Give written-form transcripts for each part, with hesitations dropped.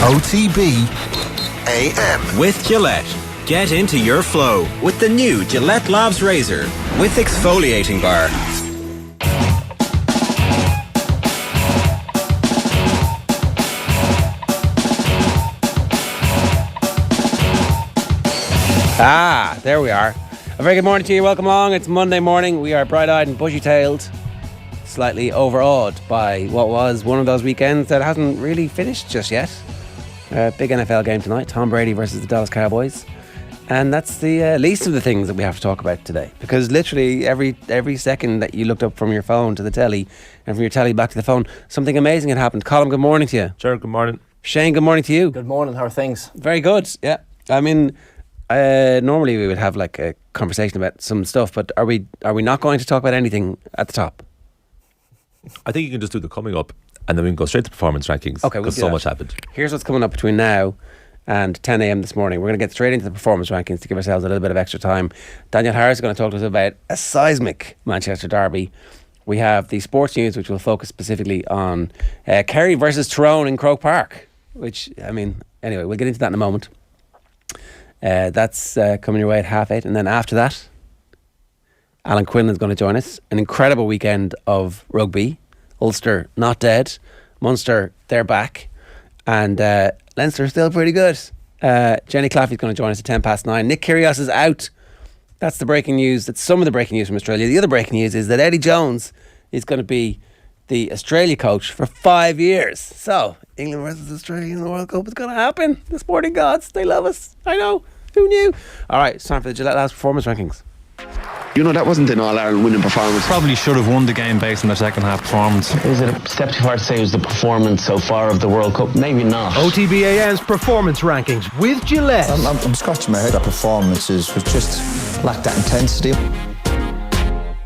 OTB AM. With Gillette. Get into your flow with the new Gillette Labs Razor with exfoliating bar. There we are. A very good morning to you. Welcome along. It's Monday morning. We are bright-eyed and bushy-tailed, slightly overawed by what was one of those weekends that hasn't really finished just yet. Big NFL game tonight, Tom Brady versus the Dallas Cowboys. And that's the least of the things that we have to talk about today, because literally every second that you looked up from your phone to the telly and from your telly back to the phone, something amazing had happened. Colm, good morning to you. Sure, good morning. Shane, good morning to you. Good morning, how are things? Very good, yeah. I mean, normally we would have like a conversation about some stuff, but are we not going to talk about anything at the top? I think you can just do the coming up and then we can go straight to performance rankings. Okay, because so much happened. Here's what's coming up between now and 10 a.m. this morning. We're going to get straight into the performance rankings to give ourselves a little bit of extra time. Daniel Harris is going to talk to us about a seismic Manchester derby. We have the sports news, which will focus specifically on Kerry versus Tyrone in Croke Park, which, I mean, anyway, we'll get into that in a moment. That's coming your way at 8:30, and then after that, Alan Quinlan is going to join us. An incredible weekend of rugby. Ulster not dead, Munster they're back, and Leinster still pretty good. Jenny Claffey is going to join us at 9:10. Nick Kyrgios is out. That's the breaking news. That's some of the breaking news from Australia. The other breaking news is that Eddie Jones is going to be the Australia coach for 5 years. So England versus Australia in the World Cup is going to happen. The sporting gods, they love us. I know. Who knew? All right, it's time for the Gillette Labs performance rankings. You know, that wasn't an All-Ireland winning performance. Probably should have won the game based on their second half performance. Is it a step too far to say it was the performance so far of the World Cup? Maybe not. OTB AM's performance rankings with Gillette. I'm scratching my head. That performances was just lacked that intensity.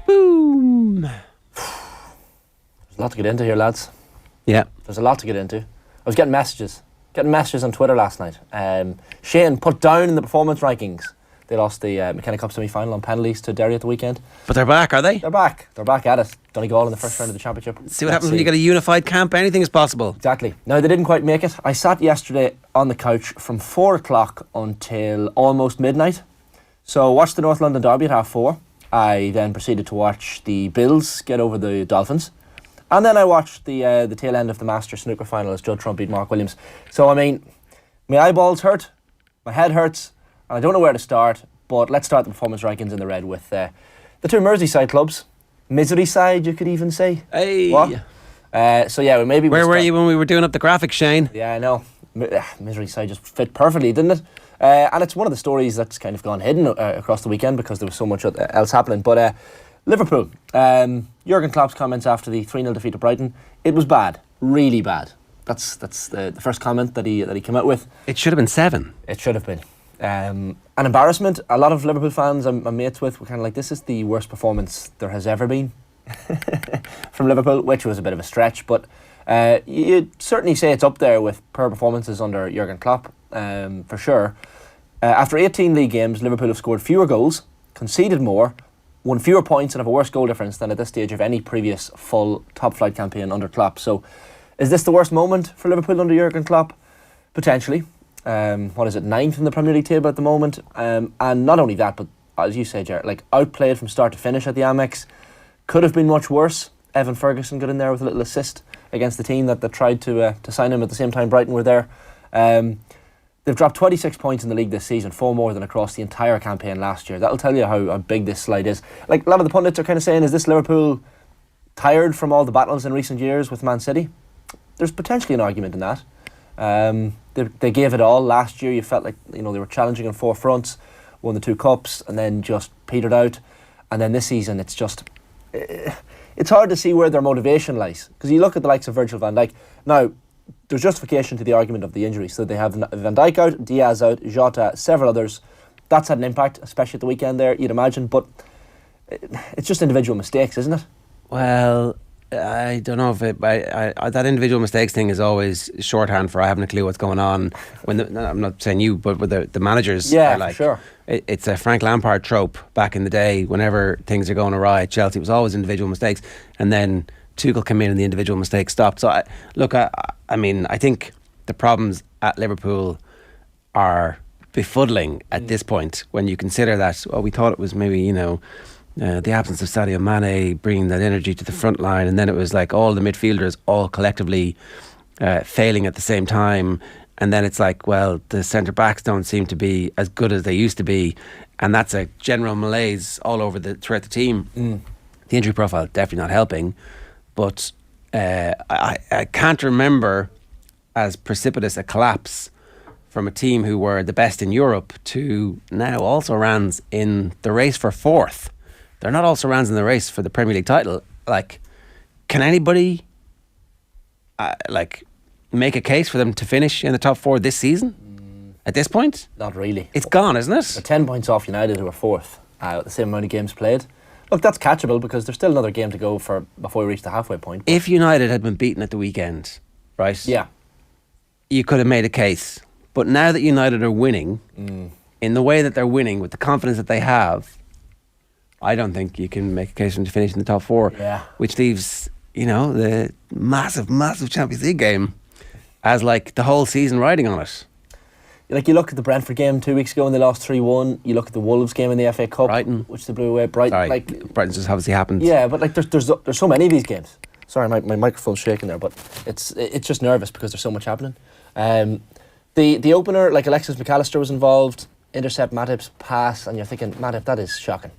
Boom. There's a lot to get into here, lads. Yeah. There's a lot to get into. I was getting messages on Twitter last night. Shane put down in the performance rankings. They lost the McKenna Cup semi-final on penalties to Derry at the weekend. But they're back, are they? They're back at it. Donegal in the first round of the championship. See what happens when you get a unified camp. Anything is possible. Exactly. No, they didn't quite make it. I sat yesterday on the couch from 4 o'clock until almost midnight. So I watched the North London derby at 4:30. I then proceeded to watch the Bills get over the Dolphins. And then I watched the tail end of the Masters snooker final as Judd Trump beat Mark Williams. So, I mean, my eyeballs hurt, my head hurts, and I don't know where to start, but let's start the performance rankings in the red with the two Merseyside clubs. Misery side, you could even say. Hey. What? So, yeah, maybe... Where were you when we were doing up the graphics, Shane? Yeah, I know. Misery side just fit perfectly, didn't it? And it's one of the stories that's kind of gone hidden across the weekend because there was so much else happening. But Liverpool, Jurgen Klopp's comments after the 3-0 defeat to Brighton, it was bad, really bad. That's the first comment that he came out with. It should have been 7. It should have been. An embarrassment. A lot of Liverpool fans I'm mates with were kind of like, this is the worst performance there has ever been from Liverpool, which was a bit of a stretch, but you'd certainly say it's up there with poor performances under Jurgen Klopp, for sure. After 18 league games, Liverpool have scored fewer goals, conceded more, won fewer points and have a worse goal difference than at this stage of any previous full top-flight campaign under Klopp. So is this the worst moment for Liverpool under Jurgen Klopp? Potentially. What is it, 9th in the Premier League table at the moment? And not only that, but as you say, Ger, like outplayed from start to finish at the Amex. Could have been much worse. Evan Ferguson got in there with a little assist against the team that tried to sign him at the same time Brighton were there. They've dropped 26 points in the league this season, 4 more than across the entire campaign last year. That'll tell you how big this slide is. Like, a lot of the pundits are kind of saying, is this Liverpool tired from all the battles in recent years with Man City? There's potentially an argument in that. They gave it all last year. You felt like, you know, they were challenging on 4 fronts, won the 2 cups, and then just petered out. And then this season, it's just... It's hard to see where their motivation lies. Because you look at the likes of Virgil van Dijk. Now, there's justification to the argument of the injury. So they have Van Dijk out, Diaz out, Jota, several others. That's had an impact, especially at the weekend there, you'd imagine. But it's just individual mistakes, isn't it? Well, I don't know if that individual mistakes thing is always shorthand for I haven't a clue what's going on. I'm not saying you, but with the managers, yeah, are like, sure. It's a Frank Lampard trope back in the day. Whenever things are going awry at Chelsea, it was always individual mistakes, and then Tuchel came in and the individual mistakes stopped. So I mean, I think the problems at Liverpool are befuddling at this point when you consider that, we thought it was maybe, the absence of Sadio Mane bringing that energy to the front line, and then it was like all the midfielders all collectively failing at the same time, and then it's like, well, the centre-backs don't seem to be as good as they used to be, and that's a general malaise all over throughout the team. The injury profile definitely not helping, but I can't remember as precipitous a collapse from a team who were the best in Europe to now also rans in the race for fourth. They're not also rans in the race for the Premier League title. Like, can anybody make a case for them to finish in the top four this season? At this point? Not really. It's gone, isn't it? They're 10 points off United, who are fourth, with the same amount of games played. Look, that's catchable because there's still another game to go before we reach the halfway point. If United had been beaten at the weekend, right? Yeah. You could have made a case. But now that United are winning, in the way that they're winning, with the confidence that they have, I don't think you can make a case for them to finish in the top four. Yeah. Which leaves, the massive, massive Champions League game as like the whole season riding on it. Like, you look at the Brentford game 2 weeks ago and they lost 3-1. You look at the Wolves game in the FA Cup, Brighton, which they blew away. Brighton, Brighton's just obviously happened. Yeah, but like there's so many of these games. Sorry, my microphone's shaking there, but it's just nervous because there's so much happening. The opener, like Alexis McAllister was involved, intercept Matip's pass, and you're thinking, Matip, that is shocking.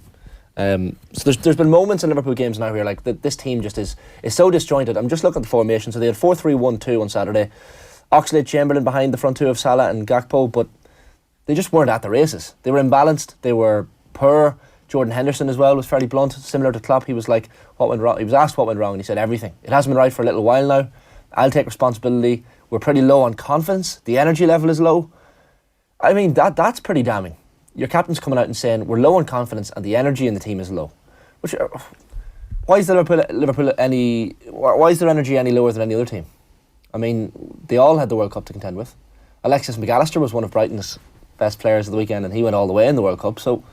So there's been moments in Liverpool games now where like this team just is so disjointed. I'm just looking at the formation. So they had 4-3-1-2 on Saturday. Oxlade-Chamberlain behind the front two of Salah and Gakpo, but they just weren't at the races. They were imbalanced. They were poor. Jordan Henderson as well was fairly blunt, similar to Klopp. He was like, what went wrong? He was asked what went wrong, and he said everything. It hasn't been right for a little while now. I'll take responsibility. We're pretty low on confidence. The energy level is low. I mean, that's pretty damning. Your captain's coming out and saying we're low on confidence and the energy in the team is low. Which, why is Liverpool any? Why is their energy any lower than any other team? I mean, they all had the World Cup to contend with. Alexis McAllister was one of Brighton's best players of the weekend, and he went all the way in the World Cup. So,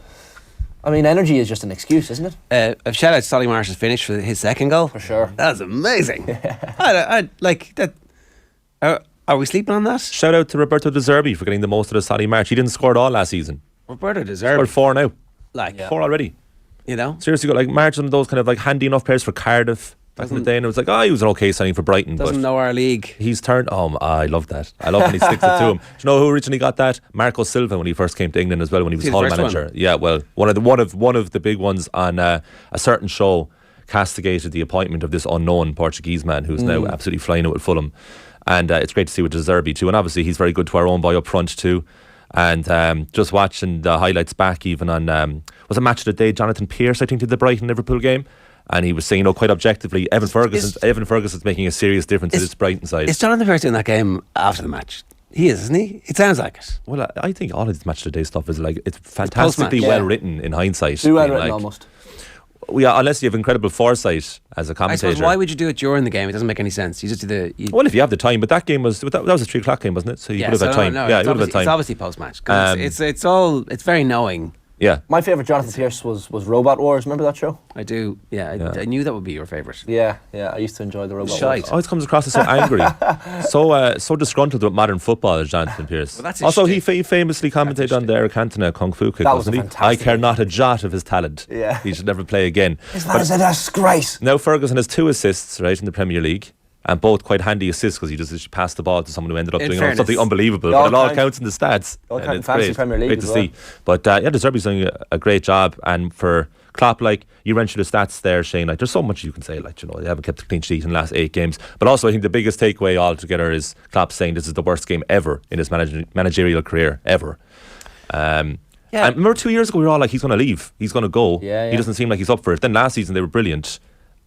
I mean, energy is just an excuse, isn't it? A shout out to Solly Marsh's finish for his second goal. For sure. That was amazing. I like that. Are we sleeping on that? Shout out to Roberto De Zerbi for getting the most of the Solly March. He didn't score at all last season. Roberto De Zerbi scored 4 now. Like, 4 already. Seriously, got like March and those kind of like handy enough players for Cardiff back in the day, and it was like, he was an okay signing for Brighton. Doesn't know our league. He's turned. I love that. I love when he sticks it to him. Do you know who originally got that? Marco Silva, when he first came to England as well, when he was Hull manager. One. Yeah, well, one of the big ones on a certain show castigated the appointment of this unknown Portuguese man who's now absolutely flying out with Fulham, and it's great to see with De Zerbi too. And obviously he's very good to our own boy up front too. And just watching the highlights back, even on was a match of the day, Jonathan Pearce, I think, did the Brighton Liverpool game. And he was saying, quite objectively, Evan Ferguson's making a serious difference to this Brighton side. Is Jonathan Pearce in that game after the match? He is, isn't he? It sounds like it. Well, I think all of this match of the day stuff is like, it's fantastically well written in hindsight. Too well written, almost. Yeah, unless you have incredible foresight as a commentator. I suppose, why would you do it during the game? It doesn't make any sense. You just do the... Well, if you have the time, but that game was... That was a 3 o'clock game, wasn't it? So you would have had time. Yeah, you would have had time. It's obviously post-match. It's very knowing. Yeah. My favourite Jonathan Pearce was Robot Wars. Remember that show? I do. Yeah, I knew that would be your favourite. Yeah. I used to enjoy the Robot Wars. Always comes across as so angry, so disgruntled with modern football as Jonathan Pearce. Well, also, he famously commentated on the Eric Cantona Kung Fu kick, wasn't he? I care not a jot of his talent. Yeah. He should never play again. This man is a disgrace. Now Ferguson has 2 assists, right, in the Premier League. And both quite handy assists because he just passed the ball to someone who ended up doing something unbelievable. But it all counts in the stats. And it's great. Premier League great to see. But De Zerbi's doing a great job. And for Klopp, like, you mentioned the stats there, Shane, like, there's so much you can say. Like, they haven't kept a clean sheet in the last 8 games. But also, I think the biggest takeaway altogether is Klopp saying this is the worst game ever in his managerial career, ever. And remember 2 years ago, we were all like, he's going to leave. He's going to go. He doesn't seem like he's up for it. Then last season, they were brilliant.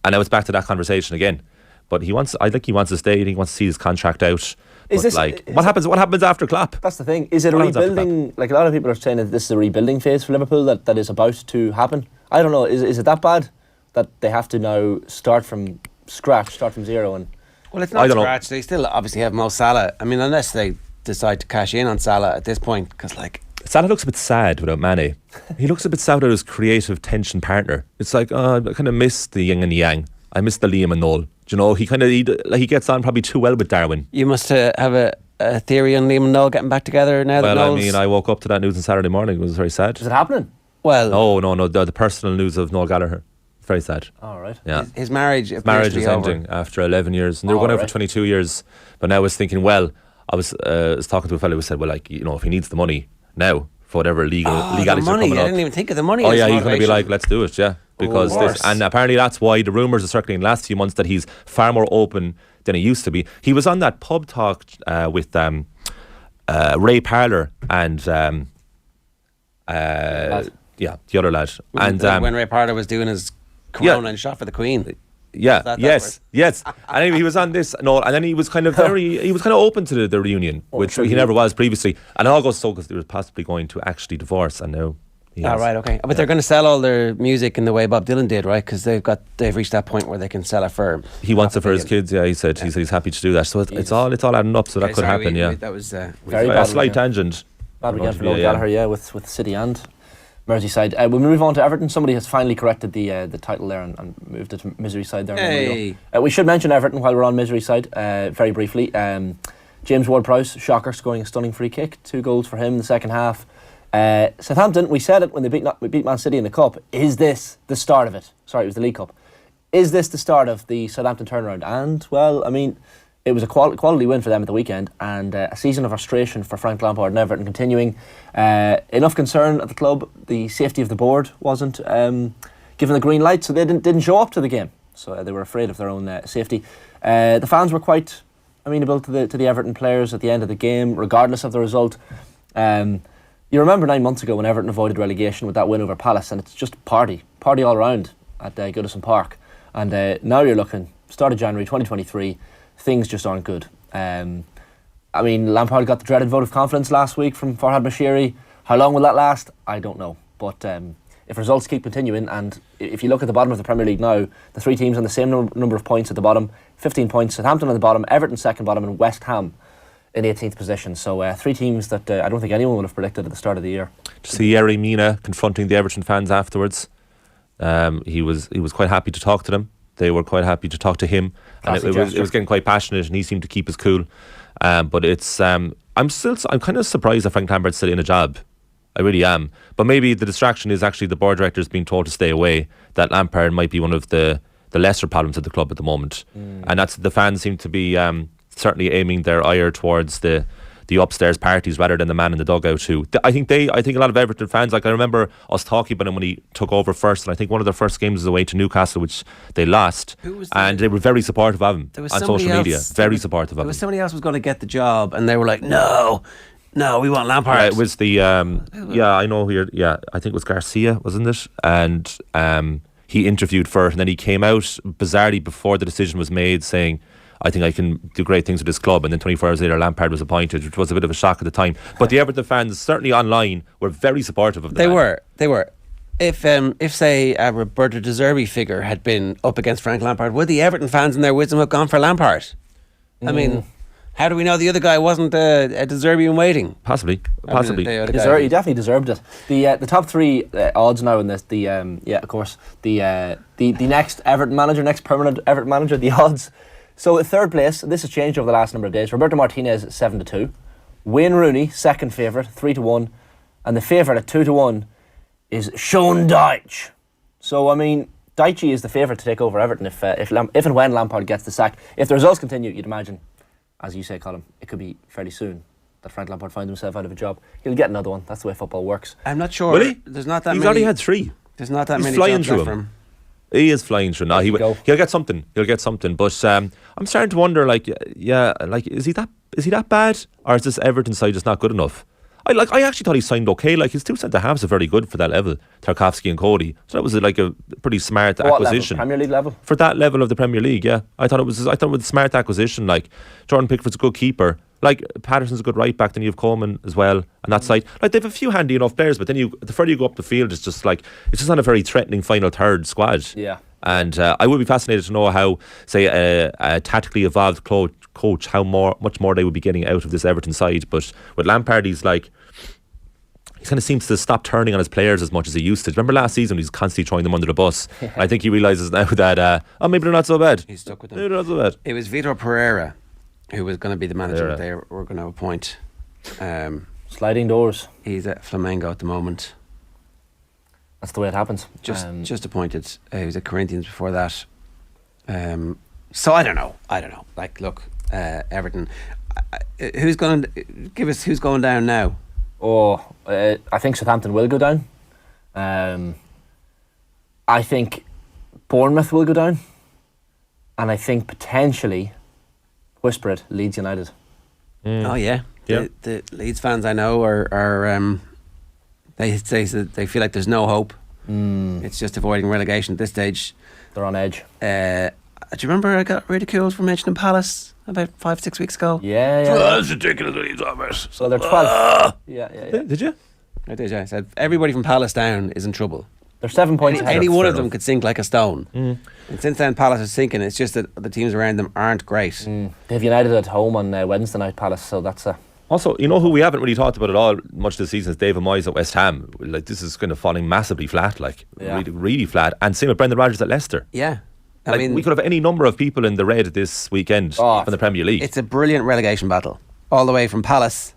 And now it's back to that conversation again. But I think he wants to stay. I think he wants to see his contract out. What happens after Klopp? That's the thing. Is it a rebuilding? Like, a lot of people are saying that this is a rebuilding phase for Liverpool that is about to happen. I don't know. Is it that bad that they have to now start from scratch, start from zero? And well, it's not scratch. They still obviously have Mo Salah. I mean, unless they decide to cash in on Salah at this point, because like Salah looks a bit sad without Mane. He looks a bit sad without his creative tension partner. It's like, I kind of miss the yin and yang. I miss the Liam and Noel. Do you know, he gets on probably too well with Darwin. You must have a theory on Liam and Noel getting back together now? Well, that I Noel's, mean, I woke up to that news on Saturday morning. It was very sad. Is it happening? well, No. The personal news of Noel Gallagher. Very sad. All right. Yeah. his marriage His appears marriage to be is over. ending after 11 years. And they were going out for Alright. 22 years. But now I was thinking, well, I was talking to a fellow who said, well, like, you know, if he needs the money now for whatever The legalities are money. coming I up. didn't even think of the money. Oh as yeah, he's going to be motivation. like, let's do it, yeah. Because Of course. and apparently that's why the rumours are circulating in the last few months that he's far more open than he used to be. He was on that pub talk with Ray Parlour and the other lad. And when Ray Parlour was doing his corona and shot for the Queen. yeah, that yes. And anyway, he was on this, and then he was kind of open to the reunion, which he never was previously. And it all goes so because they were possibly going to actually divorce, and now. Oh, right, okay. But they're going to sell all their music in the way Bob Dylan did, right? Because they've reached that point where they can sell it for. He wants it for his kids. Yeah, he said he's happy to do that. So it's all adding up. So that could happen. That was Very A bad slight weekend. tangent. Bad weekend for Noel Gallagher, with City and Merseyside. When we move on to Everton, somebody has finally corrected the title there and moved it to Misery Side there. Hey. We should mention Everton while we're on Misery Side, very briefly. James Ward-Prowse, shocker, scoring a stunning free kick. 2 goals for him in the second half. Southampton, we said it when they beat Man City in the Cup. Is this the start of it? Sorry, it was the League Cup. Is this the start of the Southampton turnaround? And, well, I mean, it was a quality win for them at the weekend, and a season of frustration for Frank Lampard and Everton continuing. Enough concern at the club. The safety of the board wasn't given the green light, so they didn't show up to the game. So they were afraid of their own safety. The fans were quite amenable to the Everton players at the end of the game, regardless of the result. You remember 9 months ago when Everton avoided relegation with that win over Palace, and it's just party all around at Goodison Park. And now you're looking, start of January 2023, things just aren't good. I mean, Lampard got the dreaded vote of confidence last week from Farhad Bashiri. How long will that last? I don't know. But if results keep continuing, and if you look at the bottom of the Premier League now, the 3 teams on the same number of points at the bottom, 15 points, Southampton on the bottom, Everton second bottom, and West Ham in 18th position. So 3 teams that I don't think anyone would have predicted at the start of the year. To see Yerry Mina confronting the Everton fans afterwards, he was quite happy to talk to them. They were quite happy to talk to him, and it was getting quite passionate, and he seemed to keep his cool. But it's I'm kind of surprised that Frank Lampard's still in a job. I really am. But maybe the distraction is actually the board directors being told to stay away. That Lampard might be one of the lesser problems at the club at the moment, and that's the fans seem to be certainly aiming their ire towards the upstairs parties rather than the man in the dugout too. I think a lot of Everton fans, like I remember us talking about him when he took over first, and I think one of their first games was away to Newcastle, which they lost, and they were very supportive of him on social media. Very supportive of him. There was somebody else was going to get the job, and they were like, no, we want Lampard. It was the I know here. Yeah, I think it was Garcia, wasn't it? And he interviewed first, and then he came out bizarrely before the decision was made, saying, I think I can do great things with this club. And then 24 hours later, Lampard was appointed, which was a bit of a shock at the time. But the Everton fans, certainly online, were very supportive of the man. They were. If say a Roberto De Zerbi figure had been up against Frank Lampard, would the Everton fans in their wisdom have gone for Lampard? I mean, how do we know the other guy wasn't a De Zerbi in waiting? Possibly. He definitely deserved it. The top 3 odds now in this. The next Everton manager, next permanent Everton manager. The odds. So at third place, this has changed over the last number of days. Roberto Martinez 7-2, Wayne Rooney second favourite 3-1, and the favourite at 2-1 is Sean Dyche. So I mean, Dyche is the favourite to take over Everton if and when Lampard gets the sack. If the results continue, you'd imagine, as you say, Colm, it could be fairly soon that Frank Lampard finds himself out of a job. He'll get another one. That's the way football works. I'm not sure. Will he? There's not that He's many. already had 3. There's not that He's many flying jobs through left for him. him. He is flying through. No, he'll get something. He'll get something. But I'm starting to wonder, is he that bad, or is this Everton side just not good enough? I actually thought he signed okay. Like his 2 centre halves are very good for that level, Tarkowski and Cody. So that was like a pretty smart acquisition. Level? Premier League level? For that level of the Premier League, yeah. I thought it was a smart acquisition. Like Jordan Pickford's a good keeper. Like Patterson's a good right back. Then you have Coleman as well on that side. Like they have a few handy enough players, but then the further you go up the field, it's just not a very threatening final third squad. Yeah. And I would be fascinated to know how, say, a tactically evolved coach, how much more they would be getting out of this Everton side. But with Lampard, he kind of seems to stop turning on his players as much as he used to. Remember last season, he was constantly throwing them under the bus. I think he realises now that maybe they're not so bad. He's stuck with them. Maybe they're not so bad. It was Vitor Pereira who was going to be the manager they were going to appoint. Sliding doors. He's at Flamengo at the moment. That's the way it happens. Just appointed. He was at Corinthians before that. So I don't know. Like, look, Everton. Who's going to give us? Who's going down now? I think Southampton will go down. I think Bournemouth will go down, and I think potentially, whisper it, Leeds United. Oh yeah. The Leeds fans I know are they say that they feel like there's no hope. It's just avoiding relegation at this stage. They're on edge. Do you remember I got ridiculed for mentioning Palace about 5-6 weeks ago? Yeah. That's ridiculous. Leeds on it. So they're 12. Yeah. Did you? I did. Yeah. I said everybody from Palace down is in trouble. They're 7 points ahead. Any one of them could sink like a stone. And since then, Palace is sinking. It's just that the teams around them aren't great. They have United at home on Wednesday night, Palace. So that's a. Also, you know who we haven't really talked about at all much this season is David Moyes at West Ham. Like, this is kind of falling massively flat, really, really flat. And same with Brendan Rodgers at Leicester. Yeah. I mean, we could have any number of people in the red this weekend from the Premier League. It's a brilliant relegation battle, all the way from Palace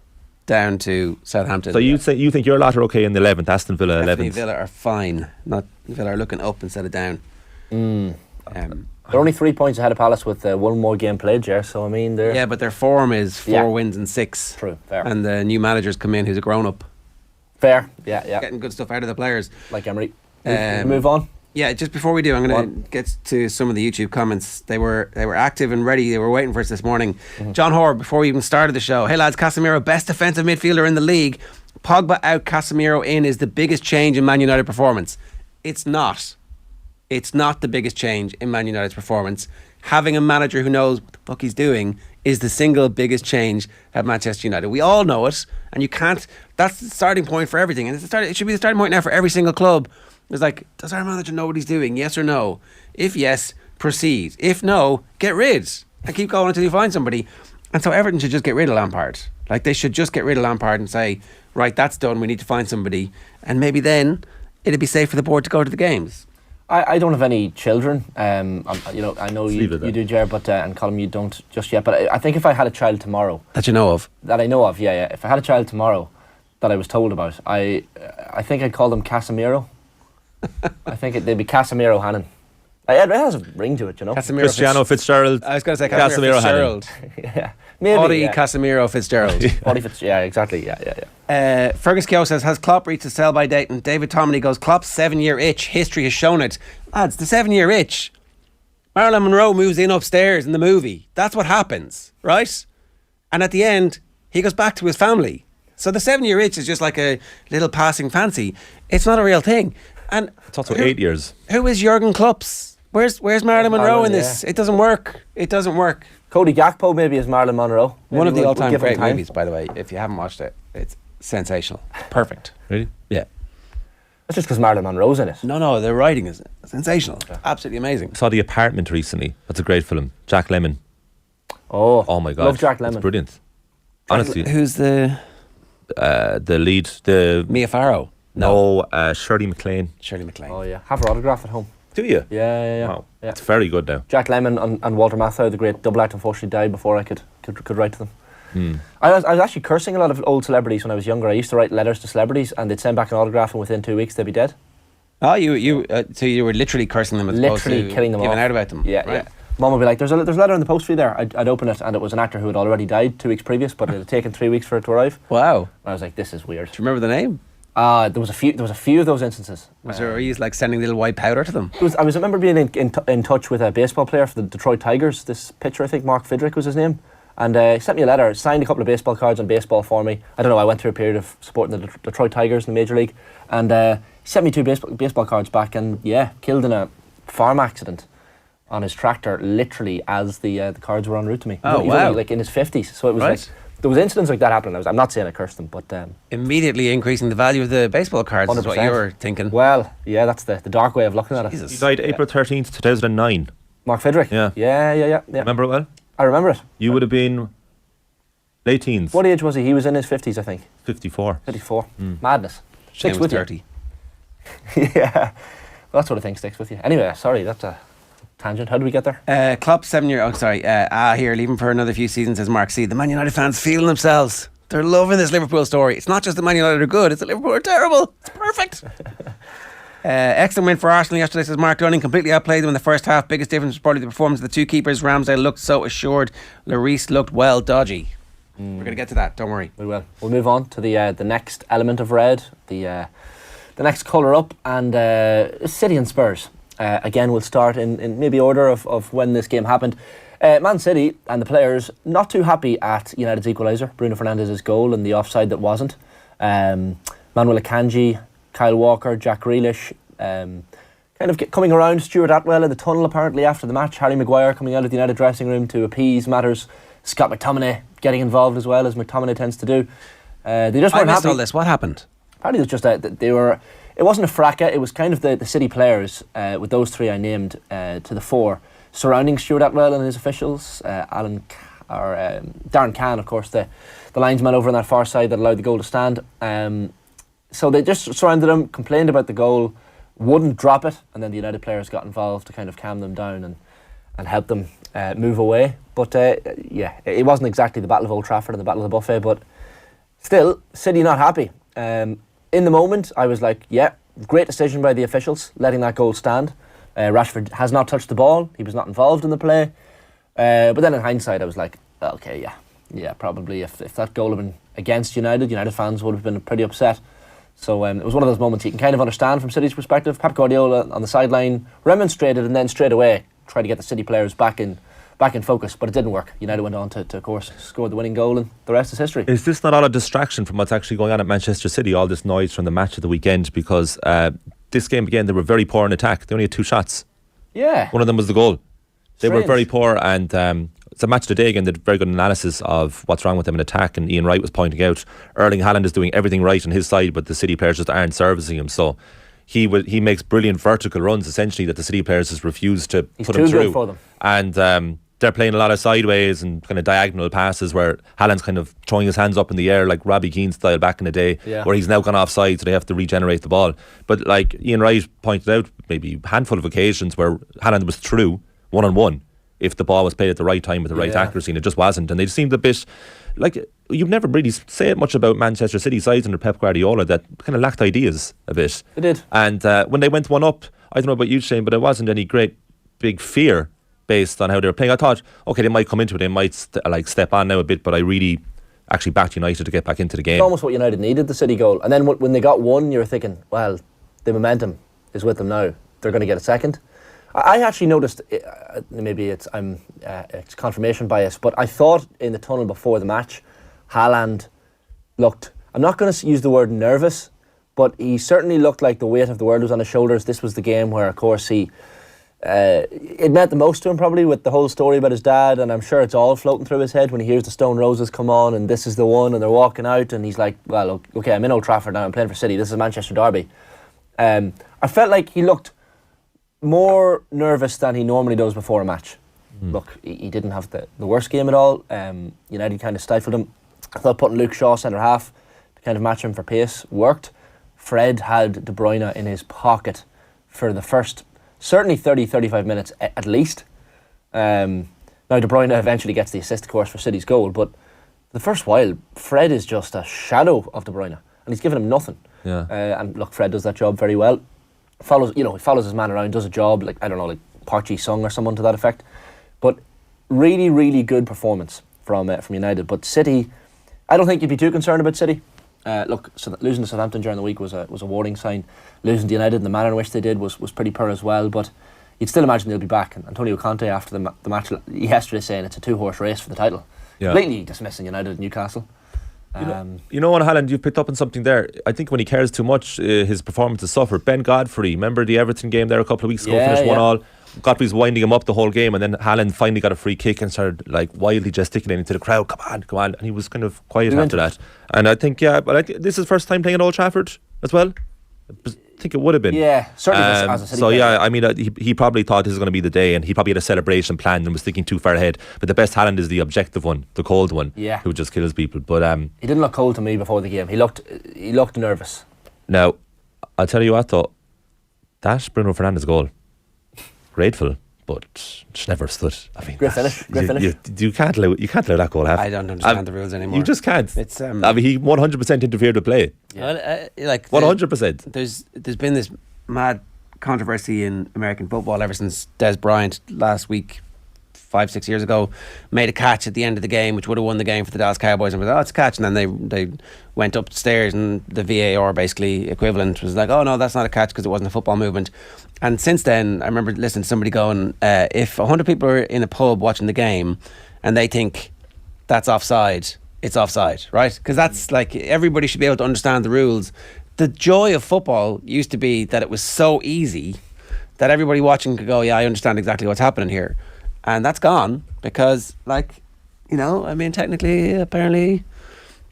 down to Southampton. So you think your lot are okay in the 11th, Aston Villa 11th? Villa are fine. Not Villa are looking up instead of down. They're only 3 points ahead of Palace with one more game played, Ger. So I mean, they're but their form is 4 wins and 6. True, fair. And the new manager's come in, who's a grown-up. Fair, yeah. Getting good stuff out of the players. Like Emery. Move on. Yeah, just before we do, I'm going to get to some of the YouTube comments. They were active and ready. They were waiting for us this morning. John Hoare, before we even started the show, hey lads, Casemiro, best defensive midfielder in the league. Pogba out, Casemiro in is the biggest change in Man United performance. It's not. It's not the biggest change in Man United's performance. Having a manager who knows what the fuck he's doing is the single biggest change at Manchester United. We all know it, and you can't. That's the starting point for everything, and it should be the starting point now for every single club. It's like, does our manager know what he's doing? Yes or no? If yes, proceed. If no, get rid and keep going until you find somebody. And so Everton should just get rid of Lampard. Like, they should just get rid of Lampard and say, right, that's done. We need to find somebody, and maybe then it'd be safe for the board to go to the games. I don't have any children. I know you do, Ger, but and Colm, you don't just yet. But I think if I had a child tomorrow, that you know of, yeah. If I had a child tomorrow that I was told about, I think I'd call them Casemiro. I think they'd be Casemiro Hannon. It has a ring to it, you know. Cristiano Fitzgerald. I was going to say Casemiro Fitzgerald. Yeah. Maybe, Casemiro Fitzgerald. Yeah, exactly. Yeah. Fergus Keogh says, has Klopp reached a sell-by date? And David Tomley goes, Klopp's 7-year itch. History has shown it. Lads, the 7-year itch. Marilyn Monroe moves in upstairs in the movie. That's what happens, right? And at the end, he goes back to his family. So the 7-year itch is just like a little passing fancy. It's not a real thing. And it's also 8 years. Who is Jurgen Klopps? Where's Marilyn Monroe in this? It doesn't work. Cody Gakpo maybe is Marilyn Monroe. One of the all-time great movies, by the way. If you haven't watched it, it's sensational. Perfect. Really? Yeah. That's just because Marilyn Monroe's in it. No, the writing is sensational. Yeah. Absolutely amazing. I saw The Apartment recently. That's a great film. Jack Lemmon. Oh my God. Love Jack Lemmon. It's brilliant. Honestly. Who's the lead? Mia Farrow. No, Shirley MacLaine. Oh yeah. Have her autograph at home. Do you? Yeah. Wow. Yeah. It's very good now. Jack Lemmon and Walter Matthau, the great double act, unfortunately died before I could write to them. I was actually cursing a lot of old celebrities when I was younger. I used to write letters to celebrities and they'd send back an autograph and within 2 weeks they'd be dead. Oh, so you were literally cursing them as opposed to killing them giving off. out about them. Yeah, right. yeah. Mum would be like, there's a letter in the post for you there. I'd open it and it was an actor who had already died 2 weeks previous, but it had taken 3 weeks for it to arrive. Wow. And I was like, this is weird. Do you remember the name? There was a few of those instances. Were you like sending little white powder to them? I remember being in touch with a baseball player for the Detroit Tigers. This pitcher, I think Mark Fidrick was his name, and he sent me a letter, signed a couple of baseball cards on baseball for me. I don't know. I went through a period of supporting the Detroit Tigers in the Major League, and he sent me 2 baseball cards back, and killed in a farm accident on his tractor, literally as the cards were en route to me. Oh, He's wow! only, like in his 50s, so it was right. like. There was incidents like that happening. I'm not saying I cursed them, but immediately increasing the value of the baseball cards 100%. Is what you were thinking. Well, yeah, that's the dark way of looking at it. He died April 13th, 2009. Mark Fidrick. Yeah. Remember it well? I remember it. You would have been late teens. What age was he? He was in his 50s, I think. 54. Madness. Shane sticks with 30. you. Yeah, well, that sort of thing sticks with you. Anyway, sorry, that's a tangent. How did we get there? Klopp, 7 year. Oh, sorry. Here, leaving for another few seasons, says Mark C. The Man United fans feeling themselves. They're loving this Liverpool story. It's not just the Man United are good, it's the Liverpool are terrible. It's perfect. Excellent win for Arsenal yesterday, says Mark Dunning. Completely outplayed them in the first half. Biggest difference was probably the performance of the two keepers. Ramsdale looked so assured. Lloris looked well dodgy. We're going to get to that, don't worry. We will. We'll move on to the next element of red, the next colour up, and City and Spurs. Again, we'll start in maybe order of when this game happened. Man City and the players not too happy at United's equaliser, Bruno Fernandes's goal and the offside that wasn't. Manuel Akanji, Kyle Walker, Jack Grealish, kind of coming around Stuart Atwell in the tunnel apparently after the match. Harry Maguire coming out of the United dressing room to appease matters. Scott McTominay getting involved as well, as McTominay tends to do. They just weren't happy. All this. What happened? Apparently it was just they were. It wasn't a fracas. It was kind of the City players with those three I named to the fore, surrounding Stuart Atwell and his officials. Darren Cann, of course, the linesman over on that far side that allowed the goal to stand. So they just surrounded him, complained about the goal, wouldn't drop it, and then the United players got involved to kind of calm them down and help them move away. But it wasn't exactly the Battle of Old Trafford and the Battle of the Buffet, but still, City not happy. In the moment, I was like, yeah, great decision by the officials, letting that goal stand. Rashford has not touched the ball. He was not involved in the play. But then in hindsight, I was like, okay, yeah, probably if that goal had been against United fans would have been pretty upset. So it was one of those moments you can kind of understand from City's perspective. Pep Guardiola on the sideline remonstrated and then straight away tried to get the City players back in focus, but it didn't work. United went on to of course, score the winning goal, and the rest is history. Is this not all a distraction from what's actually going on at Manchester City, all this noise from the match of the weekend? Because this game, again, they were very poor in attack. They only had 2 shots. Yeah. One of them was the goal. They Strange. were very poor, and it's a match of the day again. They did very good analysis of what's wrong with them in attack, and Ian Wright was pointing out Erling Haaland is doing everything right on his side, but the City players just aren't servicing him. So he makes brilliant vertical runs, essentially, that the City players just refuse to put him through. He's too good for them. And they're playing a lot of sideways and kind of diagonal passes where Haaland's kind of throwing his hands up in the air like Robbie Keane style back in the day, where he's now gone offside, so they have to regenerate the ball. But like Ian Wright pointed out, maybe a handful of occasions where Haaland was through one-on-one if the ball was played at the right time with the right accuracy, and it just wasn't. And they seemed a bit like, you've never really said much about Manchester City sides under Pep Guardiola that kind of lacked ideas a bit. They did. And when they went one up, I don't know about you, Shane, but it wasn't any great big fear based on how they were playing. I thought, okay, they might come into it, they might step on now a bit, but I really actually backed United to get back into the game. It's almost what United needed, the City goal. And then when they got one, you were thinking, well, the momentum is with them now. They're going to get a second. I actually noticed, maybe it's confirmation bias, but I thought in the tunnel before the match, Haaland looked, I'm not going to use the word nervous, but he certainly looked like the weight of the world was on his shoulders. This was the game where, of course, it meant the most to him probably, with the whole story about his dad, and I'm sure it's all floating through his head when he hears the Stone Roses come on and this is the one, and they're walking out and he's like, well, okay, I'm in Old Trafford now, I'm playing for City, this is a Manchester derby. I felt like he looked more nervous than he normally does before a match. Look, he didn't have the worst game at all. United kind of stifled him. I thought putting Luke Shaw centre half to kind of match him for pace worked. Fred had De Bruyne in his pocket for the first certainly 30-35 minutes at least. Now De Bruyne eventually gets the assist, of course, for City's goal, but the first while Fred is just a shadow of De Bruyne and he's given him nothing. And look, Fred does that job very well. He follows his man around, does a job like, I don't know, like Park Ji-sung or someone to that effect. But really, really good performance from United. But City, I don't think you'd be too concerned about City. Look, so losing to Southampton during the week was a warning sign. Losing to United in the manner in which they did was pretty poor as well. But you'd still imagine they'll be back. And Antonio Conte, after the match yesterday, saying it's a 2-horse race for the title. Completely dismissing United at Newcastle. You know what, Haaland, you've picked up on something there. I think when he cares too much, his performance has suffered. Ben Godfrey, remember the Everton game there a couple of weeks ago, finished 1-1. Godfrey's winding him up the whole game, and then Haaland finally got a free kick and started like wildly gesticulating to the crowd, come on, and he was kind of quiet after that. And I think, but I think this is his first time playing at Old Trafford as well. I think it would have been. Yeah, certainly as a City so player. yeah, I mean, he probably thought this was going to be the day, and he probably had a celebration planned and was thinking too far ahead. But the best Haaland is the objective one, the cold one, who just kills people. But he didn't look cold to me before the game. He looked nervous. Now, I'll tell you what though, that Bruno Fernandes goal, grateful but just never stood. I mean, Great finish. You can't allow that goal happen. I don't understand the rules anymore. You just can't. It's I mean, he 100% interfered with play. Well, like 100%. There's been this mad controversy in American football ever since Des Bryant last week, 5-6 years ago, made a catch at the end of the game which would have won the game for the Dallas Cowboys, and was it's a catch, and then they went upstairs and the VAR basically equivalent was like, oh no, that's not a catch because it wasn't a football movement. And since then I remember listening to somebody going, if 100 people are in a pub watching the game and they think that's offside, it's offside, right? Because that's like, everybody should be able to understand the rules. The joy of football used to be that it was so easy that everybody watching could go, yeah, I understand exactly what's happening here. And that's gone because, like, you know, I mean, technically, apparently,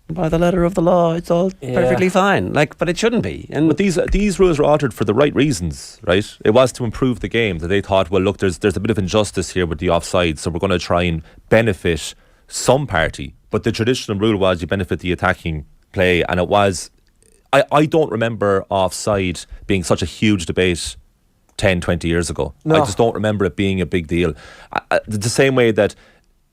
by the letter of the law, it's all perfectly fine. Like, but it shouldn't be. And but these rules were altered for the right reasons, right? It was to improve the game. That they thought, well, look, there's a bit of injustice here with the offside, so we're going to try and benefit some party. But the traditional rule was you benefit the attacking play, and it was. I don't remember offside being such a huge debate 10, 20 years ago. No. I just don't remember it being a big deal. The same way that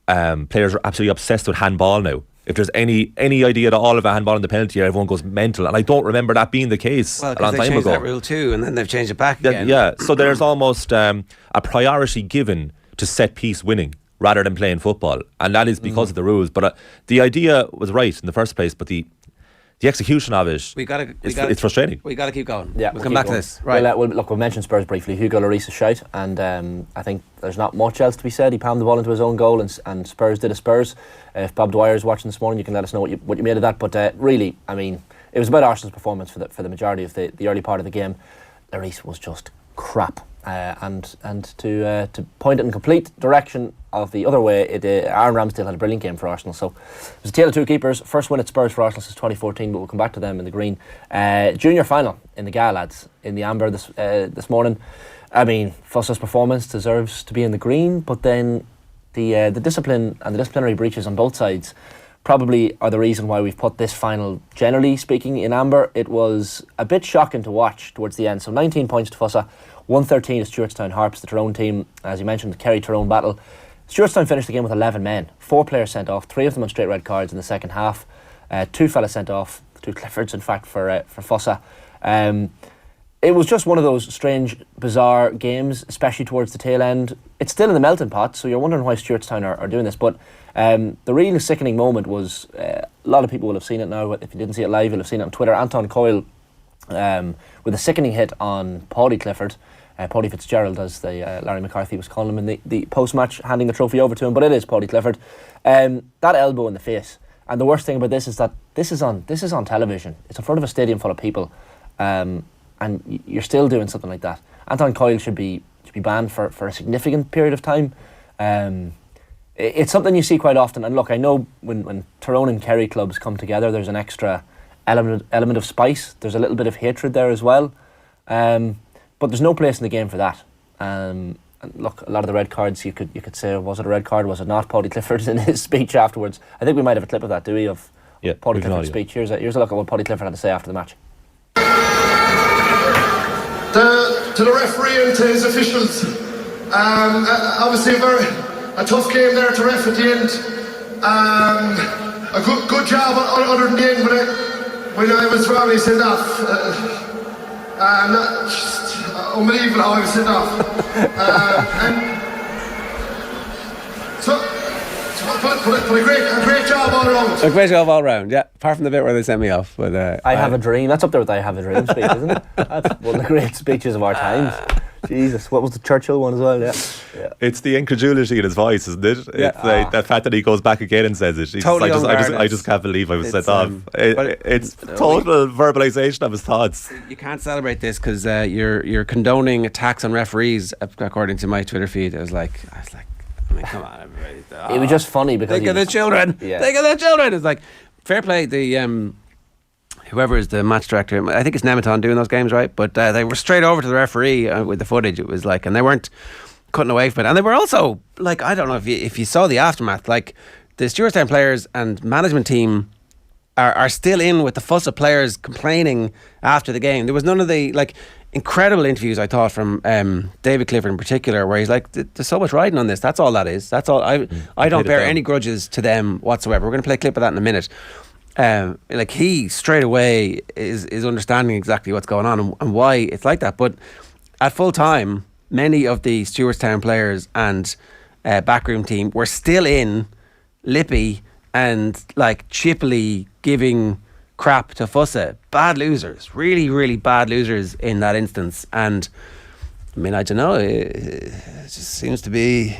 players are absolutely obsessed with handball now. If there's any idea at all of a handball in the penalty area, everyone goes mental. And I don't remember that being the case a long time ago. Well, they changed that rule too, and then they've changed it back again. Yeah, so there's almost a priority given to set-piece winning rather than playing football. And that is because of the rules. But the idea was right in the first place, but the execution of it, it's frustrating. We got to keep going. Yeah, we'll come back to this. Right. We'll mention Spurs briefly. Hugo Lloris is shite, and I think there's not much else to be said. He palmed the ball into his own goal, and Spurs did a Spurs. If Bob Dwyer's watching this morning, you can let us know what you made of that. But really, I mean, it was about Arsenal's performance for the majority of the early part of the game. Lloris was just crap. And to point it in complete direction of the other way, Aaron Ramsdale had a brilliant game for Arsenal. So it was a tale of two keepers. First win at Spurs for Arsenal since 2014, but we'll come back to them in the green. Junior final in the GA, lads, in the amber this morning. I mean, Fossa's performance deserves to be in the green, but then the discipline and the disciplinary breaches on both sides probably are the reason why we've put this final, generally speaking, in amber. It was a bit shocking to watch towards the end. So 19 points to Fossa, 113 to Stewartstown Harps, the Tyrone team, as you mentioned, the Kerry-Tyrone battle. Stewartstown finished the game with 11 men, 4 players sent off, 3 of them on straight red cards in the second half, 2 fellas sent off, 2 Cliffords in fact for Fossa. It was just one of those strange, bizarre games, especially towards the tail end. It's still in the melting pot, so you're wondering why Stewartstown are doing this, but the really sickening moment was, a lot of people will have seen it now. If you didn't see it live, you'll have seen it on Twitter. Anton Coyle with a sickening hit on Paudie Clifford, Paudie Fitzgerald, as Larry McCarthy was calling him in the post-match, handing the trophy over to him, but it is Paudie Clifford. That elbow in the face, and the worst thing about this is that this is on television. It's in front of a stadium full of people, and you're still doing something like that. Anton Coyle should be banned for a significant period of time. It's something you see quite often, and look, I know when Tyrone and Kerry clubs come together, there's an extra element of spice. There's a little bit of hatred there as well, but there's no place in the game for that. And look, a lot of the red cards, you could say, was it a red card, was it not? Paudie Clifford in his speech afterwards, I think we might have a clip of that, do we, of Paudie Clifford's speech. Here's a look at what Paudie Clifford had to say after the match. To the referee and to his officials, obviously a tough game there to ref at the end. A good job other than the end when I was wrongly sent off. Just unbelievable how I was sent off. But a great job all around. A great job all around, yeah. Apart from the bit where they sent me off. But I Have a Dream. That's up there with I Have a Dream speech, isn't it? That's one of the great speeches of our times. Jesus, what was the Churchill one as well? Yeah. It's the incredulity in his voice, isn't it? Yeah. It's like the fact that he goes back again and says it. Totally I just can't believe I was sent off. It's total verbalisation of his thoughts. You can't celebrate this because you're condoning attacks on referees, according to my Twitter feed. I was like, I mean, come on, everybody. It was just funny because think of the children. Yeah. Think of the children. It's like, fair play. The whoever is the match director, I think it's Nematon doing those games, right? But they were straight over to the referee with the footage. It was like, and they weren't cutting away from it. And they were also like, I don't know if you saw the aftermath. Like the Stewartstown players and management team are still in with the fuss of players complaining after the game. There was none of the like. incredible interviews, I thought, from David Clifford in particular, where he's like, there's so much riding on this. That's all that is. That's all. I don't bear any grudges to them whatsoever. We're going to play a clip of that in a minute. Like, he straight away is understanding exactly what's going on and why it's like that. But at full time, many of the Stewartstown players and backroom team were still in Lippy and like chippily giving crap to Fussa. Bad losers, really, really bad losers in that instance. And I mean, I don't know, it just seems to be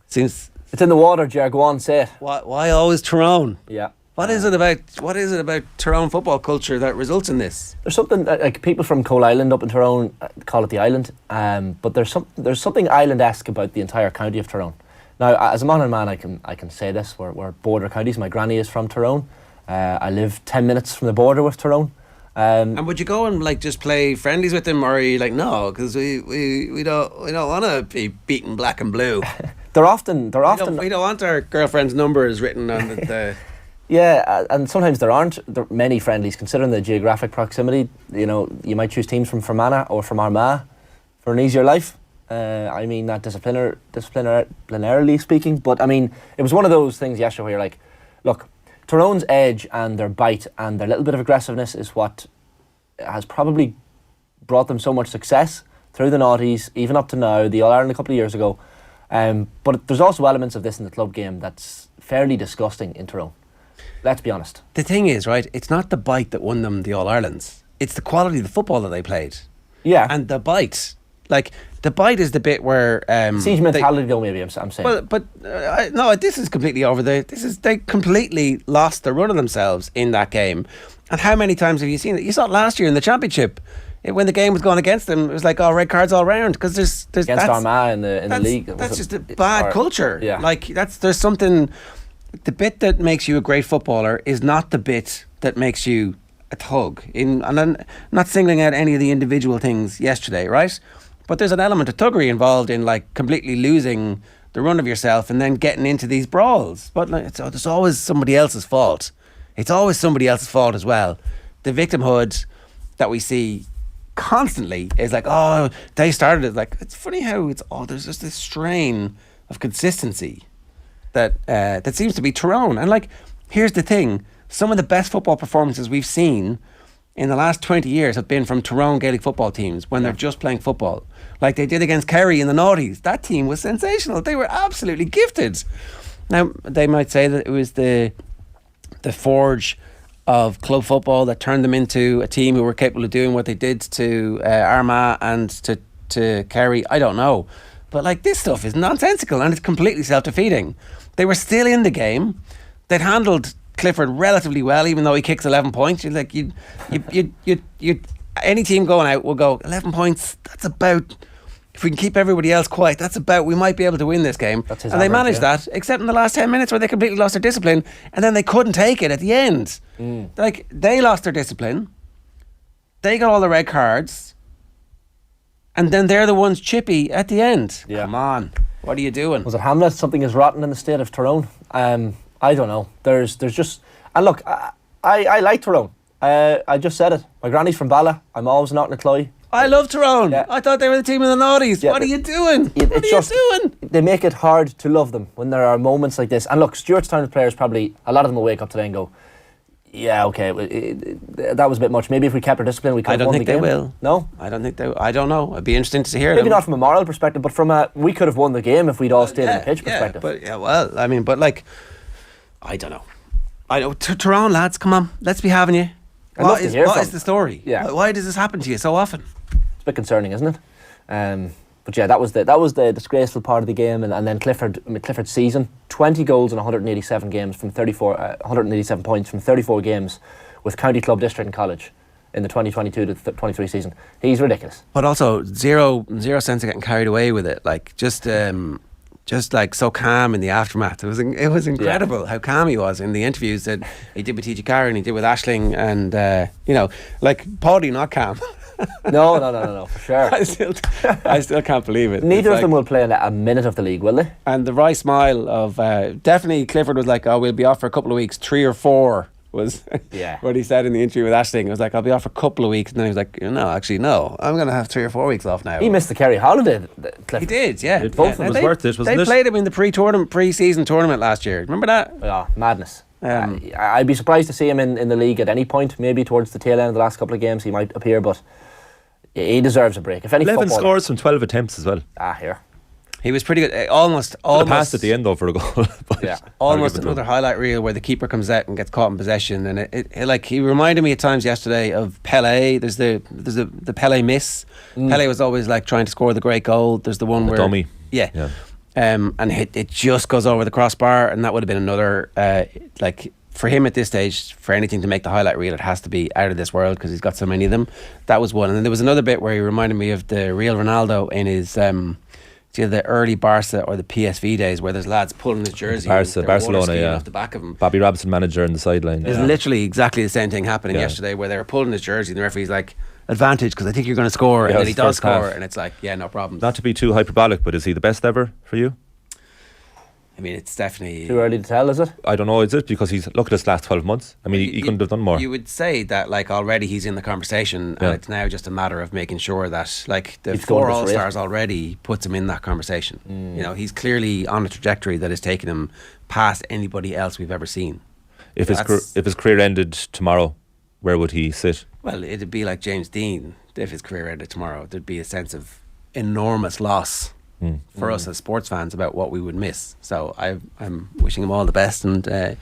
it's in the water, Ger. Go on, say it. Why always Tyrone? Yeah. What is it about Tyrone football culture that results in this? There's something like people from Coal Island up in Tyrone call it the island, but there's something island-esque about the entire county of Tyrone. Now, as a Monaghan man, I can say this: we're border counties. My granny is from Tyrone. I live 10 minutes from the border with Tyrone. And would you go and like just play friendlies with them, or are you like, no, because we don't want to be beaten black and blue? They're often. We don't want our girlfriend's numbers written on the Yeah, and sometimes there aren't many friendlies considering the geographic proximity. You know, you might choose teams from Fermanagh or from Armagh for an easier life. I mean that disciplinarily speaking, but I mean it was one of those things yesterday where you're like, look, Tyrone's edge and their bite and their little bit of aggressiveness is what has probably brought them so much success through the noughties, even up to now, the All-Ireland a couple of years ago. But there's also elements of this in the club game that's fairly disgusting in Tyrone. Let's be honest. The thing is, right, it's not the bite that won them the All-Irelands. It's the quality of the football that they played. Yeah. And the bite. Like, the bite is the bit where... siege mentality though, maybe, I'm saying. Well, but no, this is completely over the... They completely lost the run of themselves in that game. And how many times have you seen it? You saw it last year in the Championship. When the game was going against them, it was like, red cards all round. Because there's against Armagh in the league. That's just a bad culture. Yeah. Like, there's something... The bit that makes you a great footballer is not the bit that makes you a thug. And I'm not singling out any of the individual things yesterday, right? But there's an element of thuggery involved in like completely losing the run of yourself and then getting into these brawls. But like, there's always somebody else's fault. It's always somebody else's fault as well. The victimhood that we see constantly is like, oh, they started it. Like, it's funny how there's just this strain of consistency that seems to be Tyrone. And like, here's the thing, some of the best football performances we've seen in the last 20 years have been from Tyrone Gaelic football teams when they're just playing football, like they did against Kerry in the noughties. That team was sensational. They were absolutely gifted. Now they might say that it was the forge of club football that turned them into a team who were capable of doing what they did to Armagh and to Kerry. I don't know, but like, this stuff is nonsensical and it's completely self-defeating. They were still in the game. They'd handled Clifford relatively well, even though he kicks 11 points. You're like, you any team going out will go 11 points. That's about, if we can keep everybody else quiet, that's about, we might be able to win this game. And they managed that, except in the last 10 minutes where they completely lost their discipline, and then they couldn't take it at the end. Like, they lost their discipline. They got all the red cards, and then they're the ones chippy at the end. Yeah. Come on. What are you doing? Was it Hamlet? Something is rotten in the state of Tyrone. I don't know. There's just... And look, I like Tyrone. I just said it. My granny's from Bala. I'm always not in a Cloy. I love Tyrone. Yeah. I thought they were the team in the noughties. Yeah, what are you doing? What are you doing? They make it hard to love them when there are moments like this. And look, Stewartstown players probably, a lot of them will wake up today and go, yeah, okay, that was a bit much. Maybe if we kept our discipline, we could have won the game. I don't think they will. No? I don't think they will. I don't know. It'd be interesting to hear. Maybe not from a moral perspective, but from a, we could have won the game if we'd all stayed in the pitch perspective. Well, I mean, but like, I don't know. I know. Tyrone lads, come on, let's be having you. What is the story? Yeah. Why does this happen to you so often? It's a bit concerning, isn't it? But yeah, that was the disgraceful part of the game, and then Clifford's season: 20 goals in 187 games from 187 points from 34 games with county, club, district, and college in the 2022 to 23 season. He's ridiculous. But also zero sense of getting carried away with it. Like just like so calm in the aftermath. It was incredible how calm he was in the interviews that he did with TG Carr and he did with Aisling, and like Paddy not calm. No, for sure. I still can't believe it. Neither of them will play a minute of the league, will they? And the wry smile of definitely Clifford was like, oh, we'll be off for a couple of weeks, 3 or 4 was Yeah. what he said in the interview with Ashling. It was like, I'll be off for a couple of weeks. And then he was like, no, actually, no. I'm going to have 3 or 4 weeks off now. He missed the Kerry holiday. He did, yeah. Both of them was worth it, wasn't They it? played him in the pre-season tournament last year. Remember that? Yeah, madness. I'd be surprised to see him in the league at any point. Maybe towards the tail end of the last couple of games he might appear, but he deserves a break. If any 11 footballer- scores from 12 attempts as well. Here. He was pretty good. Almost Passed at the end though for a goal. But Yeah. almost I'll give it to another him. highlight reel where the keeper comes out and gets caught in possession, and it like he reminded me at times yesterday of Pele. There's the Pele miss. Pele was always like trying to score the great goal. There's the one where dummy. yeah. Yeah. And it just goes over the crossbar, and that would have been another like for him at this stage, for anything to make the highlight reel, it has to be out of this world because he's got so many of them. That was one, and then there was another bit where he reminded me of the real Ronaldo in his it's either the early Barca or the PSV days where there's lads pulling his jersey, Barca, and they're water Barcelona, skiing yeah. off the back of him. Bobby Robson manager on the sideline. There's literally exactly the same thing happening Yeah. yesterday where they were pulling his jersey and the referee's like, advantage because I think you're going to score, Yeah, and then it's he does first half. score, and it's like, yeah, no problem. Not to be too hyperbolic, but is he the best ever for you? I mean, it's definitely Too early to tell, is it? I don't know, is it? Because look at his last 12 months. I mean, he couldn't have done more. You would say that like already he's in the conversation, Yeah. and it's now just a matter of making sure that like the He's going 4 this rate. All-Stars already puts him in that conversation. You know, he's clearly on a trajectory that is taking him past anybody else we've ever seen. If That's- his career ended tomorrow, where would he sit? Well, it'd be like James Dean if his career ended tomorrow. There'd be a sense of enormous loss for us as sports fans about what we would miss. So I'm wishing him all the best and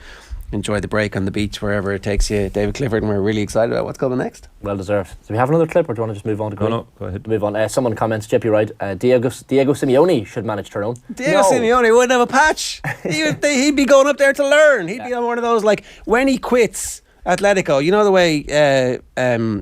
enjoy the break on the beach wherever it takes you, David Clifford, and we're really excited about what's coming next. Well deserved. Do we have another clip, or do you want to just move on to Green? No, go ahead. Move on. Someone comments, Chippy, right? Diego Simeone should manage Tyrone. Diego Simeone wouldn't have a patch. He'd be going up there to learn. He'd be on one of those, like, when he quits Atletico, you know the way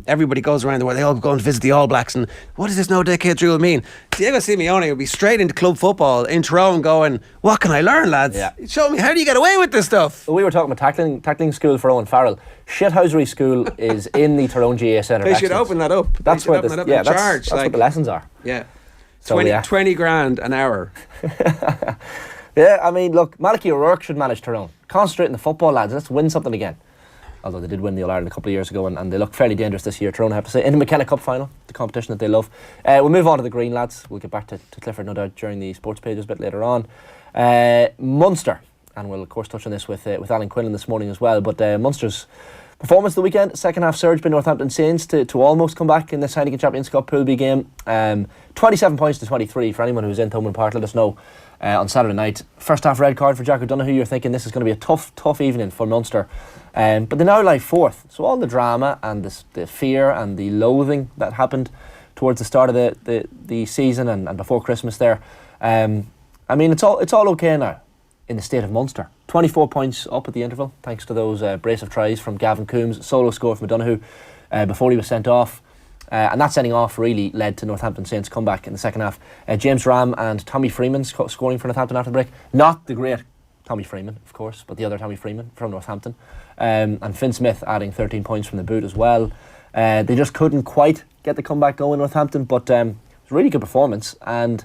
everybody goes around the world, they all go and visit the All Blacks, and what does this no decade rule mean? Diego Simeone would be straight into club football in Tyrone going, what can I learn, lads? Yeah. Show me, how do you get away with this stuff? We were talking about tackling school for Owen Farrell. Shithousery school is in the Tyrone GA Centre. They of should Excellence. open that up. That's They should where open this, that up yeah, in that's, charge. that's like, what the lessons are. Yeah. So, 20 grand an hour. Yeah, I mean, look, Malachy O'Rourke should manage Tyrone. Concentrate on the football, lads. Let's win something again. Although they did win the All-Ireland a couple of years ago, and they look fairly dangerous this year, Tyrone, I have to say. In the McKenna Cup final, the competition that they love. We'll move on to the Green, lads. We'll get back to Clifford, no doubt, during the sports pages a bit later on. Munster, and we'll, of course, touch on this with Alan Quinlan this morning as well. But Munster's performance of the weekend, second half surge by Northampton Saints to almost come back in this Heineken Champions Cup Pool B game. 27 points to 23 for anyone who's in Thomond Park. Let us know on Saturday night. First half red card for Jack O'Donoghue. You're thinking this is going to be a tough evening for Munster. But they now lie fourth. So all the drama and the fear and the loathing that happened towards the start of the season and before Christmas there. I mean, it's all okay now in the state of Munster. 24 points up at the interval, thanks to those brace of tries from Gavin Coombs, solo score from O'Donoghue before he was sent off. And that sending off really led to Northampton Saints' comeback in the second half. James Ram and Tommy Freeman scoring for Northampton after the break. Not the great Tommy Freeman, of course, but the other Tommy Freeman from Northampton. And Finn Smith adding 13 points from the boot as well. They just couldn't quite get the comeback going, Northampton, but it was a really good performance. And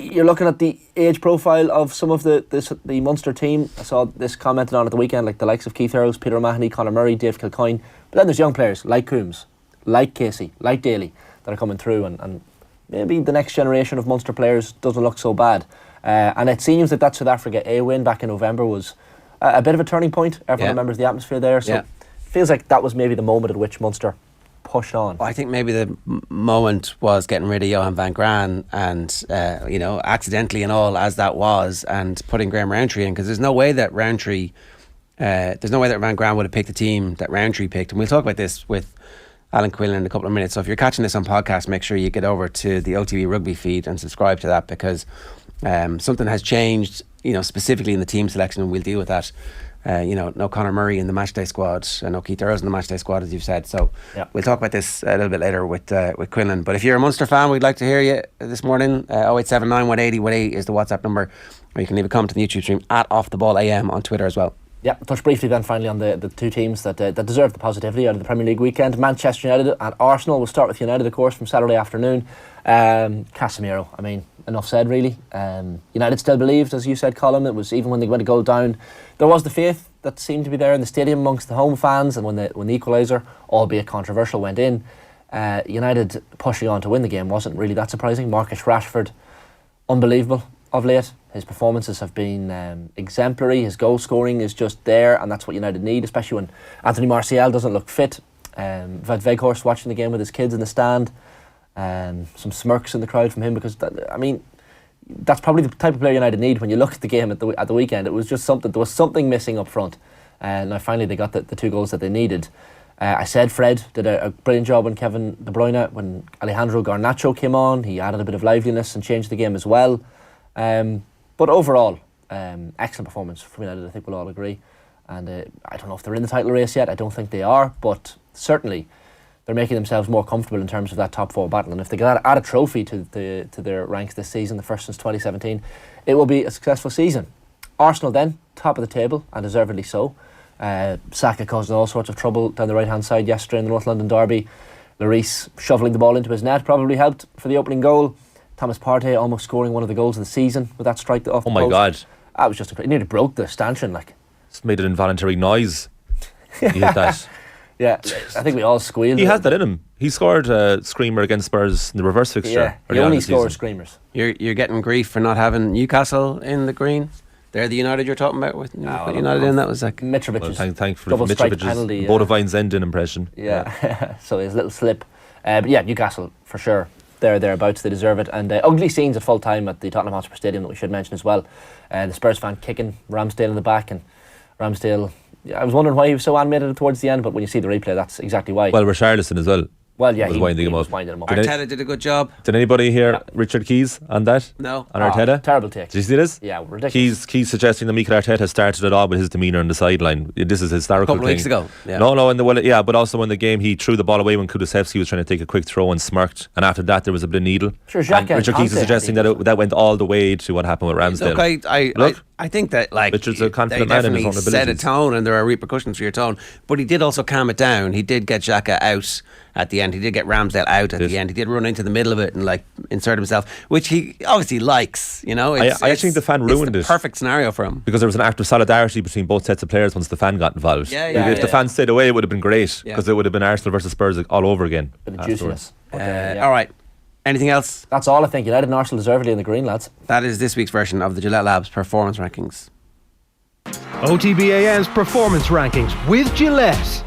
you're looking at the age profile of some of the Munster team. I saw this commented on at the weekend, like the likes of Keith Earls, Peter O'Mahony, Conor Murray, Dave Kilcoyne. But then there's young players like Coombs, like Casey, like Daly that are coming through, and maybe the next generation of Munster players doesn't look so bad. And it seems that South Africa A win back in November was a bit of a turning point. Everyone remembers the atmosphere there, so it feels like that was maybe the moment at which Munster pushed on. I think maybe the moment was getting rid of Johan van Graan and accidentally and all as that was, and putting Graham Rowntree in, because there's no way that Van Graan would have picked the team that Rowntree picked. And we'll talk about this with Alan Quinlan in a couple of minutes. So if you're catching this on podcast, make sure you get over to the OTB Rugby feed and subscribe to that, because something has changed, specifically in the team selection, and we'll deal with that. No Conor Murray in the matchday squad, no Keith Earls in the matchday squad, as you've said. So we'll talk about this a little bit later with Quinlan. But if you're a Munster fan, we'd like to hear you this morning. 0879 180 180 is the WhatsApp number, or you can leave a comment on the YouTube stream at Off the Ball AM on Twitter as well. Yeah, touch briefly then finally on the two teams that deserve the positivity out of the Premier League weekend. Manchester United and Arsenal. We'll start with United, of course, from Saturday afternoon. Casemiro, I mean, enough said really. United still believed, as you said, Colm. It was even when they went a goal down, there was the faith that seemed to be there in the stadium amongst the home fans, and when the equaliser, albeit controversial, went in, United pushing on to win the game wasn't really that surprising. Marcus Rashford, unbelievable of late. His performances have been exemplary. His goal scoring is just there, and that's what United need, especially when Anthony Martial doesn't look fit. Wout Weghorst watching the game with his kids in the stand. Some smirks in the crowd from him, because that's probably the type of player United need. When you look at the game at the weekend, it was just something. There was something missing up front, and now finally they got the 2 goals that they needed. I said Fred did a brilliant job on Kevin De Bruyne. When Alejandro Garnacho came on, he added a bit of liveliness and changed the game as well. But overall, excellent performance from United, I think we'll all agree. And I don't know if they're in the title race yet. I don't think they are, but certainly they're making themselves more comfortable in terms of that top 4 battle. And if they can add a trophy to their ranks this season, the first since 2017, it will be a successful season. Arsenal then, top of the table, and deservedly so. Saka caused all sorts of trouble down the right-hand side yesterday in the North London derby. Lloris shoveling the ball into his net probably helped for the opening goal. Thomas Partey almost scoring one of the goals of the season with that strike off the post. Oh my God. That was just incredible. It nearly broke the stanchion, like. It's made an involuntary noise. He hit that. Yeah, I think we all squealed. He has that in him. He scored a screamer against Spurs in the reverse fixture. Yeah, he only scores screamers. You're getting grief for not having Newcastle in the green. They're the United you're talking about with United in. That was like Mitrovic's thankfully double strike Mitrovic's penalty. Bodevine's ending impression. Yeah. So his little slip. But yeah, Newcastle for sure. They're thereabouts. They deserve it. And ugly scenes at full time at the Tottenham Hotspur Stadium that we should mention as well. The Spurs fan kicking Ramsdale in the back, and Ramsdale. I was wondering why he was so animated towards the end, but when you see the replay, that's exactly why. Well, Richarlison as well. Well, yeah, was winding him up. Arteta did a good job. Did anybody hear Richard Keys on that? No. On Arteta? Terrible take. Did you see this? Yeah, ridiculous. Keys suggesting that Mikel Arteta started it all with his demeanour on the sideline. This is a historical A couple of weeks ago. Yeah. No, but also in the game he threw the ball away when Kulusevski was trying to take a quick throw and smirked, and after that there was a bit of needle. Sure, and Richard Keys is suggesting that went all the way to what happened with Ramsdale. Look, I think that Richard's a confident man in his own abilities. Set a tone, and there are repercussions for your tone, but he did also calm it down. He did get Xhaka out at the end. He did get Ramsdale out at the end. He did run into the middle of it and insert himself, which he obviously likes. I think the fan ruined it. It's the perfect scenario for him, because there was an act of solidarity between both sets of players once the fan got involved. If the fan stayed away, it would have been great, because it would have been Arsenal versus Spurs all over again. Bit of juiciness. All right. Anything else? That's all I think. United and Arsenal deservedly in the green, lads. That is this week's version of the Gillette Labs Performance Rankings. OTB AM's Performance Rankings with Gillette.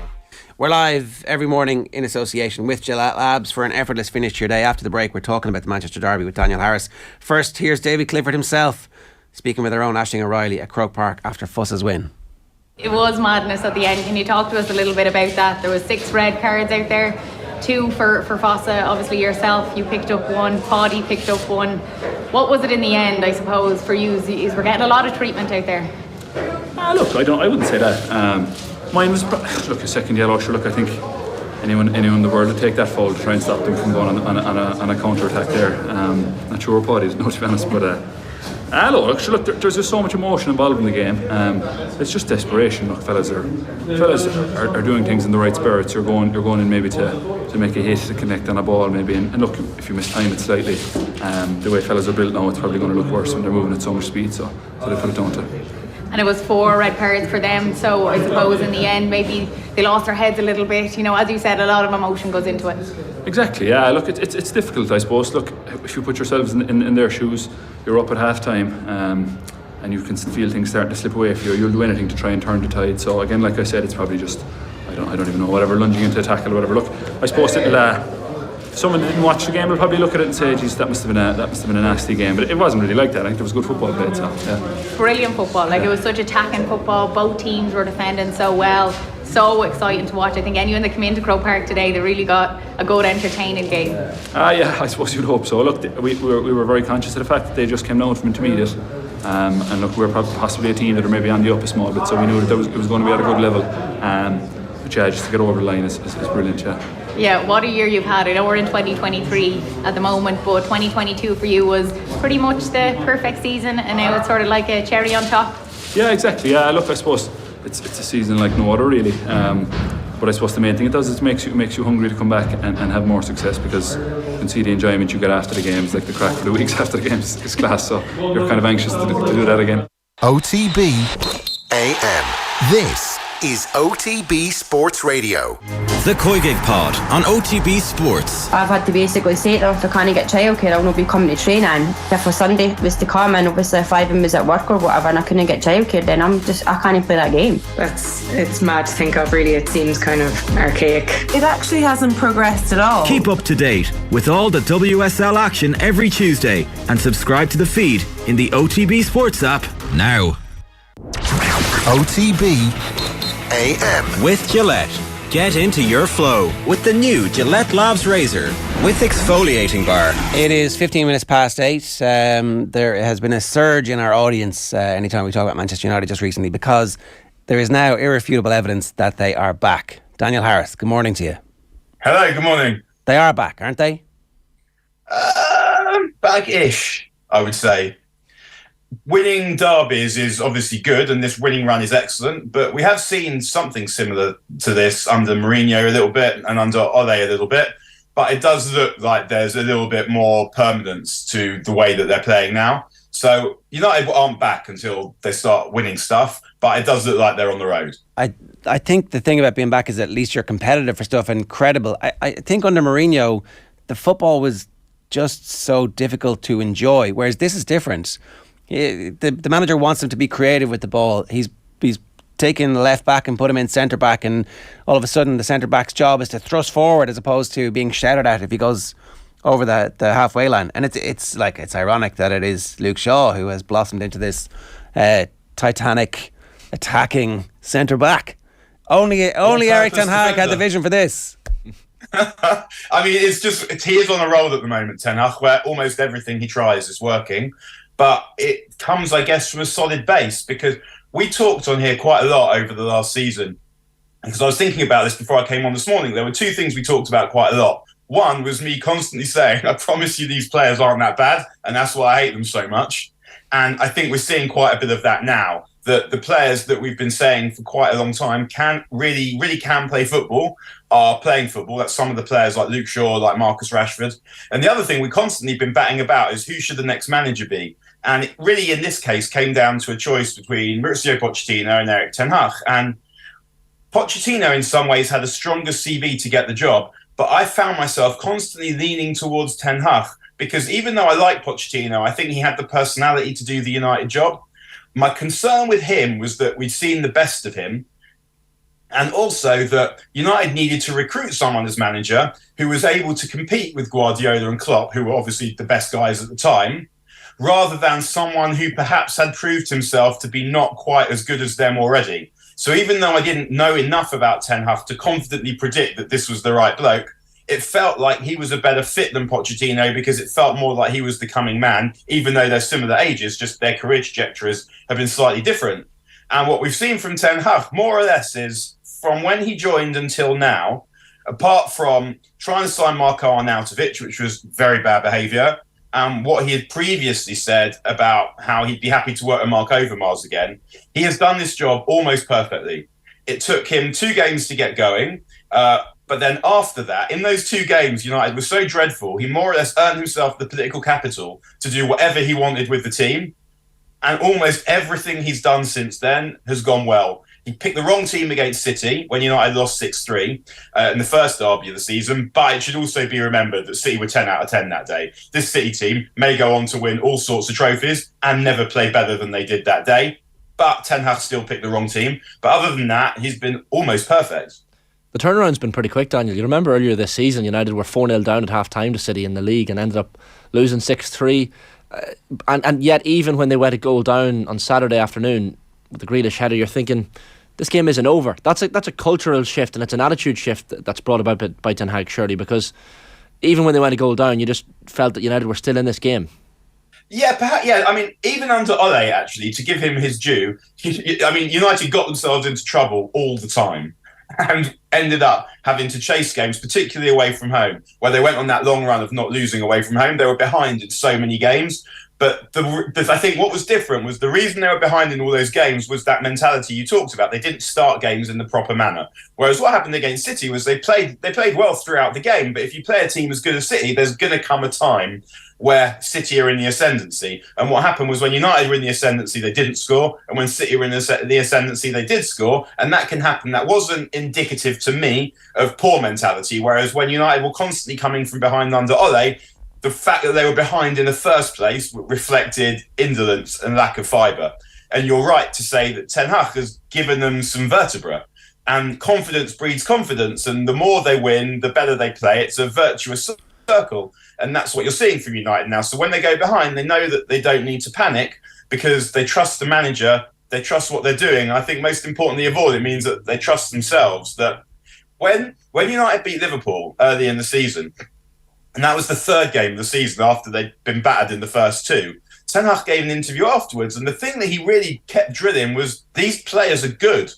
We're live every morning in association with Gillette Labs for an effortless finish to your day. After the break, we're talking about the Manchester Derby with Daniel Harris. First, here's David Clifford himself speaking with our own Aisling O'Reilly at Croke Park after Fuss's win. It was madness at the end. Can you talk to us a little bit about that? There was 6 red cards out there, 2 for Fossa. Obviously yourself, you picked up 1. Paddy picked up 1. What was it in the end, I suppose, for you? We're getting a lot of treatment out there. Look, I wouldn't say that. Mine was a second yellow. Sure, look, I think anyone in the world would take that foul to try and stop them from going on a counter attack there. Not sure what Paddy's, no, to be honest, but look, there's just so much emotion involved in the game. It's just desperation. Look, fellas are doing things in the right spirits. You're going in maybe to make a hit, to connect on a ball maybe, and look, if you mistime it slightly, the way fellas are built now, it's probably going to look worse when they're moving at so much speed. So they put it down to. And it was 4 red cards for them, so I suppose in the end maybe they lost their heads a little bit. As you said, a lot of emotion goes into it. Exactly, yeah. Look, it's difficult, I suppose. Look, if you put yourselves in their shoes, you're up at half time, and you can feel things starting to slip away for you. You'll do anything to try and turn the tide. So again, like I said, it's probably just I don't even know, whatever, lunging into a tackle or whatever. Look, I suppose if someone didn't watch the game, will probably look at it and say, geez, that must have been a nasty game. But it wasn't really like that. I think there was good football played. So yeah. Brilliant football. It was such attacking football. Both teams were defending so well. So exciting to watch. I think anyone that came into Croke Park today, they really got a good entertaining game. Yeah, I suppose you'd hope so. Look, we were very conscious of the fact that they just came down from intermediate. And look, we were possibly a team that are maybe on the up a small bit, so we knew that it was going to be at a good level. But yeah, just to get over the line is brilliant, yeah. Yeah, what a year you've had. I know we're in 2023 at the moment, but 2022 for you was pretty much the perfect season, and now it's sort of like a cherry on top. Yeah, exactly. Yeah, look, I suppose it's a season like no other, really. But I suppose the main thing it does is it makes you hungry to come back and have more success, because you can see the enjoyment you get after the games, like the crack for the weeks after the games is class. So you're kind of anxious to do that again. OTB AM. This is OTB Sports Radio. The Koigig Pod on OTB Sports. I've had to basically say to them, if I can't get childcare, I'll not be coming to training. If a Sunday was to come and obviously if Ivan was at work or whatever and I couldn't get childcare, then I can't even play that game. It's mad to think of, really. It seems kind of archaic. It actually hasn't progressed at all. Keep up to date with all the WSL action every Tuesday and subscribe to the feed in the OTB Sports app now. OTB AM. With Gillette. Get into your flow with the new Gillette Labs Razor with exfoliating bar. It is 15 minutes past 8. There has been a surge in our audience anytime we talk about Manchester United just recently, because there is now irrefutable evidence that they are back. Daniel Harris, good morning to you. Hello, good morning. They are back, aren't they? Back-ish, I would say. Winning derbies is obviously good, and this winning run is excellent, but we have seen something similar to this under Mourinho a little bit and under Ole a little bit, but it does look like there's a little bit more permanence to the way that they're playing now. So United aren't back until they start winning stuff, but it does look like they're on the road. I think the thing about being back is at least you're competitive for stuff and credible. I think under Mourinho, the football was just so difficult to enjoy, whereas this is different. The manager wants him to be creative with the ball. He's taken the left back and put him in centre back, and all of a sudden the centre back's job is to thrust forward as opposed to being shouted at if he goes over the halfway line. And it's ironic that it is Luke Shaw who has blossomed into this titanic attacking centre back. Only Erik ten Hag had the vision for this. I mean, he is on a roll at the moment, Ten Hag, where almost everything he tries is working. But it comes, I guess, from a solid base, because we talked on here quite a lot over the last season. Because I was thinking about this before I came on this morning. There were two things we talked about quite a lot. One was me constantly saying, I promise you these players aren't that bad, and that's why I hate them so much. And I think we're seeing quite a bit of that now, that the players that we've been saying for quite a long time can really can play football, are playing football. That's some of the players like Luke Shaw, like Marcus Rashford. And the other thing we've constantly been batting about is who should the next manager be? And it really, in this case, came down to a choice between Mauricio Pochettino and Erik ten Hag. And Pochettino, in some ways, had a stronger CV to get the job. But I found myself constantly leaning towards ten Hag, because even though I like Pochettino, I think he had the personality to do the United job. My concern with him was that we'd seen the best of him, and also that United needed to recruit someone as manager who was able to compete with Guardiola and Klopp, who were obviously the best guys at the time, rather than someone who perhaps had proved himself to be not quite as good as them already. So even though I didn't know enough about Ten Hag to confidently predict that this was the right bloke, it felt like he was a better fit than Pochettino, because it felt more like he was the coming man, even though they're similar ages, just their career trajectories have been slightly different. And what we've seen from Ten Hag, more or less, is from when he joined until now, apart from trying to sign Marko Arnautovic, which was very bad behaviour, and what he had previously said about how he'd be happy to work with Mark Overmars again, he has done this job almost perfectly. It took him 2 games to get going, but then after that, in those 2 games, United was so dreadful, he more or less earned himself the political capital to do whatever he wanted with the team. And almost everything he's done since then has gone well. He picked the wrong team against City when United lost 6-3 in the first derby of the season, but it should also be remembered that City were 10 out of 10 that day. This City team may go on to win all sorts of trophies and never play better than they did that day, but Ten Hag still picked the wrong team. But other than that, he's been almost perfect. The turnaround's been pretty quick, Daniel. You remember earlier this season, United were 4-0 down at half-time to City in the league and ended up losing 6-3. And yet, even when they went a goal down on Saturday afternoon with the Grealish header, you're thinking, this game isn't over. That's a cultural shift, and it's an attitude shift that's brought about by Ten Hag, surely, because even when they went a goal down, you just felt that United were still in this game. Yeah, perhaps. Yeah, I mean, even under Ole, actually, to give him his due, United got themselves into trouble all the time and ended up having to chase games, particularly away from home, where they went on that long run of not losing away from home. They were behind in so many games. But I think what was different was the reason they were behind in all those games was that mentality you talked about. They didn't start games in the proper manner. Whereas what happened against City was they played well throughout the game. But if you play a team as good as City, there's going to come a time where City are in the ascendancy. And what happened was when United were in the ascendancy, they didn't score. And when City were in the ascendancy, they did score. And that can happen. That wasn't indicative to me of poor mentality. Whereas when United were constantly coming from behind under Ole, the fact that they were behind in the first place reflected indolence and lack of fibre. And you're right to say that Ten Hag has given them some vertebra. And confidence breeds confidence. And the more they win, the better they play. It's a virtuous circle. And that's what you're seeing from United now. So when they go behind, they know that they don't need to panic because they trust the manager. They trust what they're doing. And I think most importantly of all, it means that they trust themselves. That when United beat Liverpool early in the season, and that was the third game of the season after they'd been battered in the first two, Ten Hag gave an interview afterwards. And the thing that he really kept drilling was these players are good.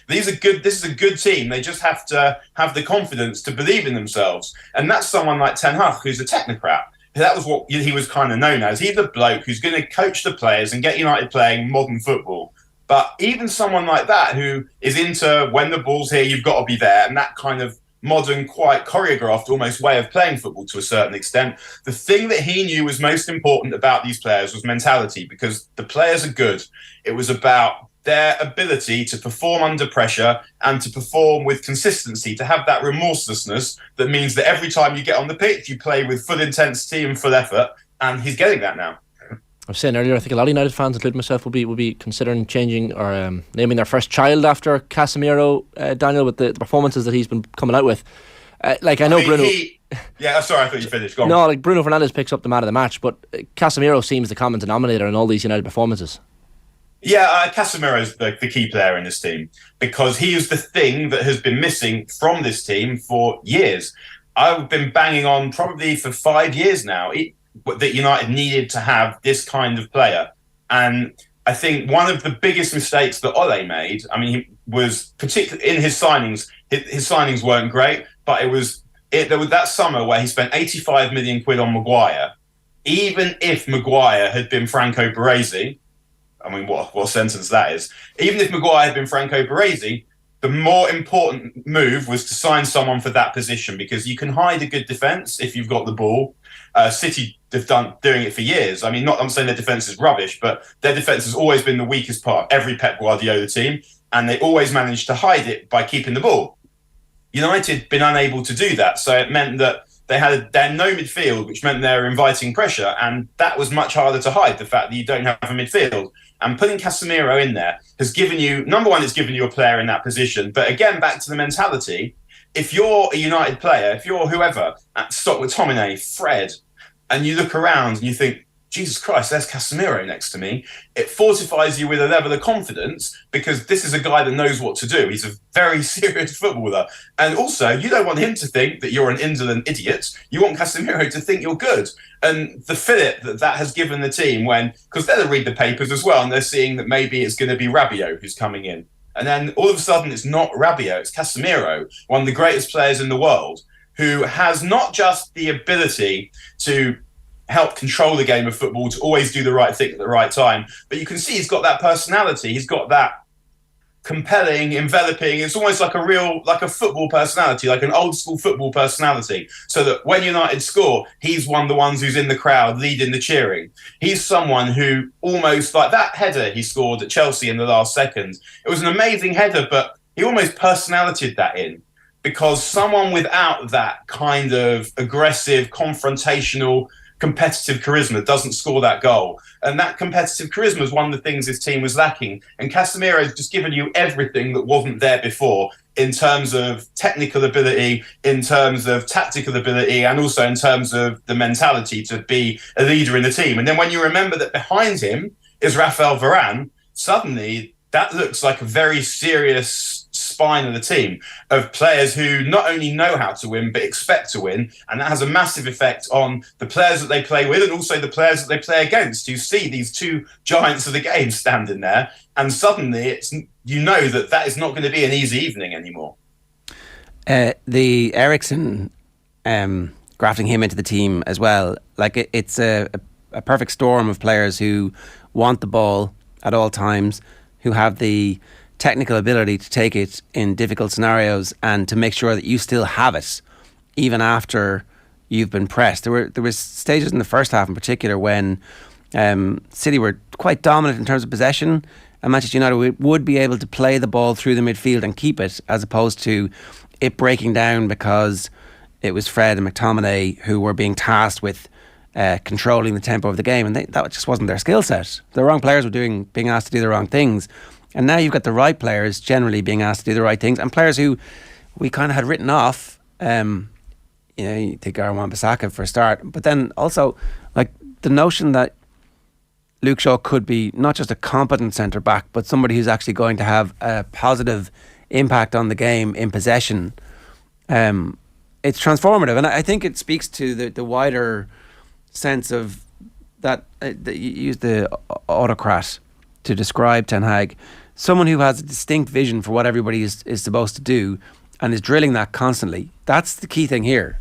These are good. This is a good team. They just have to have the confidence to believe in themselves. And that's someone like Ten Hag, who's a technocrat. That was what he was kind of known as. He's the bloke who's going to coach the players and get United playing modern football. But even someone like that who is into when the ball's here, you've got to be there. And that kind of modern, quite choreographed almost way of playing football to a certain extent. The thing that he knew was most important about these players was mentality, because the players are good. It was about their ability to perform under pressure and to perform with consistency, to have that remorselessness that means that every time you get on the pitch, you play with full intensity and full effort. And he's getting that now. I was saying earlier, I think a lot of United fans, including myself, will be considering changing or naming their first child after Casemiro, Daniel, with the performances that he's been coming out with. I know Bruno. Yeah, sorry, I thought you finished. Go on. No, Bruno Fernandes picks up the man of the match, but Casemiro seems the common denominator in all these United performances. Yeah, Casemiro is the key player in this team because he is the thing that has been missing from this team for years. I've been banging on probably for 5 years now that United needed to have this kind of player. And I think one of the biggest mistakes that Ole made, he was particularly in his signings. His signings weren't great, but there was that summer where he spent 85 million quid on Maguire. Even if Maguire had been Franco Baresi, what a sentence that is. Even if Maguire had been Franco Baresi, the more important move was to sign someone for that position because you can hide a good defence if you've got the ball. City have doing it for years. I'm saying their defence is rubbish, but their defence has always been the weakest part of every Pep Guardiola team, and they always managed to hide it by keeping the ball. United been unable to do that, so it meant that they had no midfield, which meant they were inviting pressure, and that was much harder to hide, the fact that you don't have a midfield. And putting Casemiro in there has given you, number one, it's given you a player in that position. But again, back to the mentality, if you're a United player, if you're whoever, at Stock with McTominay, Fred, and you look around and you think, Jesus Christ, there's Casemiro next to me. It fortifies you with a level of confidence because this is a guy that knows what to do. He's a very serious footballer. And also, you don't want him to think that you're an indolent idiot. You want Casemiro to think you're good. And the fillip that has given the team because they'll read the papers as well, and they're seeing that maybe it's going to be Rabiot who's coming in. And then all of a sudden, it's not Rabiot, it's Casemiro, one of the greatest players in the world, who has not just the ability to help control the game of football, to always do the right thing at the right time. But you can see he's got that personality. He's got that compelling, enveloping. It's almost like a football personality, like an old school football personality. So that when United score, he's one of the ones who's in the crowd leading the cheering. He's someone who almost, like that header he scored at Chelsea in the last second. It was an amazing header, but he almost personalitied that in. Because someone without that kind of aggressive, confrontational, competitive charisma doesn't score that goal. And that competitive charisma is one of the things this team was lacking. And Casemiro has just given you everything that wasn't there before in terms of technical ability, in terms of tactical ability, and also in terms of the mentality to be a leader in the team. And then when you remember that behind him is Raphael Varane, suddenly that looks like a very serious spine of the team of players who not only know how to win but expect to win, and that has a massive effect on the players that they play with and also the players that they play against. You see these two giants of the game standing there, and suddenly that is not going to be an easy evening anymore. The Eriksen grafting him into the team as well, it's a a perfect storm of players who want the ball at all times, who have the technical ability to take it in difficult scenarios and to make sure that you still have it even after you've been pressed. There was stages in the first half in particular when City were quite dominant in terms of possession, and Manchester United would be able to play the ball through the midfield and keep it, as opposed to it breaking down because it was Fred and McTominay who were being tasked with controlling the tempo of the game, and that just wasn't their skill set. The wrong players were being asked to do the wrong things, and now you've got the right players generally being asked to do the right things, and players who we kind of had written off. You take Aaron Wan-Bissaka for a start, but then also like the notion that Luke Shaw could be not just a competent centre back, but somebody who's actually going to have a positive impact on the game in possession. It's transformative, and I think it speaks to the wider sense of that you use the autocrat to describe Ten Hag, someone who has a distinct vision for what everybody is supposed to do and is drilling that constantly. That's the key thing here.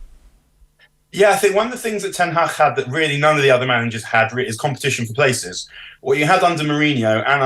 Yeah, I think one of the things that Ten Hag had that really none of the other managers had is competition for places. What you had under Mourinho and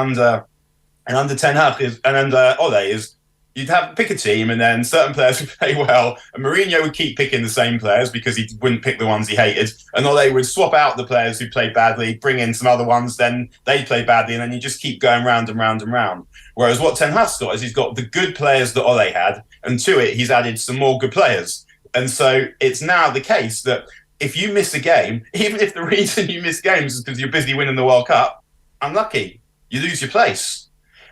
under Ten Hag and under Ole is you'd pick a team, and then certain players would play well, and Mourinho would keep picking the same players because he wouldn't pick the ones he hated, and Ole would swap out the players who played badly, bring in some other ones, then they play badly, and then you just keep going round and round and round. Whereas what Ten Hag's got is he's got the good players that Ole had, and to it he's added some more good players. And so it's now the case that if you miss a game, even if the reason you miss games is because you're busy winning the World Cup, unlucky, you lose your place.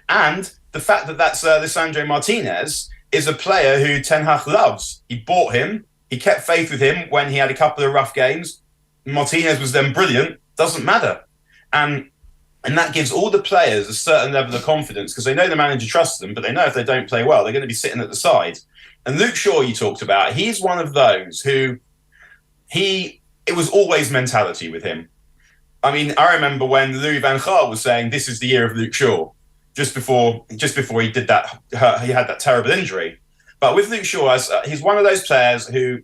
And the fact that that's Lisandro Martinez is a player who Ten Hag loves. He bought him. He kept faith with him when he had a couple of rough games. Martinez was then brilliant. Doesn't matter. And that gives all the players a certain level of confidence because they know the manager trusts them, but they know if they don't play well, they're going to be sitting at the side. And Luke Shaw, you talked about, he's one of those who it was always mentality with him. I mean, I remember when Louis van Gaal was saying, this is the year of Luke Shaw, just before he did that, he had that terrible injury. But with Luke Shaw, he's one of those players who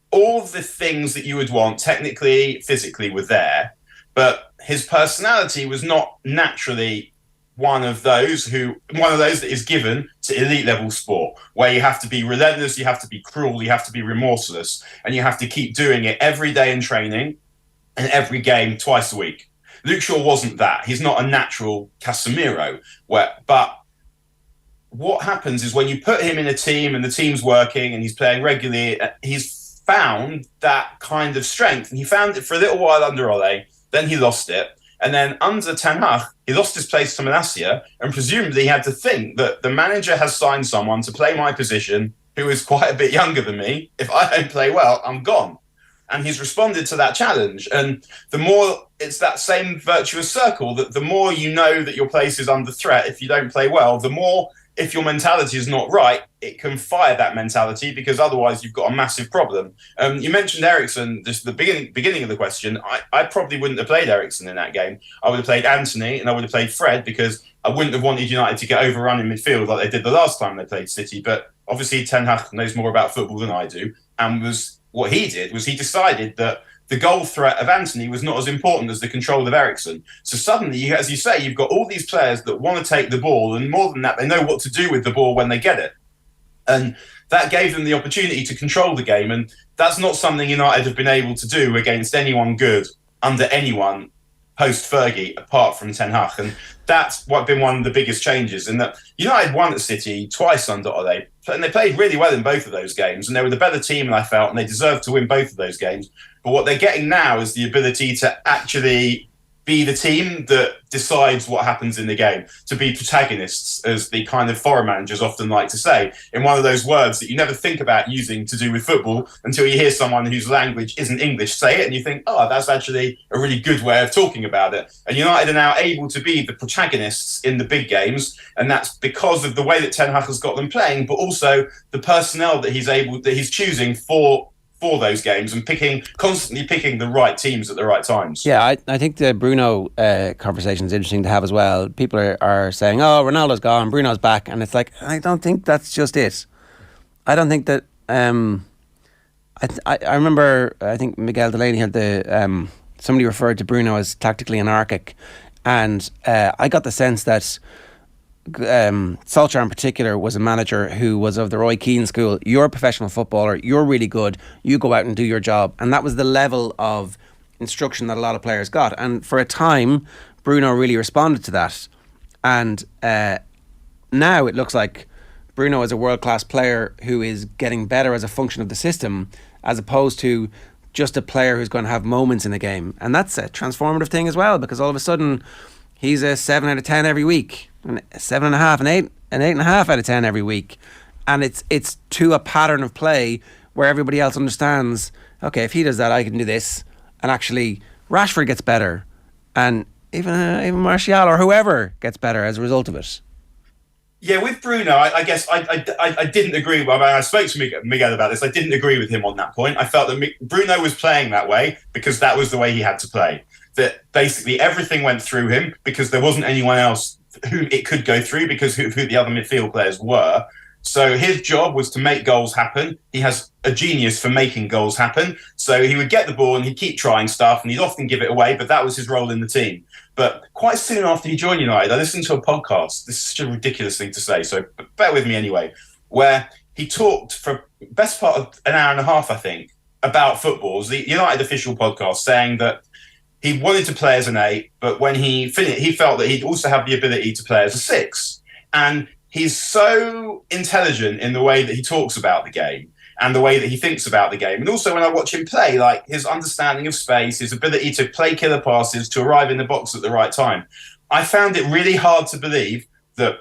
all the things that you would want, technically, physically, were there, but his personality was not naturally one of those that is given to elite level sport, where you have to be relentless, you have to be cruel, you have to be remorseless, and you have to keep doing it every day in training and every game twice a week. Luke Shaw wasn't that. He's not a natural Casemiro. But what happens is when you put him in a team and the team's working and he's playing regularly, he's found that kind of strength. And he found it for a little while under Ole, then he lost it. And then under Ten Hag, he lost his place to Malacia, and presumably he had to think that the manager has signed someone to play my position who is quite a bit younger than me. If I don't play well, I'm gone. And he's responded to that challenge. And the more, it's that same virtuous circle, that the more you know that your place is under threat if you don't play well, the more, if your mentality is not right, it can fire that mentality, because otherwise you've got a massive problem. You mentioned Eriksen, just the beginning of the question. I probably wouldn't have played Eriksen in that game. I would have played Anthony and I would have played Fred, because I wouldn't have wanted United to get overrun in midfield like they did the last time they played City. But obviously Ten Hag knows more about football than I do, and what he did was he decided that the goal threat of Anthony was not as important as the control of Eriksen. So suddenly, as you say, you've got all these players that want to take the ball, and more than that, they know what to do with the ball when they get it. And that gave them the opportunity to control the game, and that's not something United have been able to do against anyone good, under anyone, post-Fergie, apart from Ten Hag. And that's what been one of the biggest changes, in that United won at City twice under Ole, and they played really well in both of those games, and they were the better team, and I felt, and they deserved to win both of those games. But what they're getting now is the ability to actually be the team that decides what happens in the game, to be protagonists, as the kind of foreign managers often like to say, in one of those words that you never think about using to do with football until you hear someone whose language isn't English say it, and you think, oh, that's actually a really good way of talking about it. And United are now able to be the protagonists in the big games, and that's because of the way that Ten Hag has got them playing, but also the personnel that he's choosing for those games, and constantly picking the right teams at the right times. Yeah, I think the Bruno conversation is interesting to have as well. People are saying, oh, Ronaldo's gone, Bruno's back, and it's like, I don't think that's just it. I don't think that I remember, I think Miguel Delaney had the somebody referred to Bruno as tactically anarchic, and I got the sense that Solskjaer in particular was a manager who was of the Roy Keane school. You're a professional footballer, you're really good, you go out and do your job. And that was the level of instruction that a lot of players got. And for a time, Bruno really responded to that. And now it looks like Bruno is a world-class player who is getting better as a function of the system, as opposed to just a player who's going to have moments in the game. And that's a transformative thing as well, because all of a sudden he's a 7 out of 10 every week, and 7.5, an 8.5 out of 10 every week. And it's to a pattern of play where everybody else understands, okay, if he does that, I can do this. And actually Rashford gets better, and even Martial or whoever gets better as a result of it. Yeah, with Bruno, I guess I didn't agree. I spoke to Miguel about this. I didn't agree with him on that point. I felt that Bruno was playing that way because that was the way he had to play. That basically everything went through him because there wasn't anyone else who it could go through because who the other midfield players were. So his job was to make goals happen. He has a genius for making goals happen. So he would get the ball and he'd keep trying stuff and he'd often give it away, but that was his role in the team. But quite soon after he joined United, I listened to a podcast. This is such a ridiculous thing to say, so bear with me anyway, where he talked for the best part of an hour and a half, I think, about football. It was the United official podcast, saying that he wanted to play as an 8, but when he finished, he felt that he'd also have the ability to play as a 6. And he's so intelligent in the way that he talks about the game and the way that he thinks about the game. And also when I watch him play, like his understanding of space, his ability to play killer passes, to arrive in the box at the right time. I found it really hard to believe that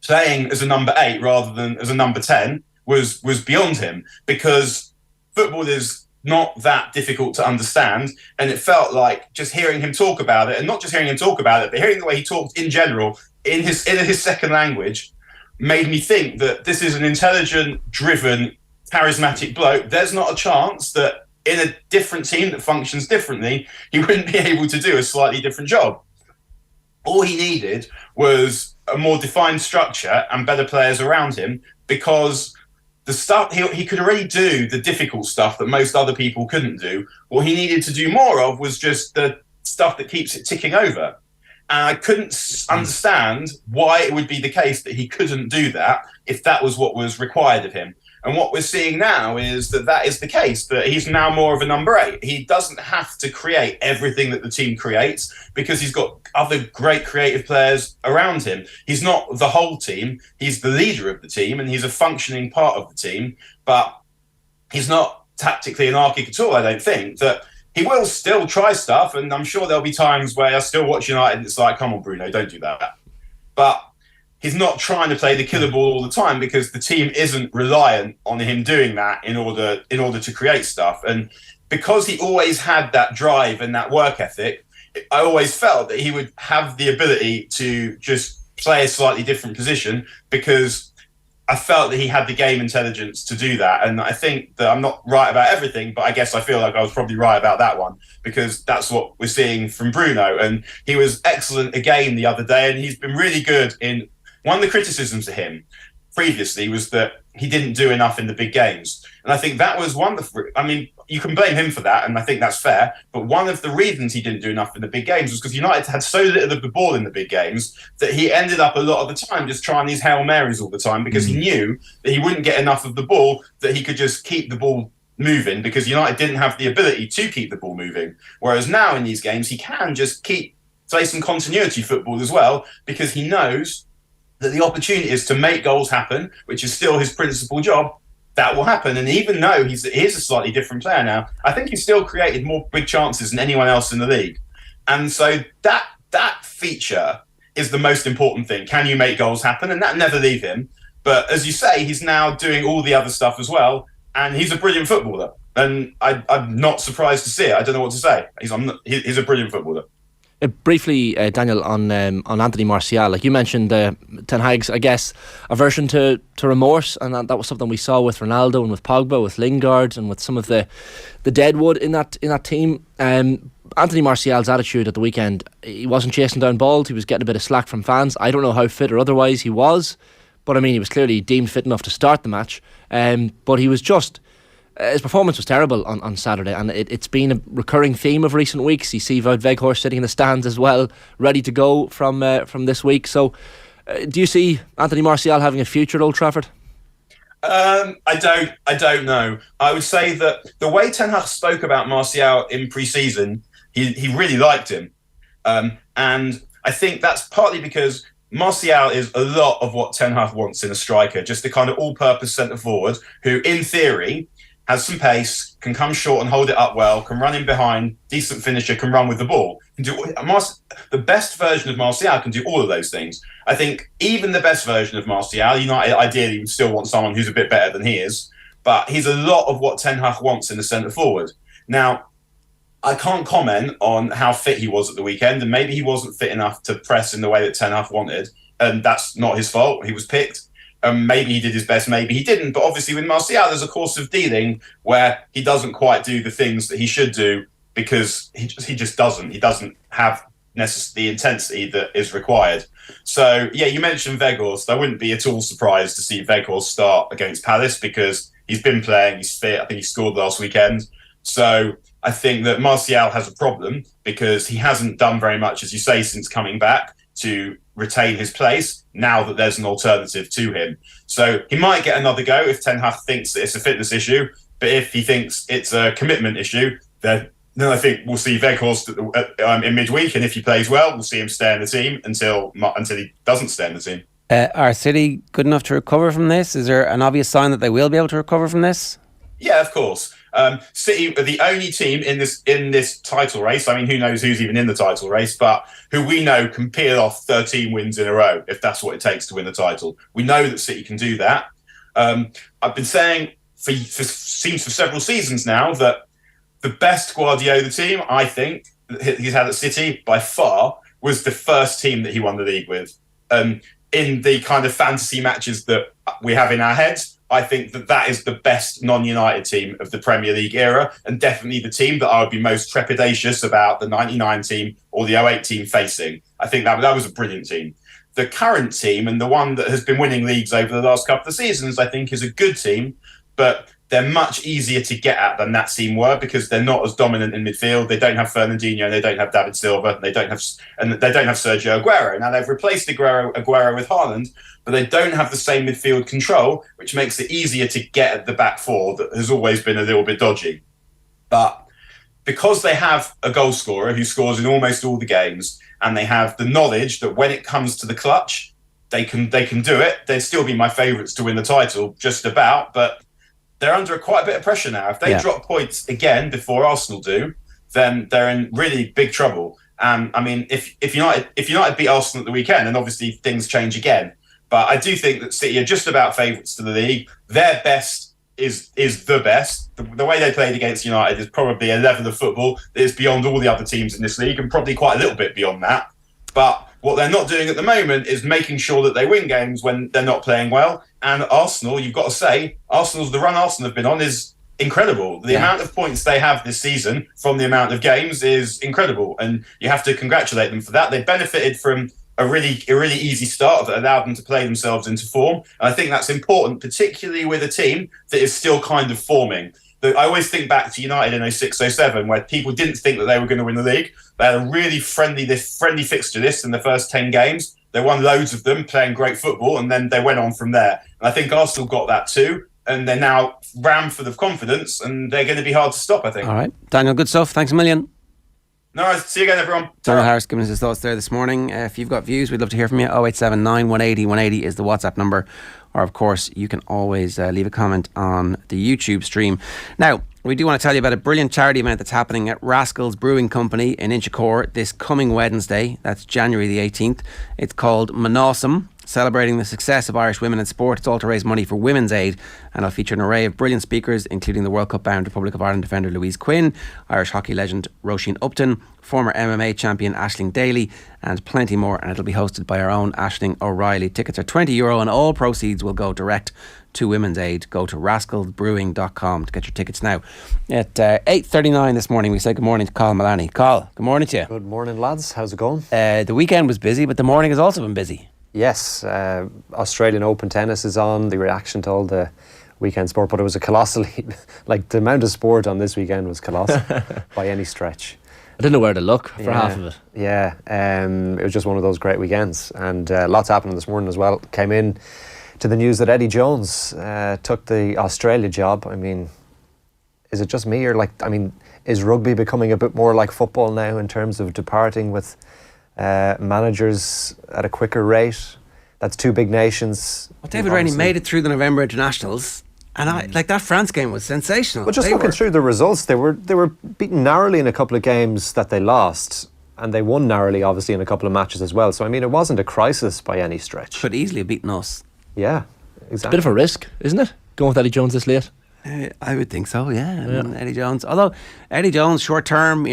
playing as a number 8 rather than as a number 10 was beyond him, because football is not that difficult to understand. And it felt like just hearing him talk about it, and not just hearing him talk about it, but hearing the way he talked in general in his second language, made me think that this is an intelligent, driven, charismatic bloke. There's not a chance that in a different team that functions differently, he wouldn't be able to do a slightly different job. All he needed was a more defined structure and better players around him, because the stuff he could already do the difficult stuff that most other people couldn't do. What he needed to do more of was just the stuff that keeps it ticking over. And I couldn't understand why it would be the case that he couldn't do that if that was what was required of him. And what we're seeing now is that is the case, that he's now more of a number 8. He doesn't have to create everything that the team creates because he's got other great creative players around him. He's not the whole team. He's the leader of the team and he's a functioning part of the team, but he's not tactically anarchic at all, I don't think. That he will still try stuff, and I'm sure there'll be times where I still watch United and it's like, come on, Bruno, don't do that. But he's not trying to play the killer ball all the time because the team isn't reliant on him doing that in order to create stuff. And because he always had that drive and that work ethic, I always felt that he would have the ability to just play a slightly different position, because I felt that he had the game intelligence to do that. And I think that I'm not right about everything, but I guess I feel like I was probably right about that one, because that's what we're seeing from Bruno. And he was excellent again the other day, and he's been really good in... One of the criticisms of him previously was that he didn't do enough in the big games. And I think that was wonderful. I mean, you can blame him for that, and I think that's fair. But one of the reasons he didn't do enough in the big games was because United had so little of the ball in the big games that he ended up a lot of the time just trying these Hail Marys all the time, because he knew that he wouldn't get enough of the ball, that he could just keep the ball moving, because United didn't have the ability to keep the ball moving. Whereas now in these games, he can just play some continuity football as well, because he knows that the opportunity is to make goals happen, which is still his principal job. That will happen. And even though he is a slightly different player now, I think he's still created more big chances than anyone else in the league. And so that feature is the most important thing. Can you make goals happen? And that never leave him. But as you say, he's now doing all the other stuff as well. And he's a brilliant footballer. And I'm not surprised to see it. I don't know what to say. He's a brilliant footballer. Briefly, Daniel, on Anthony Martial, like you mentioned, Ten Hag's, I guess, aversion to remorse, and that was something we saw with Ronaldo and with Pogba, with Lingard, and with some of the deadwood in that team. Anthony Martial's attitude at the weekend, he wasn't chasing down balls, he was getting a bit of slack from fans. I don't know how fit or otherwise he was, but I mean, he was clearly deemed fit enough to start the match. But he was just... his performance was terrible on Saturday, and it's been a recurring theme of recent weeks. You see Wout Weghorst sitting in the stands as well, ready to go from this week. So do you see Anthony Martial having a future at Old Trafford? I don't know. I would say that the way Ten Hag spoke about Martial in pre-season, he really liked him. And I think that's partly because Martial is a lot of what Ten Hag wants in a striker, just a kind of all-purpose centre-forward who, in theory, has some pace, can come short and hold it up well, can run in behind, decent finisher, can run with the ball. The best version of Martial can do all of those things. I think even the best version of Martial, United ideally would still want someone who's a bit better than he is, but he's a lot of what Ten Hag wants in the centre-forward. Now, I can't comment on how fit he was at the weekend, and maybe he wasn't fit enough to press in the way that Ten Hag wanted, and that's not his fault. He was picked. Maybe he did his best, maybe he didn't. But obviously with Martial, there's a course of dealing where he doesn't quite do the things that he should do because he just doesn't. He doesn't have the intensity that is required. So, yeah, you mentioned Weghorst. I wouldn't be at all surprised to see Weghorst start against Palace because he's been playing, he's fit. I think he scored last weekend. So I think that Martial has a problem because he hasn't done very much, as you say, since coming back to retain his place now that there's an alternative to him. So he might get another go if Ten Hag thinks that it's a fitness issue, but if he thinks it's a commitment issue, then I think we'll see Weghorst in midweek, and if he plays well, we'll see him stay in the team until he doesn't stay in the team. Are City good enough to recover from this? Is there an obvious sign that they will be able to recover from this? Yeah, of course. City are the only team in this title race. I mean, who knows who's even in the title race, but who we know can peel off 13 wins in a row if that's what it takes to win the title. We know that City can do that. I've been saying for several seasons now that the best Guardiola team, I think, he's had at City by far was the first team that he won the league with. In the kind of fantasy matches that we have in our heads, I think that is the best non-United team of the Premier League era, and definitely the team that I would be most trepidatious about the 99 team or the 08 team facing. I think that was a brilliant team. The current team, and the one that has been winning leagues over the last couple of seasons, I think is a good team, but they're much easier to get at than that team were because they're not as dominant in midfield. They don't have Fernandinho, they don't have David Silva, they don't have Sergio Aguero. Now they've replaced Aguero with Haaland, but they don't have the same midfield control, which makes it easier to get at the back four that has always been a little bit dodgy. But because they have a goal scorer who scores in almost all the games, and they have the knowledge that when it comes to the clutch, they can do it. They'd still be my favourites to win the title, just about, but they're under quite a bit of pressure now. If they drop points again before Arsenal do, then they're in really big trouble. I mean, if United beat Arsenal at the weekend, then obviously things change again. But I do think that City are just about favourites to the league. Their best is the best. The way they played against United is probably a level of football that is beyond all the other teams in this league, and probably quite a little bit beyond that. But what they're not doing at the moment is making sure that they win games when they're not playing well. And Arsenal, you've got to say, the run Arsenal have been on is incredible. The amount of points they have this season from the amount of games is incredible. And you have to congratulate them for that. They benefited from a really easy start that allowed them to play themselves into form. And I think that's important, particularly with a team that is still kind of forming. I always think back to United in 06-07, where people didn't think that they were going to win the league. They had a really friendly fixture list in the first 10 games. They won loads of them, playing great football, and then they went on from there. And I think Arsenal got that too, and they're now rammed full of confidence, and they're going to be hard to stop, I think. All right. Daniel, good stuff. Thanks a million. No worries. See you again, everyone. Daniel Harris giving us his thoughts there this morning. If you've got views, we'd love to hear from you. 0879 180 180 is the WhatsApp number. Or, of course, you can always leave a comment on the YouTube stream. Now, we do want to tell you about a brilliant charity event that's happening at Rascals Brewing Company in Inchicore this coming Wednesday. That's January the 18th. It's called Manawsome, celebrating the success of Irish women in sport. It's all to raise money for Women's Aid, and it'll feature an array of brilliant speakers, including the World Cup bound Republic of Ireland defender Louise Quinn, Irish hockey legend Roisin Upton, former MMA champion Aisling Daly, and plenty more. And it'll be hosted by our own Aisling O'Reilly. Tickets are €20 and all proceeds will go direct to Women's Aid. Go to rascalsbrewing.com to get your tickets now. At 8:39 this morning, we say good morning to Colm Mullaney. Col, good morning to you. Good morning, lads. How's it going? The weekend was busy, but the morning has also been busy. Yes, Australian Open tennis is on. The reaction to all the weekend sport, but it was a colossally, like the amount of sport on this weekend was colossal by any stretch. I didn't know where to look for half of it. Yeah, it was just one of those great weekends, and lots happening this morning as well. Came in to the news that Eddie Jones took the Australia job. I mean, is it just me, or is rugby becoming a bit more like football now in terms of departing with managers at a quicker rate? That's two big nations. Well, David Rainey made it through the November internationals, and that France game was sensational. But just looking through the results, they were beaten narrowly in a couple of games that they lost, and they won narrowly, obviously, in a couple of matches as well. So I mean, it wasn't a crisis by any stretch. Could easily have beaten us. Yeah, exactly. It's a bit of a risk, isn't it? Going with Eddie Jones this late. I would think so. Yeah. I mean, Eddie Jones. Although Eddie Jones, short term,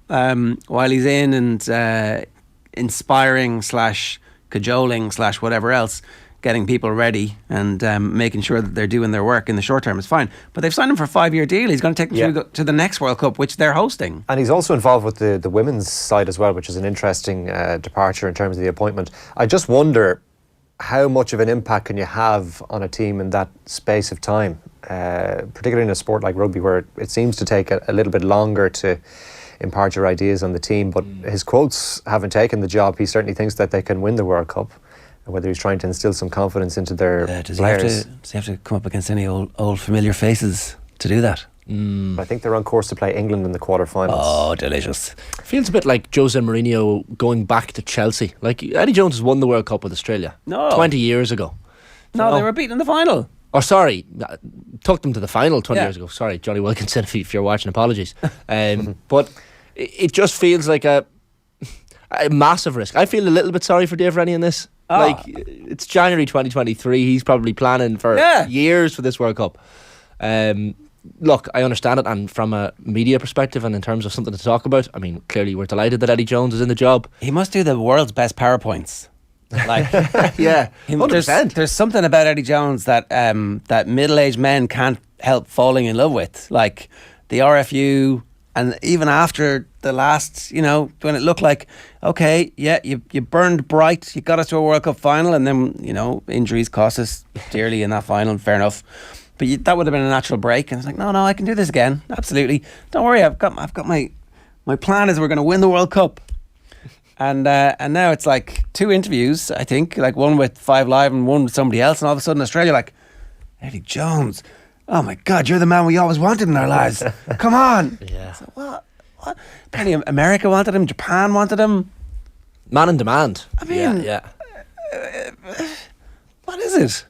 while he's in and inspiring / cajoling / whatever else, getting people ready and making sure that they're doing their work in the short term is fine. But they've signed him for a 5-year deal. He's going to take them through to the next World Cup, which they're hosting. And he's also involved with the women's side as well, which is an interesting departure in terms of the appointment. I just wonder how much of an impact can you have on a team in that space of time, particularly in a sport like rugby where it seems to take a little bit longer to impart your ideas on the team. But his quotes haven't taken the job. He certainly thinks that they can win the World Cup. Whether he's trying to instill some confidence into their players. Does he have to come up against any old familiar faces to do that? I think they're on course to play England in the quarterfinals. Oh, delicious. Feels a bit like Jose Mourinho going back to Chelsea. Like Eddie Jones has won the World Cup with Australia 20 years ago. No, they were beaten in the final. Oh, sorry. Took them to the final 20 years ago. Sorry, Johnny Wilkinson, if you're watching, apologies. But it just feels like a massive risk. I feel a little bit sorry for Dave Rennie in this. Like, it's January 2023. He's probably planning for years for this World Cup. Look, I understand it, and from a media perspective and in terms of something to talk about, I mean, clearly we're delighted that Eddie Jones is in the job. He must do the world's best PowerPoints. Like, yeah, 100%. There's something about Eddie Jones that that middle-aged men can't help falling in love with, like the RFU. And even after the last, when it looked like, okay, yeah, you burned bright, you got us to a World Cup final, and then, injuries cost us dearly in that final, fair enough. But that would have been a natural break. And it's like, no, I can do this again. Absolutely. Don't worry, I've got my plan is we're going to win the World Cup. And now it's like 2 interviews, I think, like one with 5 Live and one with somebody else. And all of a sudden Australia like, Eddie Jones, oh my God, you're the man we always wanted in our lives. Come on. Yeah. So what? Apparently America wanted him, Japan wanted him. Man in demand. I mean, yeah. What is it?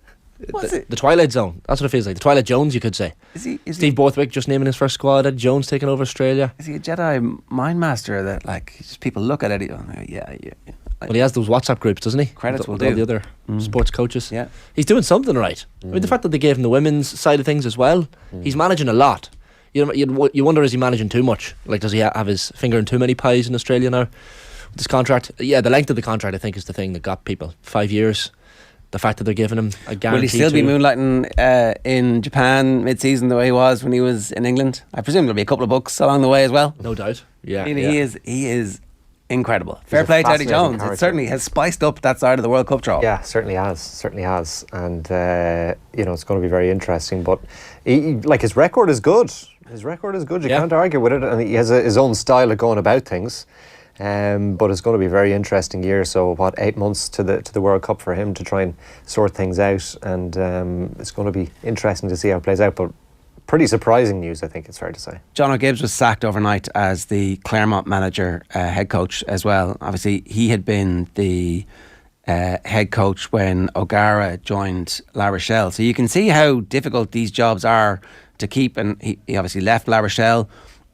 The Twilight Zone. That's what it feels like. The Twilight Jones, you could say. Steve Borthwick just naming his first squad. Eddie Jones taking over Australia. Is he a Jedi mind master that just people look at Eddie? Yeah. Well, he has those WhatsApp groups, doesn't he? Credits will with do. all the other sports coaches. Yeah, he's doing something right. I mean, the fact that they gave him the women's side of things as well. He's managing a lot. You wonder, is he managing too much? Like, does he have his finger in too many pies in Australia now with this contract? Yeah, the length of the contract I think is the thing that got people. 5 years. The fact that they're giving him a guarantee. Will he still be moonlighting in Japan mid-season the way he was when he was in England? I presume there'll be a couple of books along the way as well. No doubt. Yeah, He is incredible. Fair play to Eddie Jones. Character. It certainly has spiced up that side of the World Cup draw. Yeah, certainly has. And it's going to be very interesting. But his record is good. You can't argue with it, and he has his own style of going about things. But it's going to be a very interesting year. So 8 months to the World Cup for him to try and sort things out, and it's going to be interesting to see how it plays out. But pretty surprising news, I think it's fair to say. John O'Gibbs was sacked overnight as the Claremont manager, head coach as well. Obviously, he had been the head coach when O'Gara joined La Rochelle. So you can see how difficult these jobs are to keep. And he obviously left La Rochelle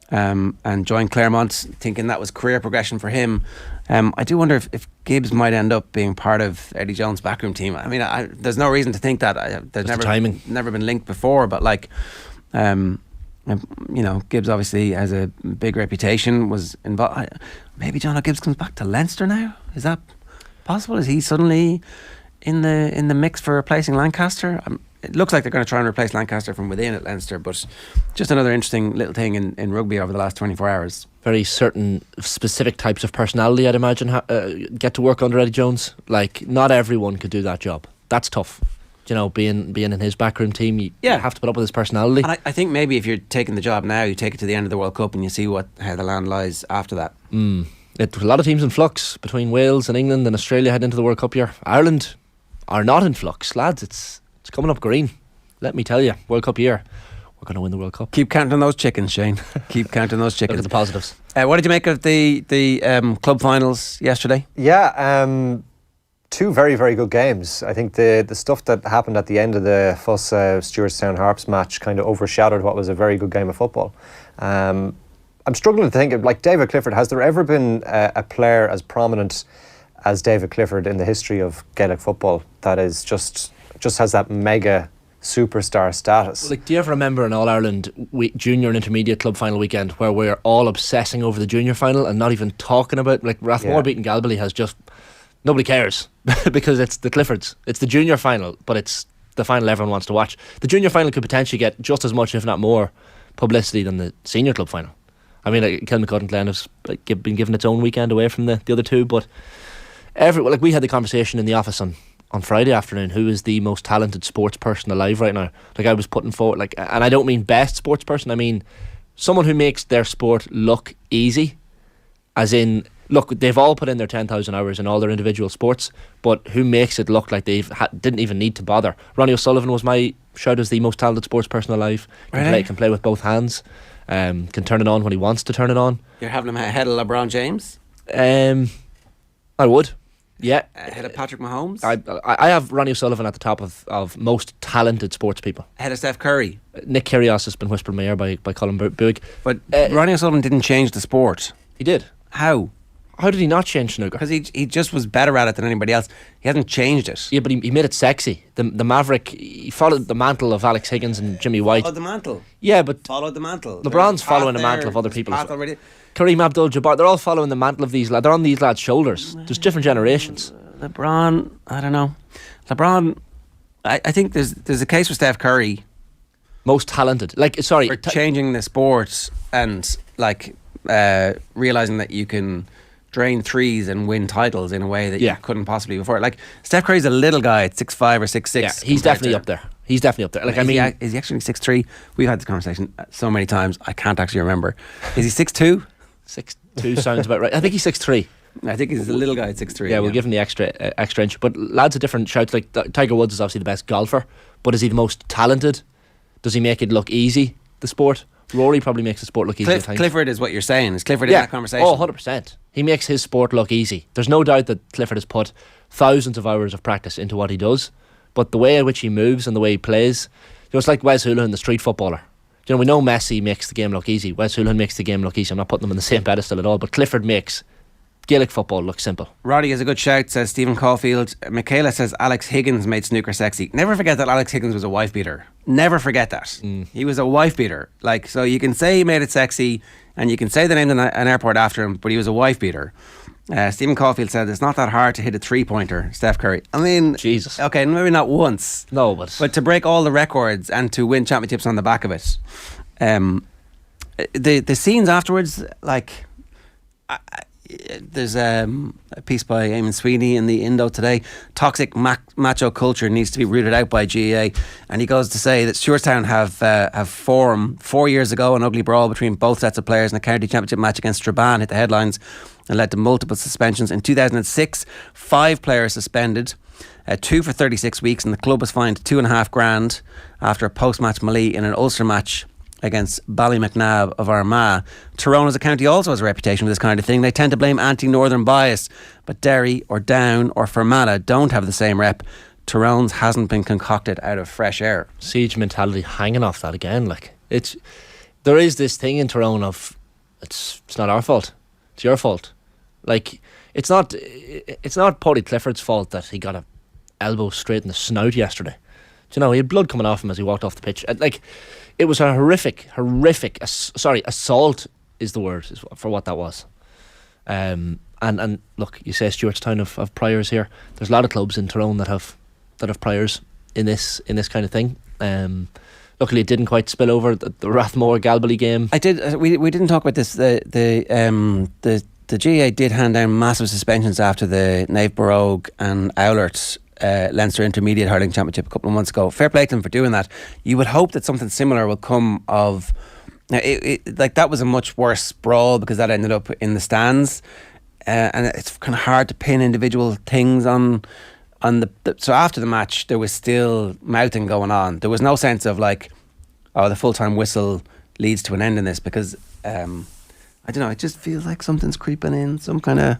and joined Claremont, thinking that was career progression for him. I do wonder if Gibbs might end up being part of Eddie Jones' backroom team. I mean, there's no reason to think that. There's never been linked before, but Gibbs obviously has a big reputation, was involved. Maybe John O'Gibbs comes back to Leinster now? Is that possible? Is he suddenly in the mix for replacing Lancaster? It looks like they're going to try and replace Lancaster from within at Leinster, but just another interesting little thing in rugby over the last 24 hours. Very certain specific types of personality, I'd imagine, get to work under Eddie Jones. Like, not everyone could do that job. That's tough. You know, being in his backroom team, you have to put up with his personality. And I think maybe if you're taking the job now, you take it to the end of the World Cup and you see how the land lies after that. A lot of teams in flux between Wales and England and Australia heading into the World Cup year. Ireland are not in flux, lads. It's coming up green. Let me tell you, World Cup year, we're going to win the World Cup. Keep counting those chickens, Shane. Keep counting those chickens. Look at the positives. What did you make of the club finals yesterday? Yeah, two very, very good games. I think the stuff that happened at the end of the Fuss Stewartstown Harps match kind of overshadowed what was a very good game of football. I'm struggling to think of, like, David Clifford. Has there ever been a player as prominent as David Clifford in the history of Gaelic football that is just has that mega superstar status? Like, do you ever remember an All-Ireland junior and intermediate club final weekend where we're all obsessing over the junior final and not even talking about, like, Rathmore beating Galbally has just... Nobody cares because it's the Cliffords. It's the junior final, but it's the final everyone wants to watch. The junior final could potentially get just as much, if not more, publicity than the senior club final. I mean, like, Kilmacud and Glen has been given its own weekend away from the other two, but we had the conversation in the office on Friday afternoon, who is the most talented sports person alive right now. Like, I was putting forward, like, and I don't mean best sports person, I mean someone who makes their sport look easy, as in, look, they've all put in their 10,000 hours in all their individual sports, but who makes it look like they didn't even need to bother. Ronnie O'Sullivan was my shout as the most talented sports person alive. Can play with both hands, can turn it on when he wants to turn it on. You're having him ahead of LeBron James? I would, yeah. Ahead of Patrick Mahomes? I have Ronnie O'Sullivan at the top of most talented sports people. Ahead of Steph Curry? Nick Kyrgios has been whispered in my ear by Colm Boog. But Ronnie O'Sullivan didn't change the sport. He did. How? How did he not change snooker? Because he just was better at it than anybody else. He hasn't changed it. Yeah, but he made it sexy. The Maverick, he followed the mantle of Alex Higgins and Jimmy White. Followed the mantle? Yeah, but... Followed the mantle. LeBron's following the mantle of other people. Kareem Abdul-Jabbar, they're all following the mantle of these lads. They're on these lads' shoulders. There's different generations. LeBron, I don't know. LeBron, I think there's a case for Steph Curry. Most talented. Like, sorry. For changing the sport and, like, realising that you can... drain threes and win titles in a way that you couldn't possibly before. Like, Steph Curry's a little guy at 6'5" or 6'6". Yeah, he's definitely up there. He's definitely up there. Like, is he actually 6'3"? We've had this conversation so many times, I can't actually remember. Is he 6'2"? 6'2" sounds about right. I think he's 6'3". I think he's a little guy at 6'3". Yeah, we'll give him the extra inch. But lads are different shouts. Like, Tiger Woods is obviously the best golfer, but is he the most talented? Does he make it look easy, the sport? Rory probably makes the sport look easy. Clifford is what you're saying. Is Clifford in that conversation? Oh, 100%. He makes his sport look easy. There's no doubt that Clifford has put thousands of hours of practice into what he does, but the way in which he moves and the way he plays, it's like Wes Hoolahan, the street footballer. We know Messi makes the game look easy. Wes Hoolahan makes the game look easy. I'm not putting them on the same pedestal at all, but Clifford makes Gaelic football look simple. Roddy is a good shout, says Stephen Caulfield. Michaela says Alex Higgins made snooker sexy. Never forget that Alex Higgins was a wife beater. Never forget that. He was a wife beater. Like, so you can say he made it sexy and you can say the name of an airport after him, but he was a wife beater. Stephen Caulfield said it's not that hard to hit a 3-pointer, Steph Curry. I mean, Jesus. Okay, maybe not once. No, but to break all the records and to win championships on the back of it. The scenes afterwards, like, there's a piece by Eamon Sweeney in the Indo today. Toxic macho culture needs to be rooted out by GAA, and he goes to say that Stewartstown have formed 4 years ago an ugly brawl between both sets of players in a county championship match against Strabane hit the headlines and led to multiple suspensions. In 2006, 5 players suspended, 2 for 36 weeks, and the club was fined $2,500 after a post-match melee in an Ulster match against Ballymacnab of Armagh. Tyrone as a county also has a reputation for this kind of thing. They tend to blame anti-northern bias, but Derry or Down or Fermanagh don't have the same rep. Tyrone's hasn't been concocted out of fresh air. Siege mentality hanging off that again. Like, there is this thing in Tyrone of it's not our fault, it's your fault. Like, it's not Paulie Clifford's fault that he got a elbow straight in the snout yesterday. Do you know, he had blood coming off him as he walked off the pitch. Like, it was a horrific assault is the word for what that was. And look, you say Stewartstown have priors here. There's a lot of clubs in Tyrone that have priors in this kind of thing. Luckily, it didn't quite spill over the Rathmore Galbally game. I did. We didn't talk about this. The GAA did hand down massive suspensions after the Nave Barogue and Owlert Leinster Intermediate Hurling Championship a couple of months ago. Fair play to them for doing that. You would hope that something similar will come of. Now, like that was a much worse brawl because that ended up in the stands, and it's kind of hard to pin individual things on the. So after the match, there was still mouthing going on. There was no sense of like, oh, the full-time whistle leads to an end in this, because I don't know, it just feels like something's creeping in, some kind of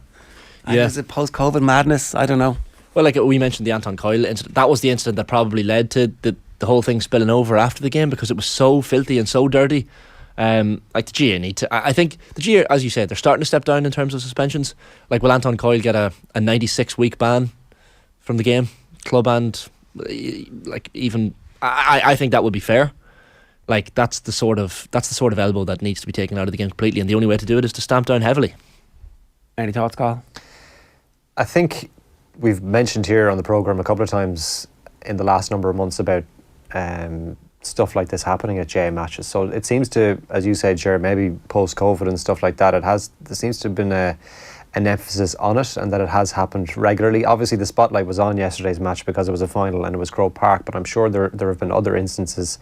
is it post-COVID madness? I don't know. Well, like we mentioned the Anton Coyle incident, that was the incident that probably led to the whole thing spilling over after the game, because it was so filthy and so dirty. Like the GA need to, I think the GA, as you said, they're starting to step down in terms of suspensions. Like, will Anton Coyle get a 96-week ban from the game, club, and like even I think that would be fair. Like that's the sort of elbow that needs to be taken out of the game completely, and the only way to do it is to stamp down heavily. Any thoughts, Carl? I think we've mentioned here on the programme a couple of times in the last number of months about stuff like this happening at GA matches. So it seems to, as you said, Ger, maybe post-COVID and stuff like that, there seems to have been an emphasis on it, and that it has happened regularly. Obviously the spotlight was on yesterday's match because it was a final and it was Croke Park, but I'm sure there have been other instances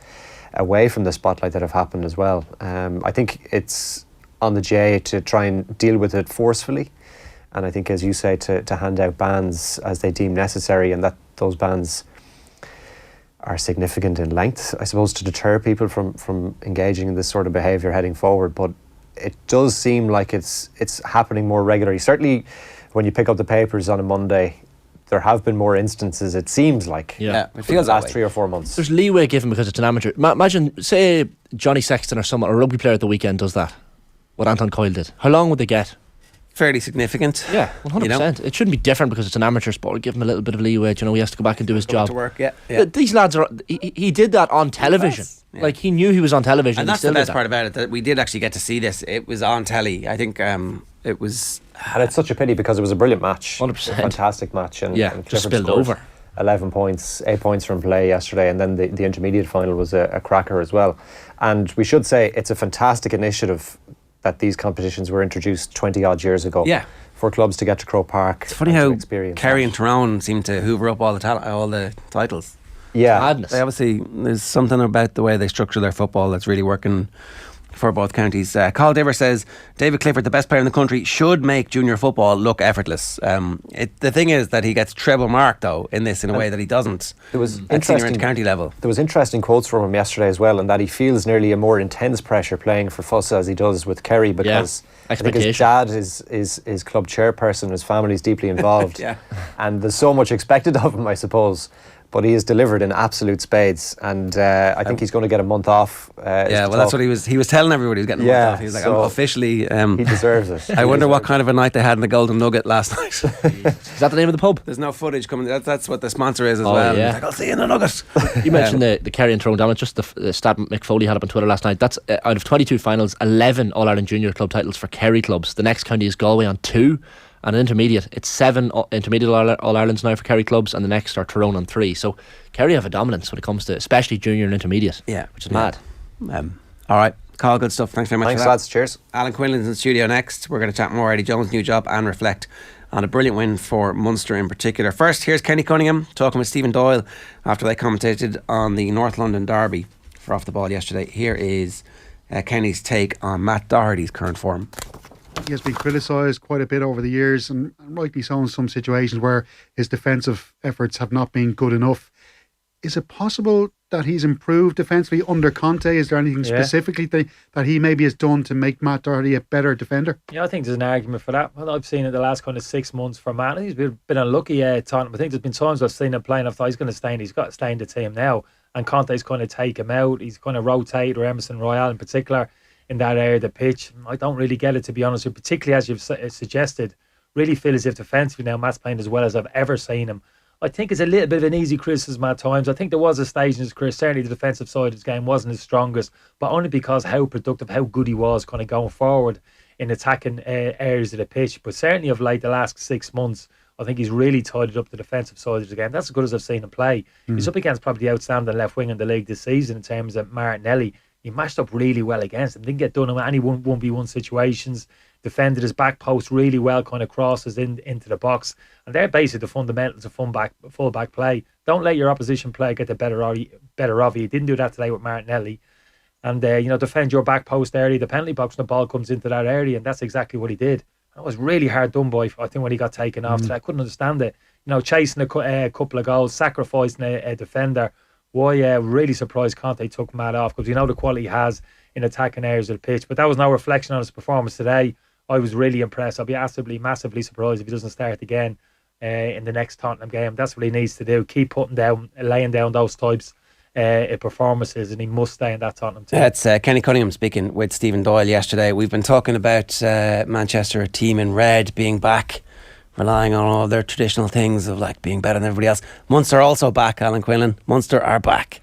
away from the spotlight that have happened as well. I think it's on the GA to try and deal with it forcefully, and I think, as you say, to hand out bans as they deem necessary, and that those bans are significant in length, I suppose, to deter people from engaging in this sort of behaviour heading forward. But it does seem like it's happening more regularly. Certainly when you pick up the papers on a Monday, there have been more instances, it seems like. Yeah, it feels the that last way. 3 or 4 months. There's leeway given because it's an amateur. Imagine, say, Johnny Sexton or someone, a rugby player at the weekend does that, what Anton Coyle did. How long would they get? Fairly significant. Yeah, 100%. You know? It shouldn't be different because it's an amateur sport. Give him a little bit of leeway. You know, he has to go back and do his job. To work, yeah. These lads are. He did that on television. Yeah. Like, he knew he was on television. And that's the best part about it, that we did actually get to see this. It was on telly. I think it was. And it's such a pity because it was a brilliant match. 100%. A fantastic match. And Yeah, and just Clifford spilled scored over. 11 points, 8 points from play yesterday, and then the intermediate final was a cracker as well. And we should say it's a fantastic initiative that these competitions were introduced 20 odd years ago. Yeah. For clubs to get to Croke Park. It's funny how Kerry and Tyrone seem to hoover up all the titles. Yeah. Madness. They obviously, there's something about the way they structure their football that's really working for both counties. Carl Diver says David Clifford, the best player in the country, should make junior football look effortless. The thing is that he gets treble marked though in this in a way that he doesn't. It was at senior and county level. There was interesting quotes from him yesterday as well, and that he feels nearly a more intense pressure playing for Fussa as he does with Kerry, because I think his dad is club chairperson, his family's deeply involved. Yeah. And there's so much expected of him, I suppose. But he has delivered in absolute spades, and I think he's going to get a month off. That's what he was telling everybody. He was getting a month off. He was like, so I'm officially. He deserves it. I wonder what kind of a night they had in the Golden Nugget last night. Is that the name of the pub? There's no footage coming. That's what the sponsor is as well. Yeah. He's like, I'll see you in the Nugget. You mentioned the Kerry and Tyrone damage. Just the stat Mick Foley had up on Twitter last night. That's out of 22 finals, 11 All-Ireland Junior club titles for Kerry clubs. The next county is Galway on 2. And an intermediate, it's 7 intermediate All-Irelands now for Kerry clubs, and the next are Tyrone on 3. So Kerry have a dominance when it comes to especially junior and intermediate. Yeah, which is mad. All right, Carl, good stuff. Thanks very much. Thanks, for that. lads. Cheers. Alan Quinlan's in the studio next. We're going to chat more Eddie Jones' new job and reflect on a brilliant win for Munster in particular. First, here's Kenny Cunningham talking with Stephen Doyle after they commentated on the North London derby for Off the Ball yesterday. Here is Kenny's take on Matt Doherty's current form. He has been criticised quite a bit over the years, and rightly so in some situations where his defensive efforts have not been good enough. Is it possible that he's improved defensively under Conte? Is there anything specifically that he maybe has done to make Matt Doherty a better defender? Yeah, I think there's an argument for that. Well, I've seen it the last kind of 6 months for Matt. He's been unlucky at Tottenham. I think there's been times I've seen him playing. I thought he's going to stay in. He's got to stay in the team now. And Conte's kind of take him out. He's kind of rotated, or Emerson Royale in particular, in that area of the pitch. I don't really get it, to be honest with you, particularly as you've suggested. Really feel as if defensively now Matt's playing as well as I've ever seen him. I think it's a little bit of an easy criticism at times. I think there was a stage in his career, certainly the defensive side of his game wasn't his strongest, but only because how productive, how good he was kind of going forward in attacking areas of the pitch. But certainly of late, the last 6 months, I think he's really tidied up the defensive side of the game. That's as good as I've seen him play. He's up against probably the outstanding left wing in the league this season in terms of Martinelli. He matched up really well against him. Didn't get done in any 1v1 situations. defended his back post really well, kind of crosses into the box. And they're basically the fundamentals of full back play. Don't let your opposition player get the better of you. He didn't do that today with Martinelli. And, defend your back post area, the penalty box, and the ball comes into that area. And that's exactly what he did. That was really hard done by, I think, when he got taken off today. I couldn't understand it. Chasing a couple of goals, sacrificing a defender. Why really surprised Conte took Matt off, because we know the quality he has in attacking areas of the pitch. But that was no reflection on his performance today. I was really impressed. I'll be absolutely, massively surprised if he doesn't start again in the next Tottenham game. That's what he needs to do. Keep laying down those types of performances, and he must stay in that Tottenham team. That's Kenny Cunningham speaking with Stephen Doyle yesterday. We've been talking about Manchester, a team in red, being back, relying on all their traditional things of like being better than everybody else. Munster also back, Alan Quinlan. Munster are back.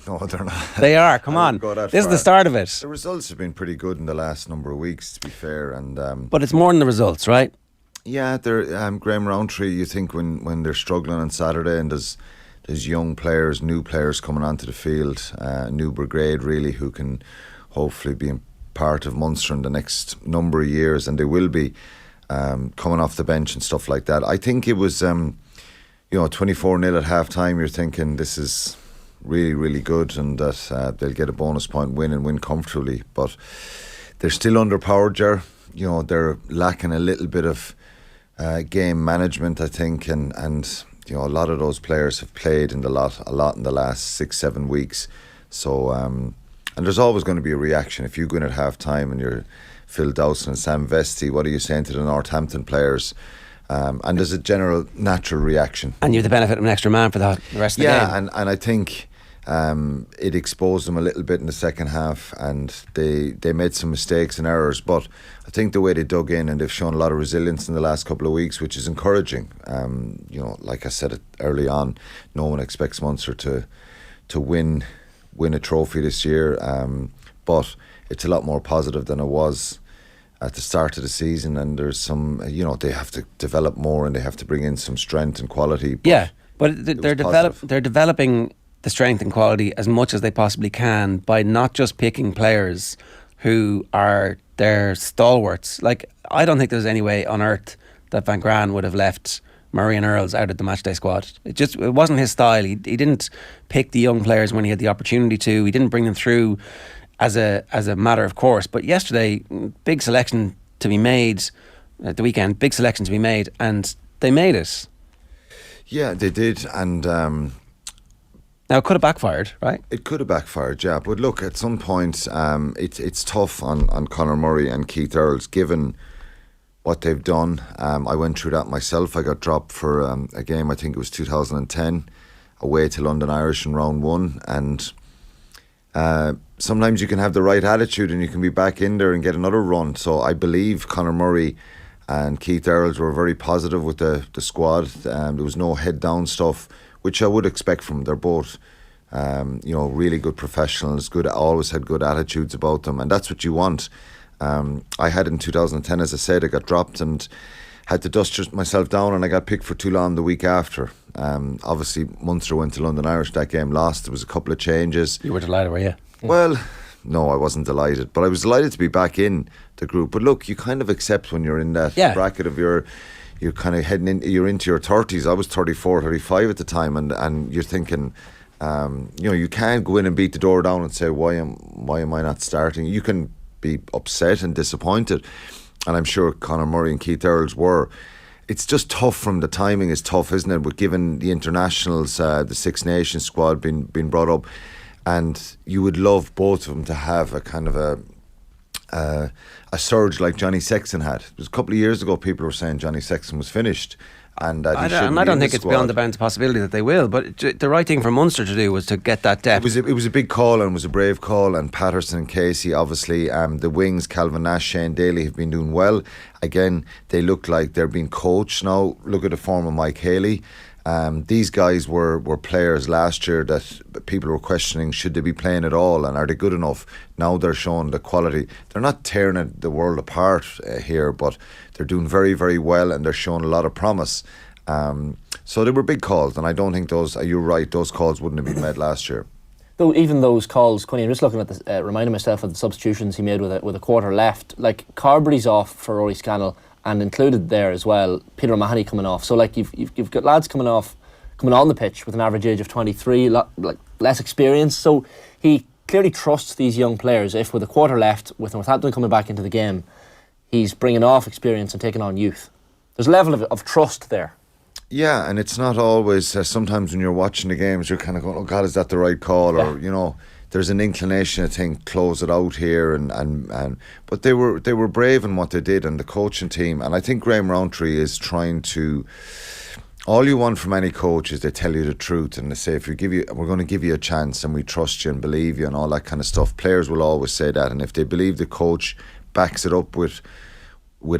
No, they're not. They are, come on. This is the start of it. The results have been pretty good in the last number of weeks, to be fair. And but it's more than the results, right? Yeah, Graham Rowntree, you think when they're struggling on Saturday and there's young players, new players coming onto the field, new brigade really, who can hopefully be part of Munster in the next number of years, and they will be coming off the bench and stuff like that. I think it was 24-0 at half time. You're thinking this is really, really good, and that they'll get a bonus point win and win comfortably. But they're still underpowered, Ger. They're lacking a little bit of game management, I think, and a lot of those players have played a lot in the last 6-7 weeks. So and there's always going to be a reaction if you go in at half time and you're Phil Dowson and Sam Vesti. What are you saying to the Northampton players? And there's a general natural reaction. And you have the benefit of an extra man for the rest of the game. Yeah, and I think it exposed them a little bit in the second half, and they made some mistakes and errors. But I think the way they dug in, and they've shown a lot of resilience in the last couple of weeks, which is encouraging. Like I said early on, no one expects Munster to win a trophy this year, but it's a lot more positive than it was at the start of the season, and there's some, they have to develop more and they have to bring in some strength and quality. But they're developing the strength and quality as much as they possibly can by not just picking players who are their stalwarts. Like, I don't think there's any way on earth that Van Graan would have left Murray and Earls out of the matchday squad. It wasn't his style. He didn't pick the young players when he had the opportunity to. He didn't bring them through as a matter of course. But yesterday, big selection to be made at the weekend, big selection to be made, and they made it. Yeah, they did, and now it could have backfired, right? It could have backfired, yeah. But look, at some point, it's tough on Conor Murray and Keith Earls, given what they've done. I went through that myself. I got dropped for a game, I think it was 2010, away to London Irish in round one, and sometimes you can have the right attitude and you can be back in there and get another run. So I believe Conor Murray and Keith Earls were very positive with the squad. There was no head down stuff, which I would expect from them. They're both really good professionals, always had good attitudes about them, and that's what you want. I had in 2010, as I said, I got dropped and had to dust myself down, and I got picked for Toulon the week after. Obviously Munster went to London Irish, that game lost. There was a couple of changes. You were delighted, were you? Well, no, I wasn't delighted, but I was delighted to be back in the group. But look, you kind of accept when you're in that bracket of you're kind of heading in, you're into your 30s. I was 34, 35 at the time, and you're thinking, you can't go in and beat the door down and say, why am I not starting? You can be upset and disappointed, and I'm sure Conor Murray and Keith Earls were. It's just tough. The timing is tough, isn't it? But given the internationals, the Six Nations squad being brought up, and you would love both of them to have a kind of a surge like Johnny Sexton had. It was a couple of years ago people were saying Johnny Sexton was finished, and I don't think it's beyond the bounds possibility that they will, but the right thing for Munster to do was to get that depth. It was a big call, and it was a brave call, and Patterson and Casey, obviously, the wings, Calvin Nash, Shane Daly have been doing well. Again, they look like they're being coached now. Look at the form of Mike Haley. These guys were players last year that people were questioning, should they be playing at all, and are they good enough? Now they're showing the quality. They're not tearing the world apart here, but they're doing very, very well, and they're showing a lot of promise. So they were big calls, and I don't think you're right, those calls wouldn't have been made last year. though, even those calls, Quinlan, I'm just looking at this, reminding myself of the substitutions he made with a quarter left. Like Carberry's off for Rory Scannell, and included there as well, Peter O'Mahony coming off. So like you've got lads coming on the pitch with an average age of 23, like less experience. So he clearly trusts these young players. If with a quarter left, with Northampton coming back into the game, he's bringing off experience and taking on youth. There's a level of trust there. Yeah, and it's not always. Sometimes when you're watching the games, you're kind of going, "Oh God, is that the right call?" Or there's an inclination to think, "Close it out here." And but they were brave in what they did, and the coaching team. And I think Graham Rowntree is trying to. All you want from any coach is they tell you the truth, and they say, we're going to give you a chance, and we trust you and believe you, and all that kind of stuff. Players will always say that, and if they believe the coach backs it up with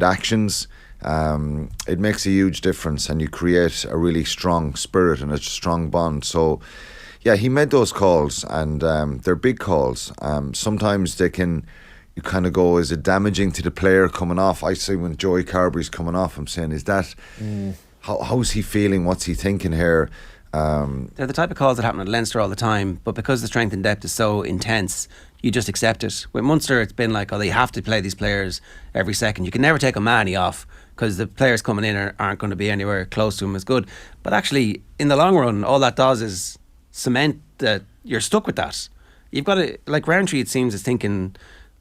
actions. It makes a huge difference, and you create a really strong spirit and a strong bond. So yeah, he made those calls, and they're big calls. Sometimes you kind of go, is it damaging to the player coming off? I say when Joey Carberry's coming off, I'm saying, is that how's he feeling, what's he thinking here? They're the type of calls that happen at Leinster all the time, but because the strength and depth is so intense, you just accept it. With Munster, it's been like, they have to play these players every second. You can never take O'Mahony off, because the players coming in aren't going to be anywhere close to him as good. But actually, in the long run, all that does is cement that you're stuck with that. You've got to, like Rowntree, it seems, is thinking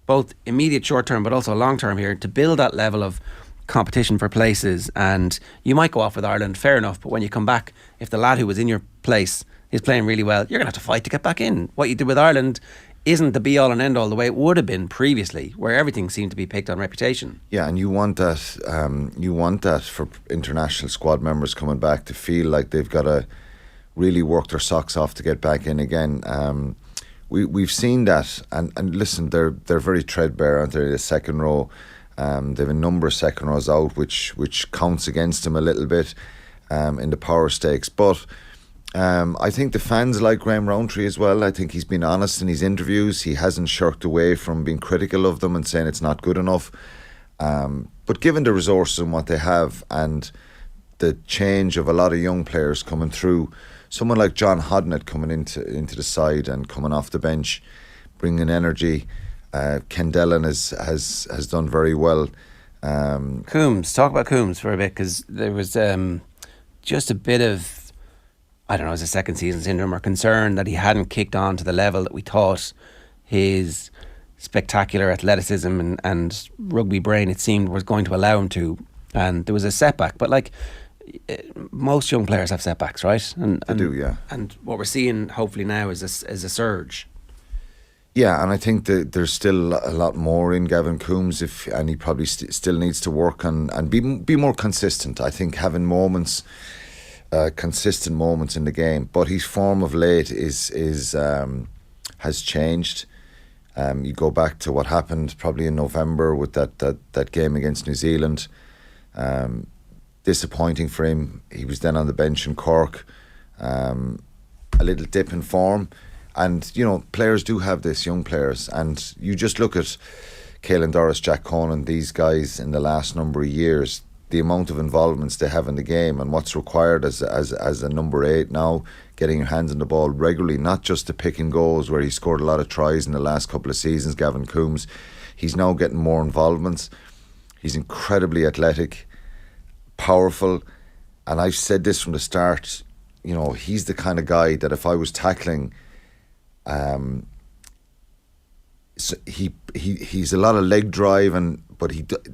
both immediate short term but also long term here to build that level of competition for places. And you might go off with Ireland, fair enough, but when you come back, if the lad who was in your place is playing really well, you're going to have to fight to get back in. What you did with Ireland isn't the be all and end all the way it would have been previously, where everything seemed to be picked on reputation. Yeah, and you want that. You want that for international squad members coming back to feel like they've got to really work their socks off to get back in again. We've seen that, and listen, they're very threadbare, aren't they? The second row, they have a number of second rows out, which counts against them a little bit in the power stakes, but. I think the fans like Graham Rowntree as well. I think he's been honest in his interviews. He hasn't shirked away from being critical of them and saying it's not good enough. But given the resources and what they have, and the change of a lot of young players coming through, someone like John Hodnett coming into the side and coming off the bench, bringing energy. Ken Dillon has done very well. Coombs, talk about Coombs for a bit, because there was just a bit of, I don't know, as a second season syndrome or concern that he hadn't kicked on to the level that we thought his spectacular athleticism and rugby brain, it seemed, was going to allow him to. And there was a setback. But like, most young players have setbacks, right? And they do, yeah. And what we're seeing hopefully now is a surge. Yeah, and I think that there's still a lot more in Gavin Coombs, and he probably still needs to work on and be more consistent. I think having moments... consistent moments in the game, but his form of late has changed. You go back to what happened probably in November with that game against New Zealand. Disappointing for him. He was then on the bench in Cork. A little dip in form, and players do have this, young players, and you just look at Caelan Doris, Jack Conan, these guys in the last number of years. The amount of involvements they have in the game and what's required as a number 8 now, getting your hands on the ball regularly, not just the pick and goes where he scored a lot of tries in the last couple of seasons. Gavin Coombs, he's now getting more involvements. He's incredibly athletic, powerful, and I've said this from the start, he's the kind of guy that if I was tackling, so he's a lot of leg drive, but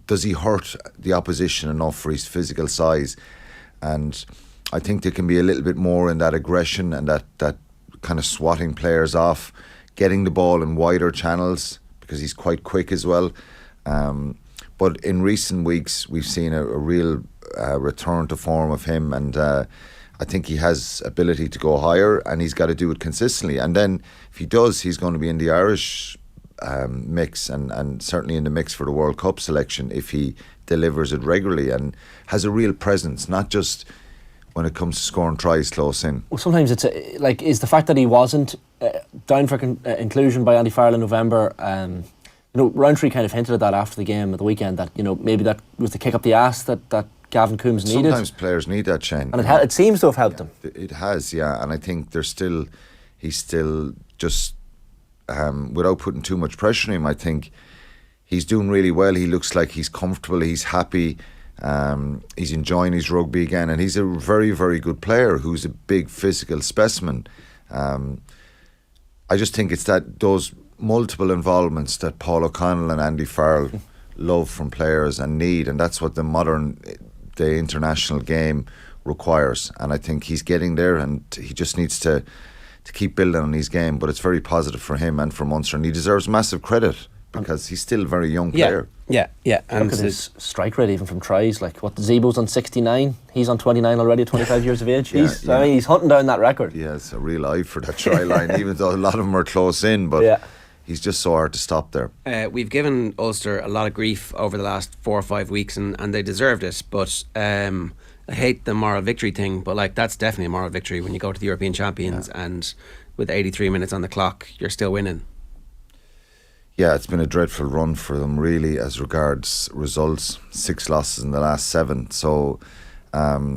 does he hurt the opposition enough for his physical size? And I think there can be a little bit more in that aggression and that kind of swatting players off, getting the ball in wider channels, because he's quite quick as well. But in recent weeks, we've seen a real return to form of him, and I think he has ability to go higher, and he's got to do it consistently. And then if he does, he's going to be in the Irish mix and certainly in the mix for the World Cup selection if he delivers it regularly and has a real presence, not just when it comes to scoring tries close in. Well, sometimes it's is the fact that he wasn't down for inclusion by Andy Farrell in November. Rowntree kind of hinted at that after the game at the weekend, that maybe that was the kick up the ass that Gavin Coombs needed. Sometimes players need that, Shane, and it seems to have helped him. It has, yeah, and I think he's still just without putting too much pressure on him, I think he's doing really well. He looks like he's comfortable, he's happy, he's enjoying his rugby again, and he's a very, very good player who's a big physical specimen. I just think it's those multiple involvements that Paul O'Connell and Andy Farrell love from players and need, and that's what the international game requires. And I think he's getting there, and he just needs to keep building on his game. But it's very positive for him and for Munster, and he deserves massive credit because he's still a very young player. Yeah. And look at his strike rate even from tries. Like what Zebo's on 69, he's on 29 already at 25 years of age. I mean, he's hunting down that record. He has a real eye for that try line, even though a lot of them are close in. But he's just so hard to stop there. We've given Ulster a lot of grief over the last 4 or 5 weeks, and they deserved it. But I hate the moral victory thing, but like that's definitely a moral victory when you go to the European champions and with 83 minutes on the clock, you're still winning. Yeah, it's been a dreadful run for them, really, as regards results. 6 losses in the last 7. So, a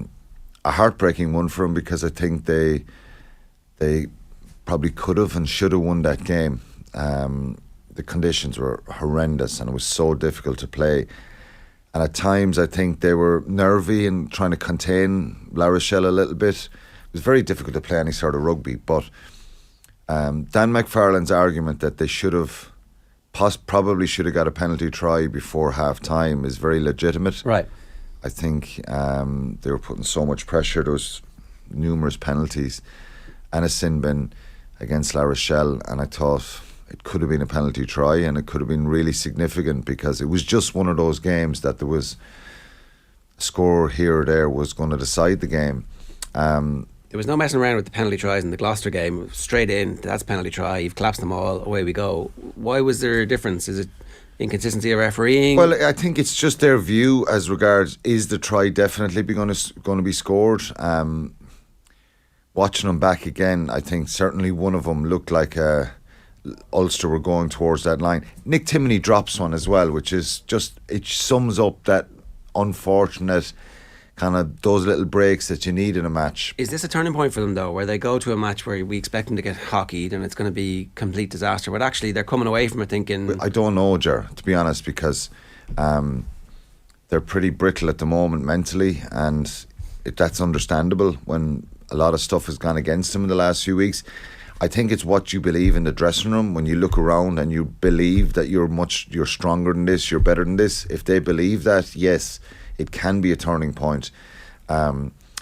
heartbreaking one for them because I think they probably could have and should have won that game. The conditions were horrendous and it was so difficult to play. And at times, I think they were nervy and trying to contain La Rochelle a little bit. It was very difficult to play any sort of rugby. But Dan McFarlane's argument that they probably should have got a penalty try before half time is very legitimate. Right. I think they were putting so much pressure. There was numerous penalties and a sin bin against La Rochelle, and I thought it could have been a penalty try and it could have been really significant because it was just one of those games that there was a score here or there was going to decide the game. There was no messing around with the penalty tries in the Gloucester game. Straight in, that's penalty try, you've collapsed them all, away we go. Why was there a difference? Is it inconsistency of refereeing? Well, I think it's just their view as regards, is the try definitely going to be scored? Watching them back again, I think certainly one of them looked like Ulster were going towards that line. Nick Timoney drops one as well, which is just, it sums up that unfortunate kind of those little breaks that you need in a match. Is this a turning point for them though, where they go to a match where we expect them to get hockeyed and it's going to be complete disaster, but actually they're coming away from it thinking... I don't know, Ger, to be honest, because they're pretty brittle at the moment mentally, and that's understandable when a lot of stuff has gone against them in the last few weeks. I think it's what you believe in the dressing room. When you look around and you believe that you're stronger than this, you're better than this, if they believe that, yes, it can be a turning point.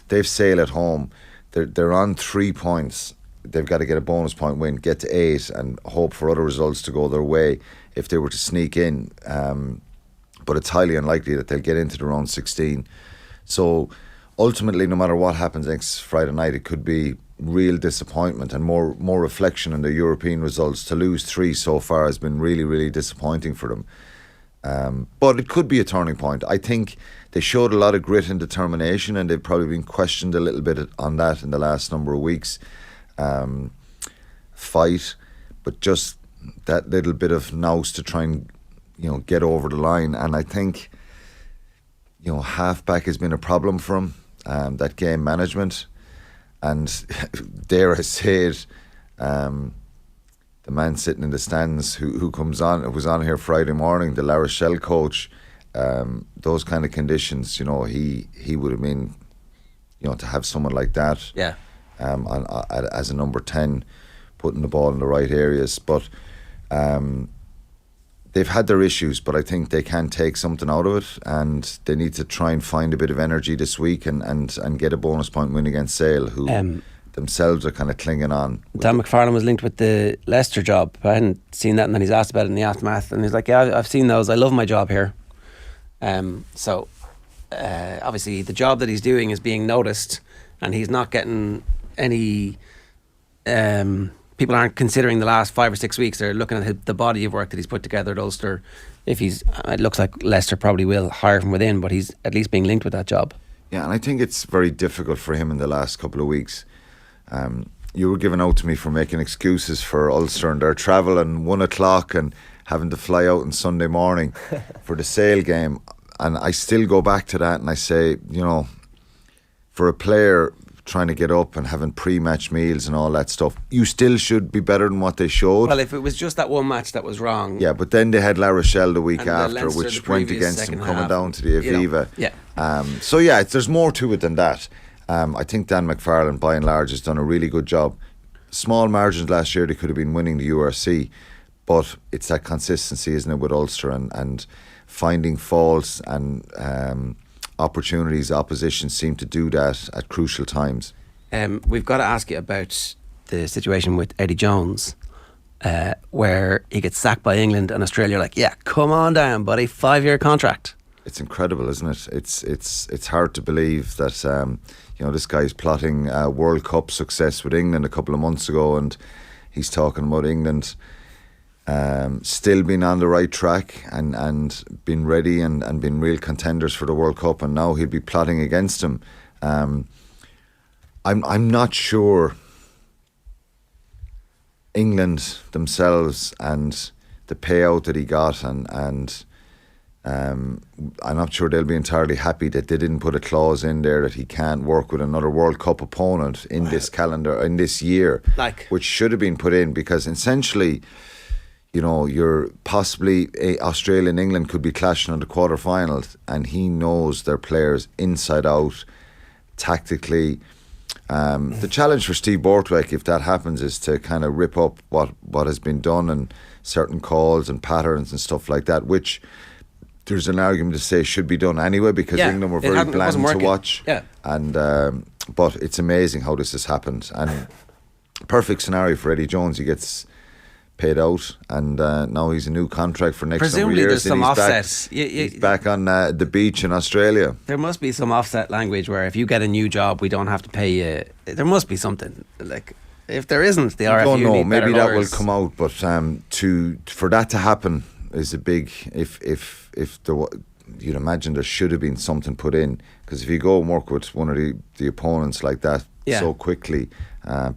They've Sale at home. They're on 3 points. They've got to get a bonus point win, get to 8, and hope for other results to go their way if they were to sneak in. But it's highly unlikely that they'll get into the round 16. So ultimately, no matter what happens next Friday night, it could be real disappointment and more reflection on the European results. To lose 3 so far has been really, really disappointing for them. But it could be a turning point. I think they showed a lot of grit and determination, and they've probably been questioned a little bit on that in the last number of weeks. Fight, but just that little bit of nous to try and get over the line. And I think halfback has been a problem for him. That game management, and dare I say it, the man sitting in the stands who was on here Friday morning, the La Rochelle coach, those kind of conditions, he would have been, to have someone like that, as a number 10, putting the ball in the right areas. But they've had their issues, but I think they can take something out of it, and they need to try and find a bit of energy this week and get a bonus point win against Sale, who themselves are kind of clinging on. Dan McFarlane was linked with the Leicester job. I hadn't seen that, and then he's asked about it in the aftermath, and he's like, yeah, I've seen those, I love my job here. So obviously the job that he's doing is being noticed, and he's not getting any people aren't considering the last 5 or 6 weeks. They're looking at the body of work that he's put together at Ulster. It looks like Leicester probably will hire from within, but he's at least being linked with that job. Yeah, and I think it's very difficult for him in the last couple of weeks. You were given out to me for making excuses for Ulster and their travel and 1 o'clock and having to fly out on Sunday morning for the Sale game. And I still go back to that and I say, for a player trying to get up and having pre-match meals and all that stuff. You still should be better than what they showed. Well, if it was just that one match that was wrong. Yeah, but then they had La Rochelle the week And after, Leinster which the went previous against them second coming half, down to the you know, Aviva. yeah. So yeah, there's more to it than that. I think Dan McFarlane, by and large, has done a really good job. Small margins last year, they could have been winning the URC, but it's that consistency, isn't it, with Ulster and finding faults and opportunities. Opposition seem to do that at crucial times. We've got to ask you about the situation with Eddie Jones, where he gets sacked by England and Australia. Like, yeah, come on down, buddy, 5-year contract. It's incredible, isn't it? It's hard to believe that this guy's plotting World Cup success with England a couple of months ago, and he's talking about England still being on the right track and been ready and been real contenders for the World Cup, and now he'll be plotting against him. I'm not sure England themselves and the payout that he got and I'm not sure they'll be entirely happy that they didn't put a clause in there that he can't work with another World Cup opponent in this calendar, in this year, which should have been put in, because essentially, you're possibly Australia and England could be clashing in the quarterfinals, and he knows their players inside out, tactically. The challenge for Steve Borthwick, if that happens, is to kind of rip up what has been done and certain calls and patterns and stuff like that, which there's an argument to say should be done anyway, because England were very bland to watch. Yeah. And but it's amazing how this has happened. And perfect scenario for Eddie Jones. He gets paid out, and now he's a new contract for next number of years. Presumably there's some offset. He's back on the beach in Australia. There must be some offset language where if you get a new job, we don't have to pay you. There must be something. Like, if there isn't, the RFU don't know. need Maybe better that will lawyers. come out, but for that to happen is a big. If there you'd imagine there should have been something put in, because if you go and work with one of the opponents like that so quickly,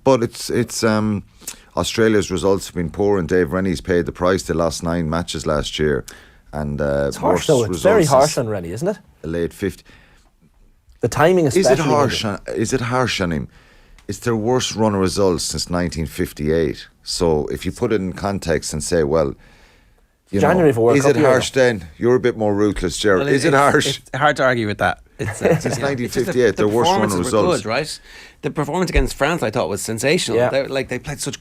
but it's Australia's results have been poor, and Dave Rennie's paid the price. They lost 9 matches last year, and it's harsh though. It's very harsh on Rennie, isn't it? A late 50. The timing, especially. Is it harsh on him? It's their worst run of results since 1958. So if you put it in context and say, well, January for World is Cup it harsh then? You're a bit more ruthless, Ger. Well, is it harsh? It's hard to argue with that. It's since 1958, their worst run of results. Good, right? The performance against France, I thought, was sensational. Yeah. They played such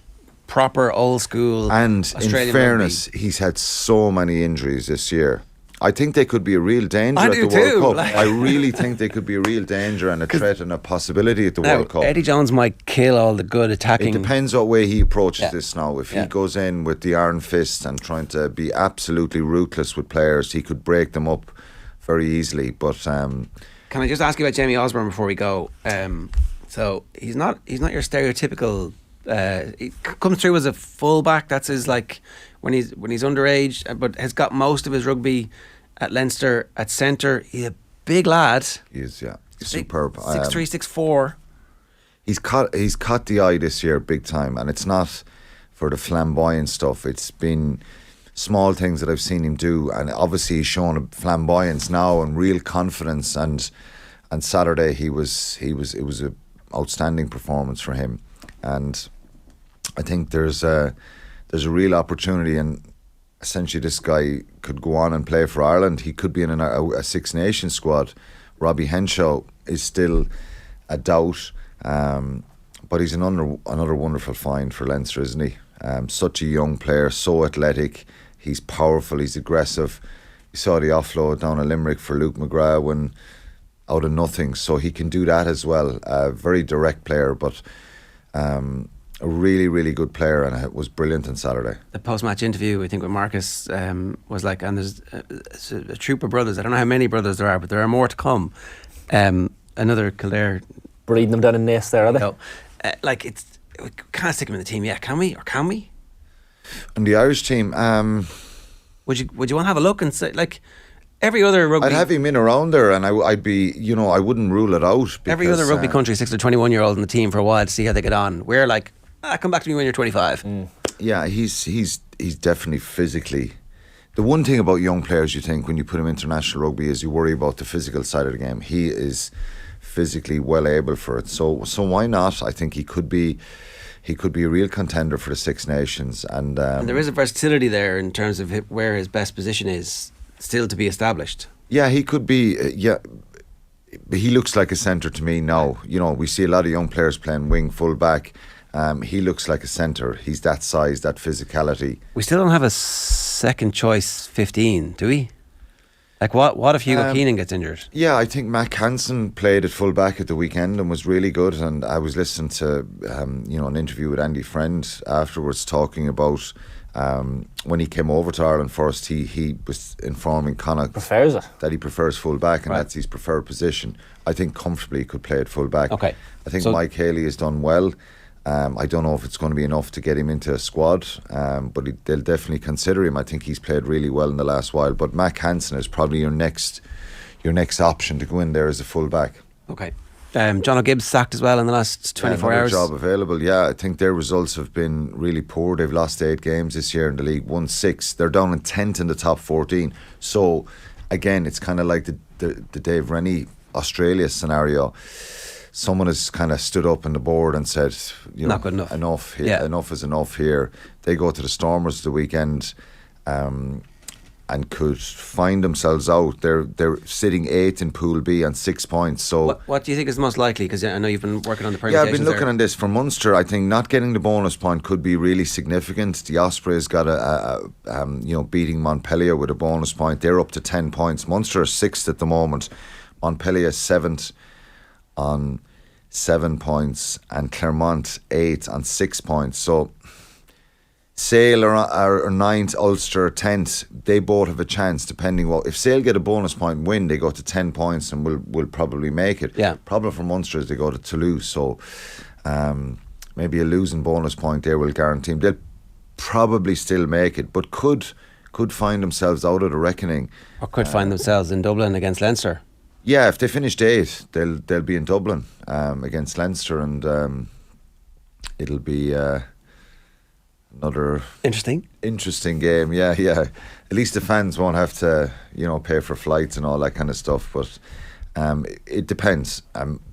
proper old school. And Australian in fairness, rugby. he's had so many injuries this year. I think they could be a real danger at the do too, World Cup. I really think they could be a real danger and a threat and a possibility at the World Cup. Eddie Jones might kill all the good attacking. It depends what way he approaches this now. If he goes in with the iron fist and trying to be absolutely ruthless with players, he could break them up very easily. But can I just ask you about Jamie Osborne before we go? So he's not your stereotypical. He comes through as a fullback. That's his when he's underage, but has got most of his rugby at Leinster at centre. He's a big lad. He is, yeah. He's superb. 6'3", 6'4". He's caught the eye this year big time, and it's not for the flamboyant stuff. It's been small things that I've seen him do, and obviously he's shown a flamboyance now and real confidence. And Saturday it was a outstanding performance for him, and I think there's a real opportunity, and essentially this guy could go on and play for Ireland. He could be in a Six Nations squad. Robbie Henshaw is still a doubt, but he's another wonderful find for Leinster, isn't he? Such a young player, so athletic. He's powerful, he's aggressive. You saw the offload down a Limerick for Luke McGrath when out of nothing, so he can do that as well. A very direct player, but a really, really good player, and it was brilliant on Saturday. The post-match interview, I think, with Marcus was like, and there's a troop of brothers. I don't know how many brothers there are, but there are more to come. Another Kildare breeding them down in Naas there, are they? We can't stick him in the team yet, can we? Or can we? And the Irish team, would you want to have a look and say, like, every other rugby? I'd have him in around there, and I'd be, I wouldn't rule it out. Every other rugby country, 6 to 21-year-old in the team for a while to see how they get on. We're like, come back to me when you're 25. Yeah, he's definitely physically. The one thing about young players, you think, when you put him international rugby, is you worry about the physical side of the game. He is physically well able for it. So why not? I think he could be a real contender for the Six Nations, and there is a versatility there in terms of where his best position is still to be established. Yeah, he could be. He looks like a centre to me now. You know, we see a lot of young players playing wing, full back. He looks like a centre. He's that size, that physicality. We still don't have a second choice 15, do we? Like what if Hugo Keenan gets injured? Yeah, I think Mac Hansen played at full back at the weekend and was really good. And I was listening to an interview with Andy Friend afterwards, talking about when he came over to Ireland first. He was informing Connacht that he prefers full back, and that's his preferred position. I think comfortably he could play at full back. Okay, I think Mike Haley has done well. I don't know if it's going to be enough to get him into a squad, but they'll definitely consider him. I think he's played really well in the last while. But Mac Hansen is probably your next option to go in there as a full back. Okay. John O'Gibbs sacked as well in the last 24 hours. Job available. Yeah, I think their results have been really poor. They've lost 8 games this year in the league, won 6. They're down in 10th in the top 14. So again, it's kind of like the Dave Rennie Australia scenario. Someone has kind of stood up on the board and said, not good enough. Enough here. Enough is enough here. They go to the Stormers the weekend, and could find themselves out. They're sitting 8th in Pool B on 6 points. So what do you think is most likely? Because I know you've been working on the permutations. Yeah, I've been looking on this for Munster. I think not getting the bonus point could be really significant. The Ospreys got beating Montpellier with a bonus point. They're up to 10 points. Munster are 6th at the moment. Montpellier is 7th on 7 points, and Clermont 8th on 6 points. So Sale are 9th, Ulster 10th. They both have a chance, depending if Sale get a bonus point and win, they go to 10 points and will probably make it. Yeah. Problem for Munster is they go to Toulouse, so maybe a losing bonus point there will guarantee them. They'll probably still make it, but could find themselves out of the reckoning, or could find themselves in Dublin against Leinster. Yeah, if they finished 8th, they'll be in Dublin against Leinster, and it'll be another interesting game. Yeah. At least the fans won't have to, pay for flights and all that kind of stuff. But it depends.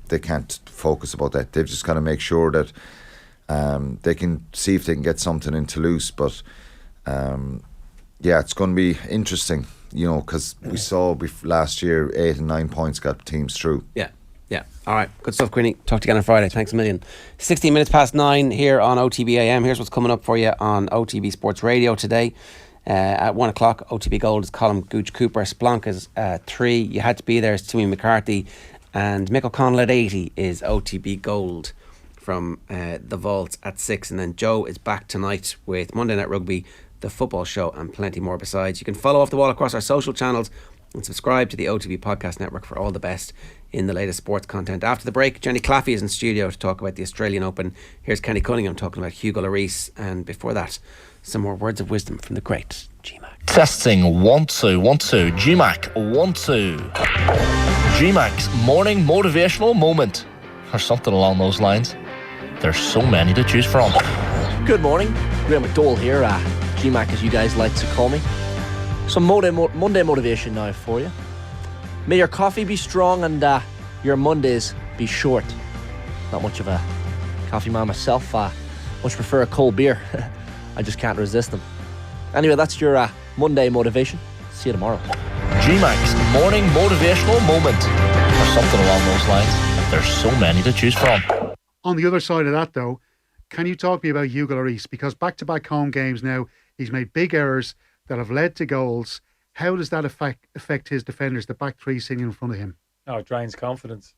They can't focus about that. They've just got to make sure that they can see if they can get something in Toulouse. But it's going to be interesting. Because we saw last year 8 and 9 points got teams through. Yeah. All right. Good stuff, Queenie. Talk to you again on Friday. Thanks a million. 16 minutes past 9 here on OTB AM. Here's what's coming up for you on OTB Sports Radio today. At 1 o'clock, OTB Gold is Colm Gooch Cooper. Splonk is 3. You had to be there. It's Timmy McCarthy. And Mick O'Connell at 80 is OTB Gold from the Vaults at 6. And then Joe is back tonight with Monday Night Rugby, the football show, and plenty more besides. You can follow Off the Wall across our social channels and subscribe to the OTB Podcast Network for all the best in the latest sports content. After the break, Jenny Claffey is in studio to talk about the Australian Open. Here's Kenny Cunningham talking about Hugo Lloris, and before that, some more words of wisdom from the great GMAC. Testing 1 2 1 2. GMAC 1 2. GMAC's morning motivational moment, or something along those lines. There's so many to choose from. Good morning, Graham McDowell here. GMAC, as you guys like to call me. Some Monday motivation now for you. May your coffee be strong and your Mondays be short. Not much of a coffee man myself. Much prefer a cold beer. I just can't resist them. Anyway, that's your Monday motivation. See you tomorrow. GMAC's morning motivational moment, or something along those lines. There's so many to choose from. On the other side of that, though, can you talk to me about Hugo Lloris? Because back-to-back home games now, he's made big errors that have led to goals. How does that affect his defenders, the back three sitting in front of him? Oh, it drains confidence.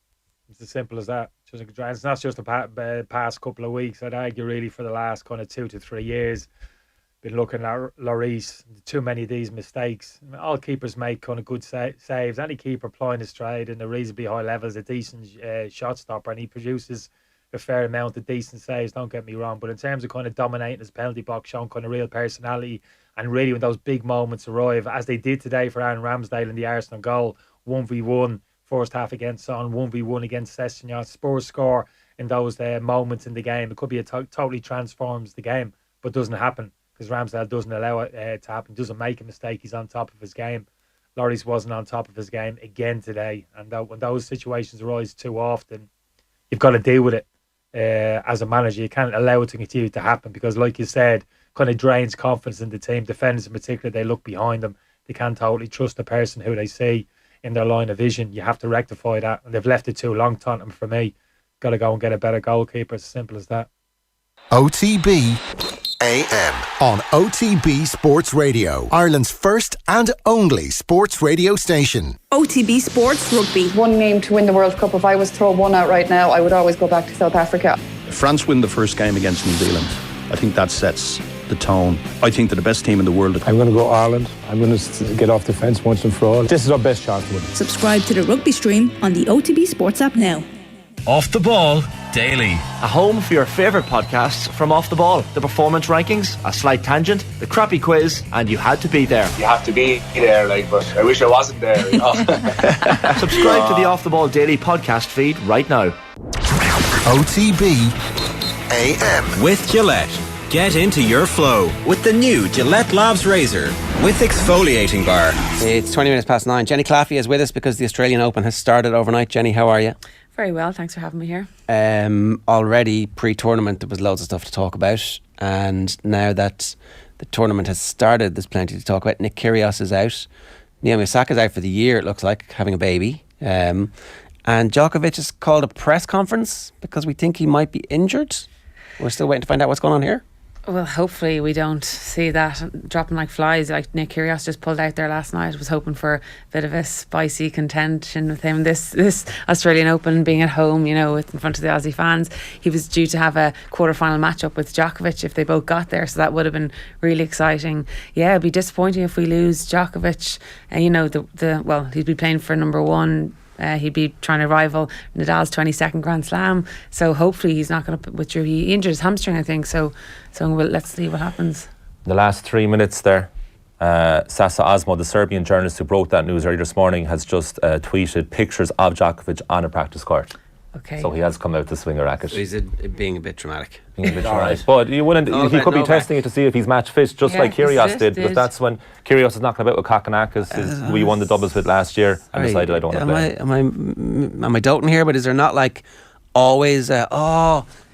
It's as simple as that. It's not just the past couple of weeks. I'd argue really for the last kind of 2 to 3 years. Been looking at Lloris, too many of these mistakes. All keepers make kind of good saves. Any keeper playing his trade in a reasonably high level is a decent shot stopper, and he produces a fair amount of decent saves, don't get me wrong. But in terms of kind of dominating his penalty box, showing kind of real personality, and really when those big moments arrive, as they did today for Aaron Ramsdale in the Arsenal goal, 1v1 first half against Son, 1v1 against Sessignon, Spurs score in those moments in the game. It could be totally transforms the game, but doesn't happen because Ramsdale doesn't allow it to happen, doesn't make a mistake. He's on top of his game. Lloris wasn't on top of his game again today. And when those situations arise too often, you've got to deal with it as a manager. You can't allow it to continue to happen because, like you said, kind of drains confidence in the team. Defenders in particular, they look behind them. They can't totally trust the person who they see in their line of vision. You have to rectify that. And they've left it too long, Tottenham, for me. Got to go and get a better goalkeeper. It's as simple as that. OTB AM on OTB Sports Radio, Ireland's first and only sports radio station. OTB Sports Rugby. One name to win the World Cup. If I was to throw one out right now, I would always go back to South Africa. If France win the first game against New Zealand, I think that sets the tone. I think they're the best team in the world. I'm going to go Ireland. I'm going to get off the fence once and for all. This is our best chance to win. Subscribe to the rugby stream on the OTB Sports app now. Off the Ball Daily. A home for your favourite podcasts from Off the Ball. The performance rankings, a slight tangent, the crappy quiz, and you had to be there. You have to be there, but I wish I wasn't there, Subscribe to the Off the Ball Daily podcast feed right now. OTB AM. With Gillette. Get into your flow with the new Gillette Labs Razor with exfoliating bar. It's 20 minutes past 9. Jenny Claffey is with us because the Australian Open has started overnight. Jenny, how are you? Very well, thanks for having me here. Already pre-tournament there was loads of stuff to talk about, and now that the tournament has started there's plenty to talk about. Nick Kyrgios is out, Naomi Osaka's out for the year, it looks like, having a baby, and Djokovic has called a press conference because we think he might be injured. We're still waiting to find out what's going on here. Well, hopefully we don't see that dropping like flies. Like Nick Kyrgios just pulled out there last night. Was hoping for a bit of a spicy contention with him. This Australian Open, being at home, in front of the Aussie fans. He was due to have a quarter-final matchup with Djokovic if they both got there, so that would have been really exciting. Yeah, it'd be disappointing if we lose Djokovic. He'd be playing for number one. He'd be trying to rival Nadal's 22nd Grand Slam. So hopefully he's not going to withdraw. He injured his hamstring, I think. So let's see what happens. The last 3 minutes there, Sasa Osmo, the Serbian journalist who broke that news earlier this morning, has just tweeted pictures of Djokovic on a practice court. Okay. So he has come out to swing a racket. So he's being a bit dramatic. But you wouldn't. He could be testing it to see if he's match fit, just like Kyrgios did. But that's when Kyrgios is knocking about with Kokkinakis, who he won the doubles with last year, and decided I don't want to play. Am I doubting here? But is there not like always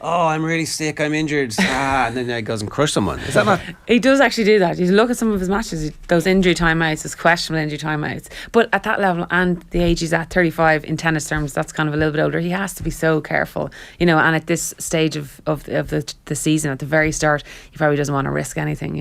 I'm really sick, I'm injured, and then he goes and crush someone? Is that not? He does actually do that. You look at some of his matches, those injury timeouts, those questionable injury timeouts. But at that level, and the age he's at, 35 in tennis terms, that's kind of a little bit older. He has to be so careful, and at this stage of the season, at the very start, he probably doesn't want to risk anything,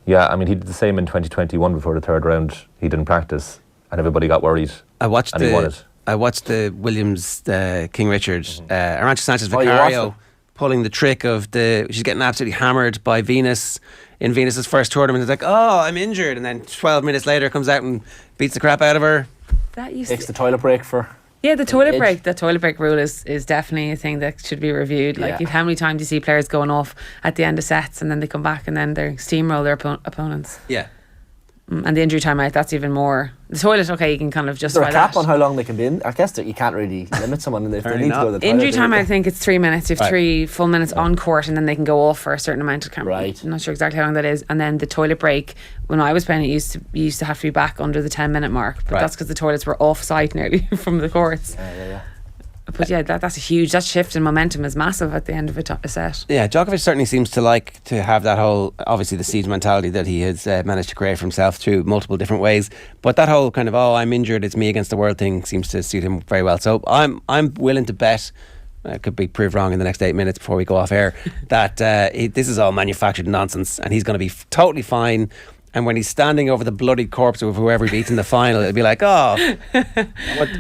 Yeah, I mean, he did the same in 2021 before the third round. He didn't practice, and everybody got worried. He won it. I watched the Williams King Richard, Arantxa Sanchez Vicario pulling the trick of she's getting absolutely hammered by Venus in Venus's first tournament. It's like, I'm injured, and then 12 minutes later comes out and beats the crap out of her. Takes the toilet break for. Yeah, the toilet break rule is definitely a thing that should be reviewed. Like, how many times do you see players going off at the end of sets and then they come back and then they steamroll their opponents? Yeah. And the injury time out, that's even more. The toilet, okay, you can kind of justify that. Is there a cap on how long they can be in? I guess that you can't really limit someone if they need to go to the toilet. Injury time, I think it's 3 minutes. You have 3 full minutes on court, and then they can go off for a certain amount of time. Right. I'm not sure exactly how long that is. And then the toilet break, when I was playing, you used to have to be back under the 10-minute mark. But that's because the toilets were off-site nearly from the courts. Yeah. But yeah, that's a huge. That shift in momentum is massive at the end of a set. Yeah, Djokovic certainly seems to like to have that whole, obviously the siege mentality that he has managed to create for himself through multiple different ways. But that whole kind of I'm injured, it's me against the world thing seems to suit him very well. So I'm willing to bet, I could be proved wrong in the next 8 minutes before we go off air, that this is all manufactured nonsense and he's going to be totally fine. And when he's standing over the bloody corpse of whoever he beats in the final, it'll be like,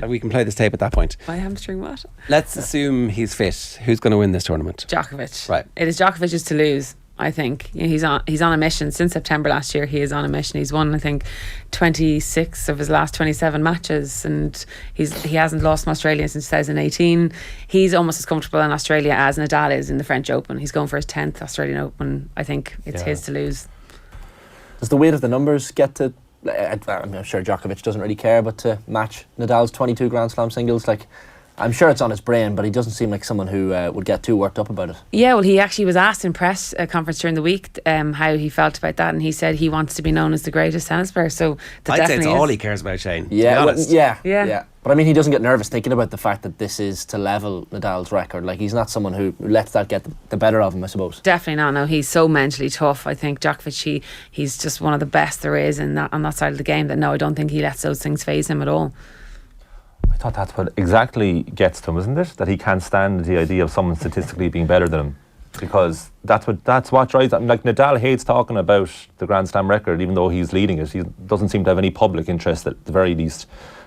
we can play this tape at that point. My hamstring, what? Let's assume he's fit. Who's going to win this tournament? Djokovic. Right. It is Djokovic's to lose, I think. He's on a mission. Since September last year, he is on a mission. He's won, I think, 26 of his last 27 matches, and he hasn't lost from Australia since 2018. He's almost as comfortable in Australia as Nadal is in the French Open. He's going for his 10th Australian Open. I think it's his to lose. Does the weight of the numbers get to? I'm sure Djokovic doesn't really care, but to match Nadal's 22 Grand Slam singles, I'm sure it's on his brain, but he doesn't seem like someone who would get too worked up about it. Yeah, well, he actually was asked in press conference during the week how he felt about that, and he said he wants to be known as the greatest tennis player. So I'd say it's all he cares about, Shane. Yeah, to be honest. yeah. But I mean, he doesn't get nervous thinking about the fact that this is to level Nadal's record. Like, he's not someone who lets that get the better of him, I suppose. Definitely not. No, he's so mentally tough. I think Djokovic, he's just one of the best there is on that side of the game. That no, I don't think he lets those things faze him at all. I thought that's what exactly gets to him, isn't it? That he can't stand the idea of someone statistically being better than him, because that's what drives him. Like, Nadal hates talking about the Grand Slam record, even though he's leading it. He doesn't seem to have any public interest at the very least.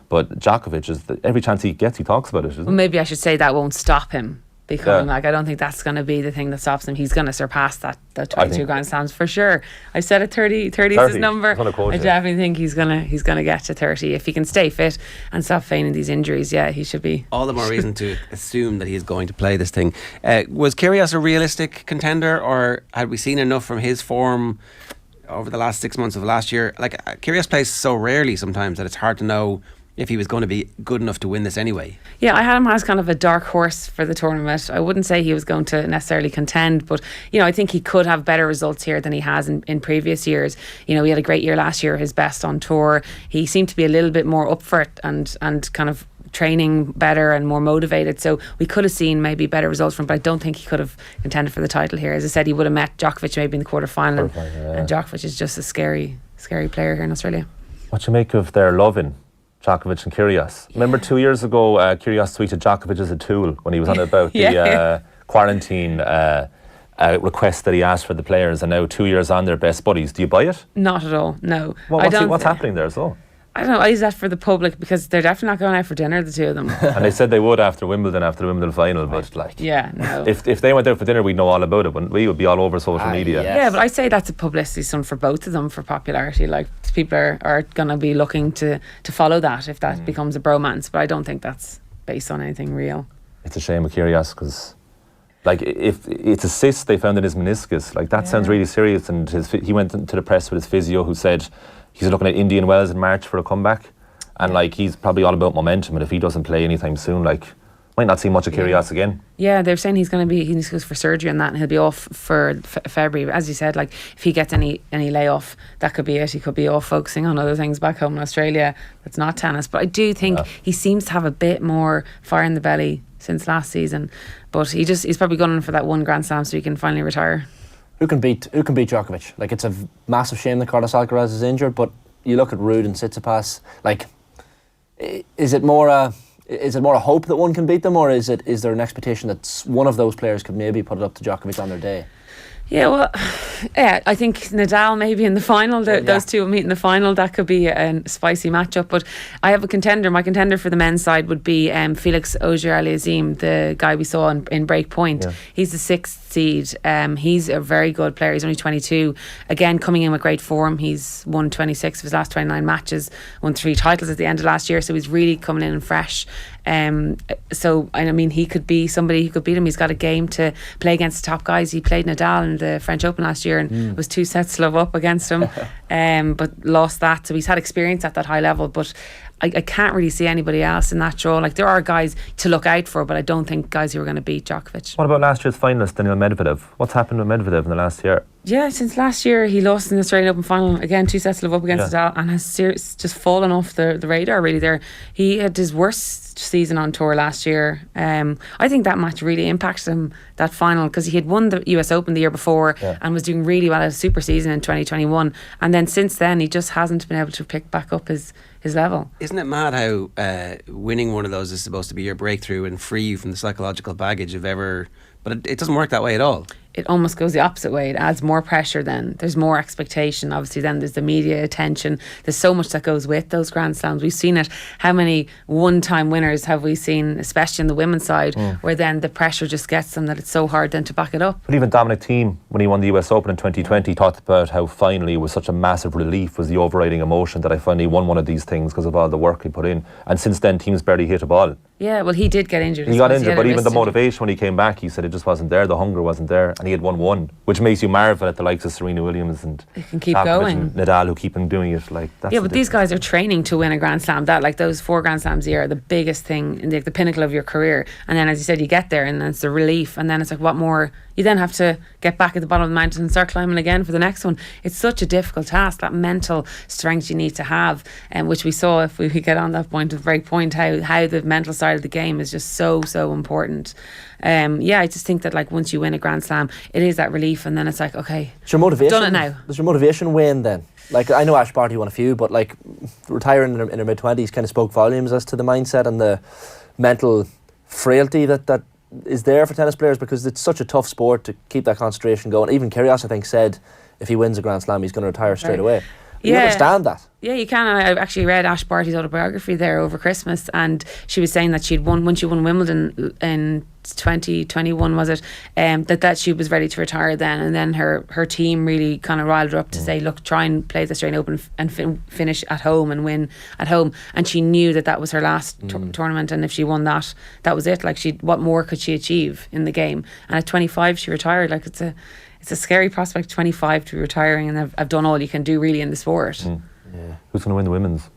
But Djokovic, every chance he gets, he talks about it, isn't Well, maybe I should say that won't stop him becoming I don't think that's going to be the thing that stops him. He's going to surpass that 22 Grand Slams for sure. I said it 30 is his number. I definitely think he's gonna get to 30 if he can stay fit and stop feigning these injuries. Yeah, he should be. All the more reason to assume that he is going to play this thing. Was Kyrgios a realistic contender, or had we seen enough from his form over the last 6 months of last year? Like, Kyrgios plays so rarely sometimes that it's hard to know if he was going to be good enough to win this anyway. Yeah, I had him as kind of a dark horse for the tournament. I wouldn't say he was going to necessarily contend, but I think he could have better results here than he has in previous years. He had a great year last year, his best on tour. He seemed to be a little bit more up for it and kind of training better and more motivated, so we could have seen maybe better results from him, but I don't think he could have contended for the title here. As I said, he would have met Djokovic maybe in the quarter-final, and Djokovic is just a scary player here in Australia. What you make of their loving Djokovic and Kyrgios? Remember 2 years ago, Kyrgios tweeted Djokovic as a tool when he was on about the quarantine request that he asked for the players, and now 2 years on, they're best buddies. Do you buy it? Not at all, no. Well, what's happening there as well? I don't know, I use that for the public because they're definitely not going out for dinner, the two of them. And they said they would after the Wimbledon final, but no. If they went out for dinner, we'd know all about it, wouldn't we? Would be all over social media. Yeah, but I say that's a publicity stunt for both of them for popularity. Like, people are going to be looking to follow that if that becomes a bromance, but I don't think that's based on anything real. It's a shame with Kyrgios because, like, if it's a cyst they found in his meniscus, like, that sounds really serious. And he went into the press with his physio, who said he's looking at Indian Wells in March for a comeback, and like, he's probably all about momentum, and if he doesn't play anytime soon, like, might not see much of Kyrgios again. Yeah, they're saying he needs to go for surgery on that, and he'll be off for February. As you said, like, if he gets any layoff, that could be it. He could be off focusing on other things back home in Australia that's not tennis. But I do think he seems to have a bit more fire in the belly since last season. But he's probably going for that one Grand Slam so he can finally retire. Who can beat Djokovic? Like, it's a massive shame that Carlos Alcaraz is injured, but you look at Ruud and Tsitsipas. Like, is it more a hope that one can beat them, or is there an expectation that one of those players could maybe put it up to Djokovic on their day? Yeah, well, I think Nadal maybe in the final. Those two will meet in the final. That could be a spicy matchup. But I have a contender. My contender for the men's side would be Felix Auger-Aliassime, the guy we saw in Break Point. Yeah. He's the 6th seed. He's a very good player. He's only 22. Again, coming in with great form. He's won 26 of his last 29 matches, won 3 titles at the end of last year. So he's really coming in fresh. So I mean, he could be somebody who could beat him. He's got a game to play against the top guys. He played Nadal in the French Open last year and was 2 sets love up against him, but lost that. So he's had experience at that high level, but I can't really see anybody else in that draw. Like, there are guys to look out for, but I don't think guys who are going to beat Djokovic. What about last year's finalist Daniil Medvedev? What's happened with Medvedev in the last year? Yeah, since last year he lost in the Australian Open final again, 2 sets love up against Nadal, and has just fallen off the radar really there. He had his worst season on tour last year. I think that match really impacted him, that final, because he had won the US Open the year before and was doing really well at a super season in 2021, and then since then he just hasn't been able to pick back up his level. Isn't it mad how winning one of those is supposed to be your breakthrough and free you from the psychological baggage of ever, but it doesn't work that way at all. It almost goes the opposite way. It adds more pressure then. There's more expectation. Obviously then there's the media attention. There's so much that goes with those Grand Slams. We've seen it. How many one-time winners have we seen, especially on the women's side, where then the pressure just gets them that it's so hard then to back it up. But even Dominic Thiem when he won the US Open in 2020, he talked about how finally it was such a massive relief, was the overriding emotion that I finally won one of these things because of all the work he put in. And since then, teams barely hit a ball. Yeah, well, he did get injured. He got injured, but even the motivation when he came back, he said it just wasn't there. The hunger wasn't there, and he had won one, which makes you marvel at the likes of Serena Williams and they can keep Djokovic going. and Nadal, who keep on doing it. Like that's yeah, but these guys are training to win a Grand Slam. That like those 4 Grand Slams a year are the biggest thing, in the pinnacle of your career. And then, as you said, you get there, and then it's the relief, and then it's like, what more? You then have to get back at the bottom of the mountain and start climbing again for the next one. It's such a difficult task. That mental strength you need to have, and which we saw if we get on that point of break point, how the mental side of the game is just so important. I just think that like once you win a Grand Slam, it is that relief, and then it's like, okay, Does your motivation, done it now. Does your motivation wane then? Like, I know Ash Barty won a few, but like retiring in her mid-20s kind of spoke volumes as to the mindset and the mental frailty that is there for tennis players, because it's such a tough sport to keep that concentration going. Even Kyrgios, I think, said if he wins a Grand Slam, he's going to retire straight away. You understand that? Yeah, you can. I actually read Ash Barty's autobiography there over Christmas, and she was saying that when she won Wimbledon in 2021, was it, that she was ready to retire then, and then her team really kind of riled her up to say, look, try and play the Australian Open and finish at home and win at home. And she knew that was her last tournament, and if she won that was it. Like, what more could she achieve in the game? And at 25 she retired. Like, it's a scary prospect, 25 to be retiring, and I've done all you can do really in the sport. Yeah. Who's going to win the women's?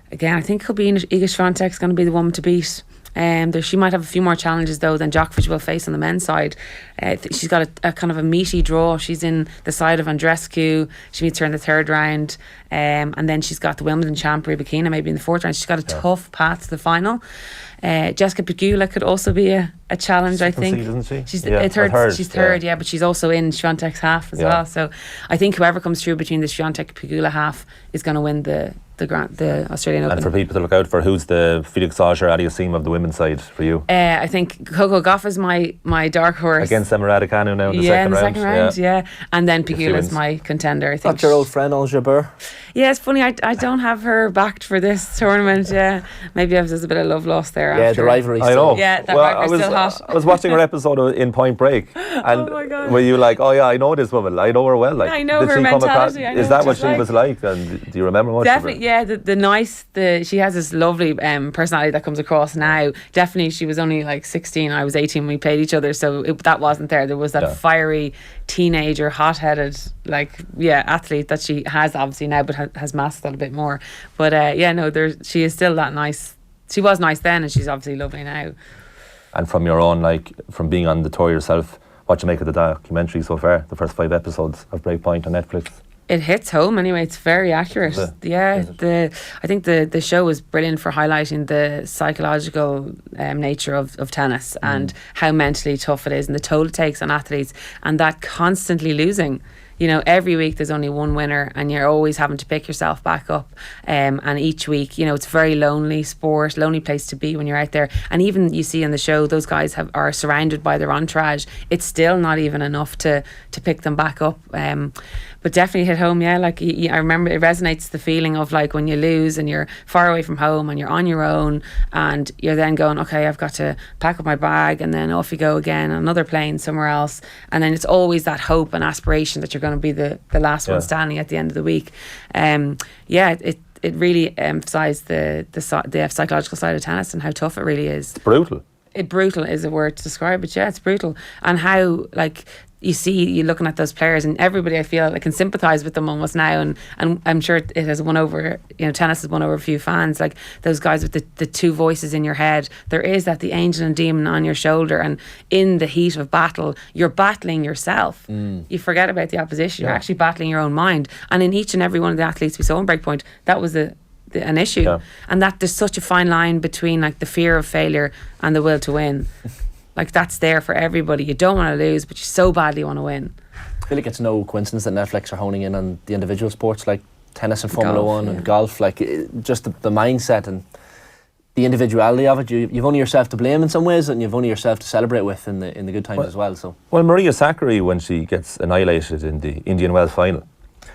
Again, I think it'll be Iga Swiatek's going to be the one to beat. She might have a few more challenges though than Djokovic will face on the men's side. She's got a kind of a meaty draw. She's in the side of Andreescu. She meets her in the 3rd round, and then she's got the Wimbledon champ Rybakina maybe in the 4th round. She's got a tough path to the final. Jessica Pegula could also be a challenge, I think. Isn't she? She's third. She's third, but she's also in Swiatek's half as well. So I think whoever comes through between the Swiatek Pegula half is going to win the Australian Open. And for people to look out for, who's the Felix Auger-Aliassime of the women's side for you? I think Coco Gauff is my dark horse. Against Emma Raducanu now in the second round. Yeah. And then Pegula is my contender, I think. That's your old friend, Al Jabeur. Yeah, it's funny, I don't have her backed for this tournament. Yeah, maybe there's a bit of love lost there. Yeah, the rivalry. I know. Yeah, that rivalry's still hot. I was watching her episode in Point Break, and oh my God. were you like, oh yeah, I know this woman, I know her well. Like, I know did her she mentality. Is that what she was like? And do you remember much Definitely, of her? yeah. She has this lovely personality that comes across now. Definitely, she was only like 16. I was 18 when we played each other, so that wasn't there. There was that fiery teenager, hot-headed, athlete that she has obviously now, but has masked that a bit more. But she is still that nice. She was nice then, and she's obviously lovely now. And from your own, from being on the tour yourself, what do you make of the documentary so far? The first 5 episodes of Breakpoint on Netflix. It hits home anyway. It's very accurate. I think the show was brilliant for highlighting the psychological nature of tennis and how mentally tough it is and the toll it takes on athletes, and that constantly losing. You know, every week there's only one winner, and you're always having to pick yourself back up. And each week, it's a very lonely sport, lonely place to be when you're out there. And even you see in the show, those guys are surrounded by their entourage. It's still not even enough to pick them back up. But definitely hit home, yeah. Like, I remember it resonates, the feeling of like when you lose and you're far away from home and you're on your own, and you're then going, okay, I've got to pack up my bag, and then off you go again, another plane somewhere else. And then it's always that hope and aspiration that you're going to be the last one standing at the end of the week. It really emphasised the psychological side of tennis and how tough it really is. It's brutal. Brutal is a word to describe it. Yeah, it's brutal. And how, like, you're looking at those players, and everybody, I feel, can sympathise with them almost now, and I'm sure it has won over, tennis has won over a few fans, like those guys with the two voices in your head. There is the angel and demon on your shoulder, and in the heat of battle, you're battling yourself. You forget about the opposition. You're actually battling your own mind. And in each and every one of the athletes we saw in Breakpoint, that was an issue. And that there's such a fine line between the fear of failure and the will to win. That's there for everybody. You don't want to lose, but you so badly want to win. I feel like it's no coincidence that Netflix are honing in on the individual sports like tennis and Formula One and golf. Just the mindset and the individuality of it. You've only yourself to blame in some ways, and you've only yourself to celebrate with in the good times as well. So Maria Sakkari, when she gets annihilated in the Indian Wells final,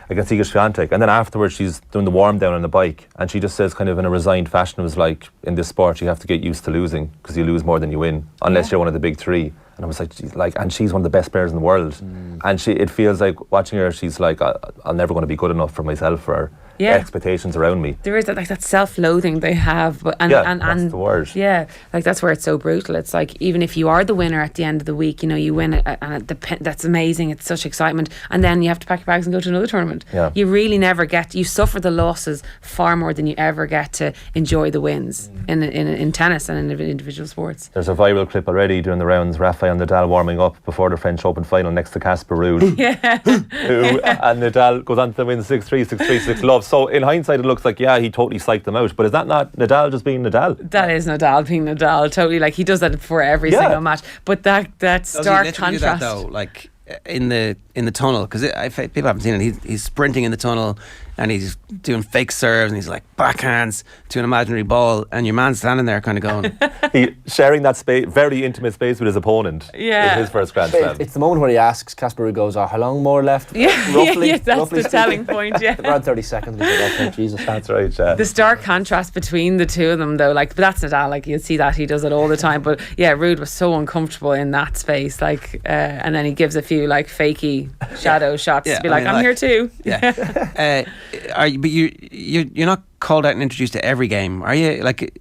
against Ger Shane, and then afterwards she's doing the warm down on the bike, and she just says kind of in a resigned fashion, it was like, in this sport you have to get used to losing, because you lose more than you win, unless you're one of the big three. And I was like, and she's one of the best players in the world, and it feels like watching her, she's like, I'm never going to be good enough for myself or expectations around me. There is that self-loathing they have, and that's the word. Yeah, like that's where it's so brutal. It's like, even if you are the winner at the end of the week, you know, you win it, and that's amazing. It's such excitement, and then you have to pack your bags and go to another tournament. Yeah. You really never you suffer the losses far more than you ever get to enjoy the wins in tennis and in individual sports. There's a viral clip already doing the rounds. Rafael and Nadal warming up before the French Open final next to Casper Ruud, and Nadal goes on to win 6-3, 6-3, 6-love. So in hindsight, it looks like, he totally psyched them out. But is that not Nadal just being Nadal? That is Nadal being Nadal, totally. Like, he does that for every single match. But that stark contrast. Do that though, like in the tunnel, because people haven't seen it. He's sprinting in the tunnel, and he's doing fake serves, and he's like backhands to an imaginary ball, and your man's standing there kind of going. He sharing that space, very intimate space with his opponent. Yeah, in his first Grand Slam. It's the moment where he asks Casper Ruud goes, how long more left? Roughly, that's roughly the telling point. Yeah, around 30 seconds. He's like, okay, Jesus, that's right. Yeah. The stark contrast between the two of them, though, like, but that's Nadal. Like, you'll see that he does it all the time. But yeah, Ruud was so uncomfortable in that space, like, and then he gives a few like fakey shadow shots to be like, I'm here too. Yeah. But you're not called out and introduced to every game, are you? Like,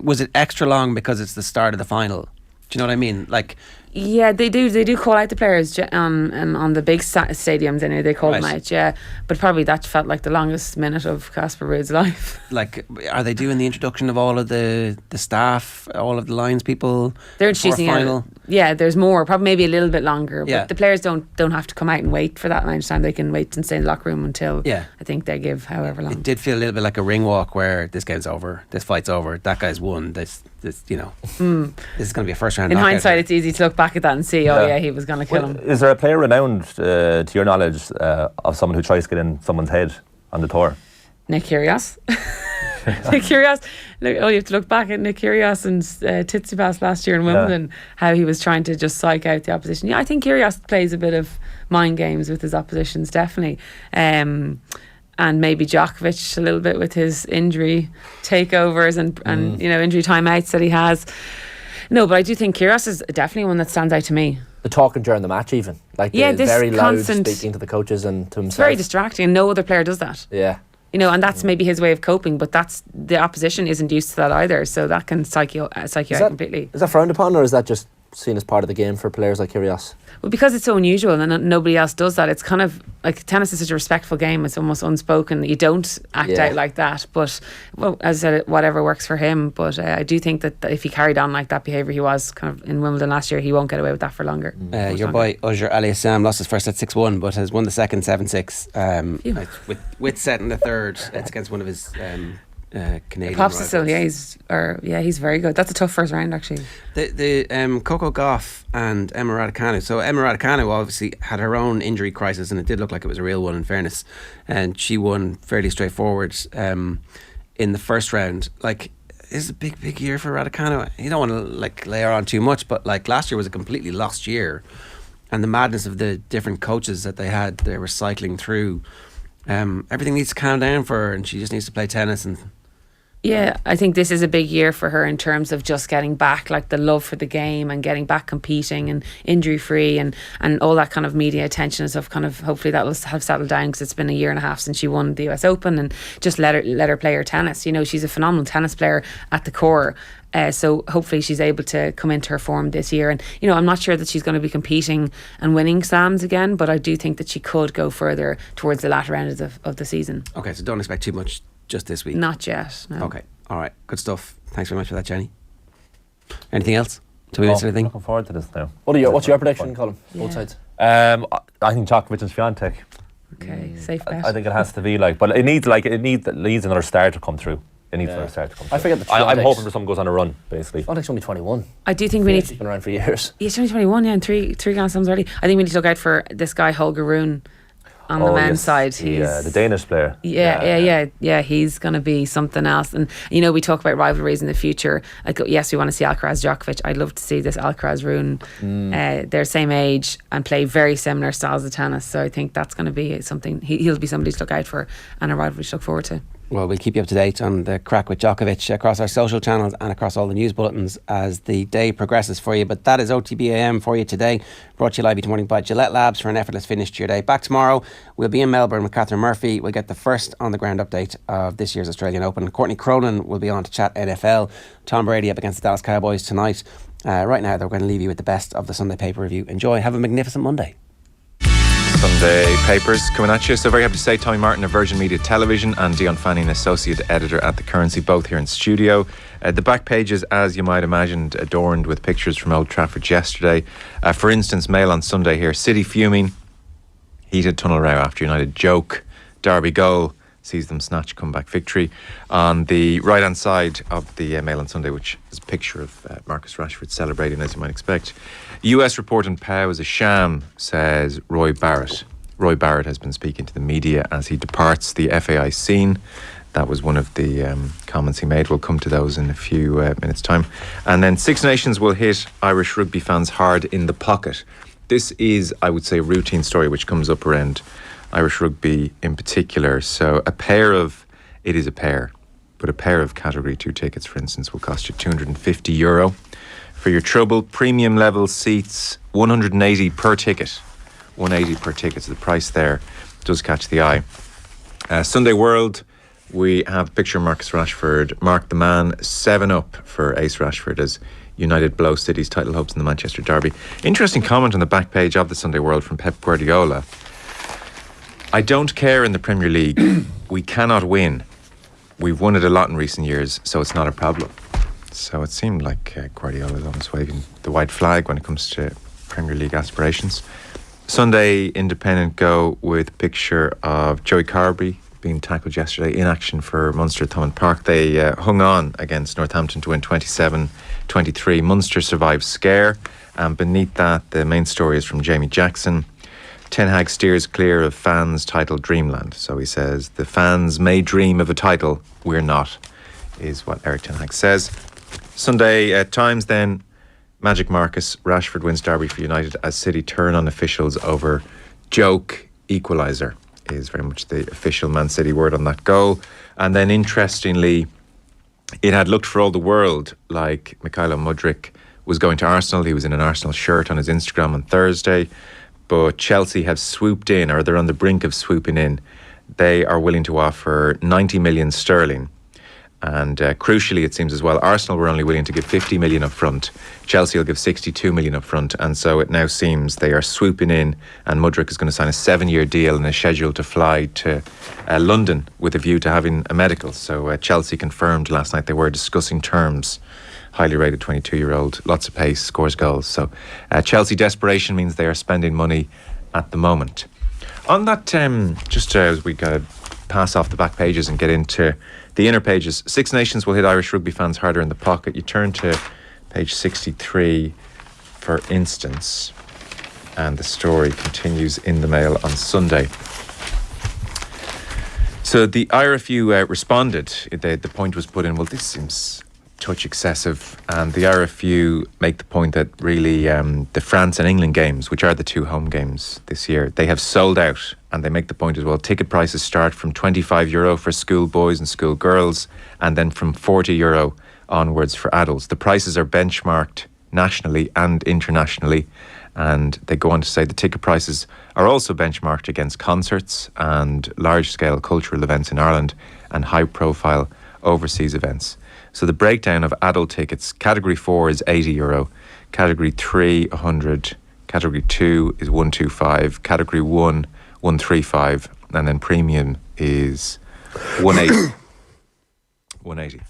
was it extra long because it's the start of the final? Do you know what I mean? Like, yeah, they do call out the players on the big stadiums. Anyway, they call them out. Yeah, but probably that felt like the longest minute of Casper Ruud's life. Like, are they doing the introduction of all of the staff, all of the Lions people? They're introducing final. Yeah, there's more, probably maybe a little bit longer. Yeah. But the players don't have to come out and wait for that amount of time. They can wait and stay in the locker room until I think they give however long. It did feel a little bit like a ring walk where this game's over, this fight's over, that guy's won. This you know, this is going to be a first round. In knockout. hindsight, it's easy to look back at that and see, he was going to kill him. Is there a player renowned, to your knowledge, of someone who tries to get in someone's head on the tour? Nick Kyrgios. Nick Kyrgios. You have to look back at Nick Kyrgios and Tsitsipas last year in Wimbledon, how he was trying to just psych out the opposition. Yeah, I think Kyrgios plays a bit of mind games with his oppositions, definitely. And maybe Djokovic a little bit with his injury takeovers and injury timeouts that he has. No, but I do think Kyrgios is definitely one that stands out to me. The talking during the match, even this very loud constant, speaking to the coaches and to himself. It's very distracting, and no other player does that. Yeah, and that's maybe his way of coping. But that's the opposition isn't used to that either, so that can psych you out completely. Is that frowned upon, or is that just seen as part of the game for players like Kyrgios? Well, because it's so unusual and nobody else does that, it's kind of like tennis is such a respectful game. It's almost unspoken. You don't act out like that. But as I said, whatever works for him. But I do think that if he carried on like that behaviour he was kind of in Wimbledon last year, he won't get away with that for longer. Your boy Ger Shane lost his first set 6-1, but has won the second 7-6. With setting the third. It's against one of his Canadian Props rivals. still, he's very good. That's a tough first round, actually. The Coco Gauff and Emma Raducanu. So Emma Raducanu obviously had her own injury crisis, and it did look like it was a real one, in fairness. And she won fairly straightforward in the first round. Like, this is a big year for Raducanu. You don't want to lay her on too much, but last year was a completely lost year, and the madness of the different coaches that they were cycling through. Everything needs to calm down for her, and she just needs to play tennis and. Yeah, I think this is a big year for her in terms of just getting back the love for the game and getting back competing and injury free and all that kind of media attention and stuff. Kind of hopefully that will have settled down, because it's been a year and a half since she won the US Open, and just let her play her tennis. She's a phenomenal tennis player at the core. So hopefully she's able to come into her form this year. And I'm not sure that she's going to be competing and winning slams again, but I do think that she could go further towards the latter end of the season. Okay, so don't expect too much just this week. Not yet, no. Okay, all right, good stuff. Thanks very much for that, Jenny. Anything else? Do we miss anything? Looking forward to this now. What's your prediction, Colm? Both sides. I think Djokovic and Swiatek. Okay, safe bet. I think it has to be but it needs another star to come through. It needs another star to come through. I forget that I'm hoping for someone goes on a run, basically. Swiatek's only 21. I do think we need. He's been around for years. He's only 21, and three Grand Slams already. I think we need to look out for this guy Holger Rune. on the men's side. The Danish player. Yeah. He's going to be something else. And we talk about rivalries in the future. Like, yes, we want to see Alcaraz Djokovic. I'd love to see this Alcaraz Rune. They're same age and play very similar styles of tennis. So I think that's going to be something. He'll be somebody to look out for and a rivalry to look forward to. Well, we'll keep you up to date on the crack with Djokovic across our social channels and across all the news bulletins as the day progresses for you. But that is OTB AM for you today. Brought to you live each morning by Gillette Labs for an effortless finish to your day. Back tomorrow, we'll be in Melbourne with Catherine Murphy. We'll get the first on-the-ground update of this year's Australian Open. Courtney Cronin will be on to chat NFL. Tom Brady up against the Dallas Cowboys tonight. Right now, they're going to leave you with the best of the Sunday paper review. Enjoy. Have a magnificent Monday. Sunday papers coming at you. So very happy to say Tommy Martin of Virgin Media Television and Dion Fanning, associate editor at The Currency, both here in studio. The back pages, as you might imagine, adorned with pictures from Old Trafford yesterday. For instance, Mail on Sunday here, City fuming, heated tunnel row after United joke, Derby goal sees them snatch comeback victory. On the right hand side of the Mail on Sunday, which is a picture of Marcus Rashford celebrating, as you might expect. US report on Pau is a sham, says Roy Barrett. Roy Barrett has been speaking to the media as he departs the FAI scene. That was one of the comments he made. We'll come to those in a few minutes' time. And then Six Nations will hit Irish rugby fans hard in the pocket. This is, I would say, a routine story which comes up around Irish rugby in particular. So it is a pair, but a pair of Category 2 tickets, for instance, will cost you €250. For your trouble, premium level seats, 180 per ticket. 180 per ticket, so the price there does catch the eye. Sunday World, we have a picture of Marcus Rashford, Mark the Man, 7-up for Ace Rashford as United blow City's title hopes in the Manchester Derby. Interesting comment on the back page of the Sunday World from Pep Guardiola. I don't care in the Premier League. We cannot win. We've won it a lot in recent years, so it's not a problem. So it seemed like Guardiola was almost waving the white flag when it comes to Premier League aspirations. Sunday Independent go with a picture of Joey Carberry being tackled yesterday in action for Munster at Thomond Park. They hung on against Northampton to win 27-23. Munster survived scare, and beneath that the main story is from Jamie Jackson. Ten Hag steers clear of fans' title dreamland. So he says the fans may dream of a title, we're not, is what Eric Ten Hag says. Sunday Times then, Magic Marcus, Rashford wins Derby for United as City turn on officials over joke equaliser, is very much the official Man City word on that goal. And then interestingly, it had looked for all the world like Mikhailo Mudryk was going to Arsenal. He was in an Arsenal shirt on his Instagram on Thursday, but Chelsea have swooped in, or they're on the brink of swooping in. They are willing to offer 90 million sterling. And crucially, it seems as well, Arsenal were only willing to give 50 million up front. Chelsea will give 62 million up front. And so it now seems they are swooping in, and Mudryk is going to sign a 7-year deal and is scheduled to fly to London with a view to having a medical. So Chelsea confirmed last night they were discussing terms. Highly rated 22-year-old, lots of pace, scores goals. So Chelsea desperation means they are spending money at the moment. On that, just as we got to pass off the back pages and get into the inner pages, Six Nations will hit Irish rugby fans harder in the pocket. You turn to page 63, for instance, and the story continues in the Mail on Sunday. So the IRFU responded. The point was put in, well, this seems touch excessive, and the RFU make the point that really the France and England games, which are the two home games this year, they have sold out, and they make the point as well, ticket prices start from €25 for school boys and school girls, and then from €40 onwards for adults. The prices are benchmarked nationally and internationally, and they go on to say the ticket prices are also benchmarked against concerts and large-scale cultural events in Ireland and high-profile overseas events. So the breakdown of adult tickets, Category 4 is €80, Category 3 100, Category 2 is 125, Category 1 135, and then Premium is 180. 180.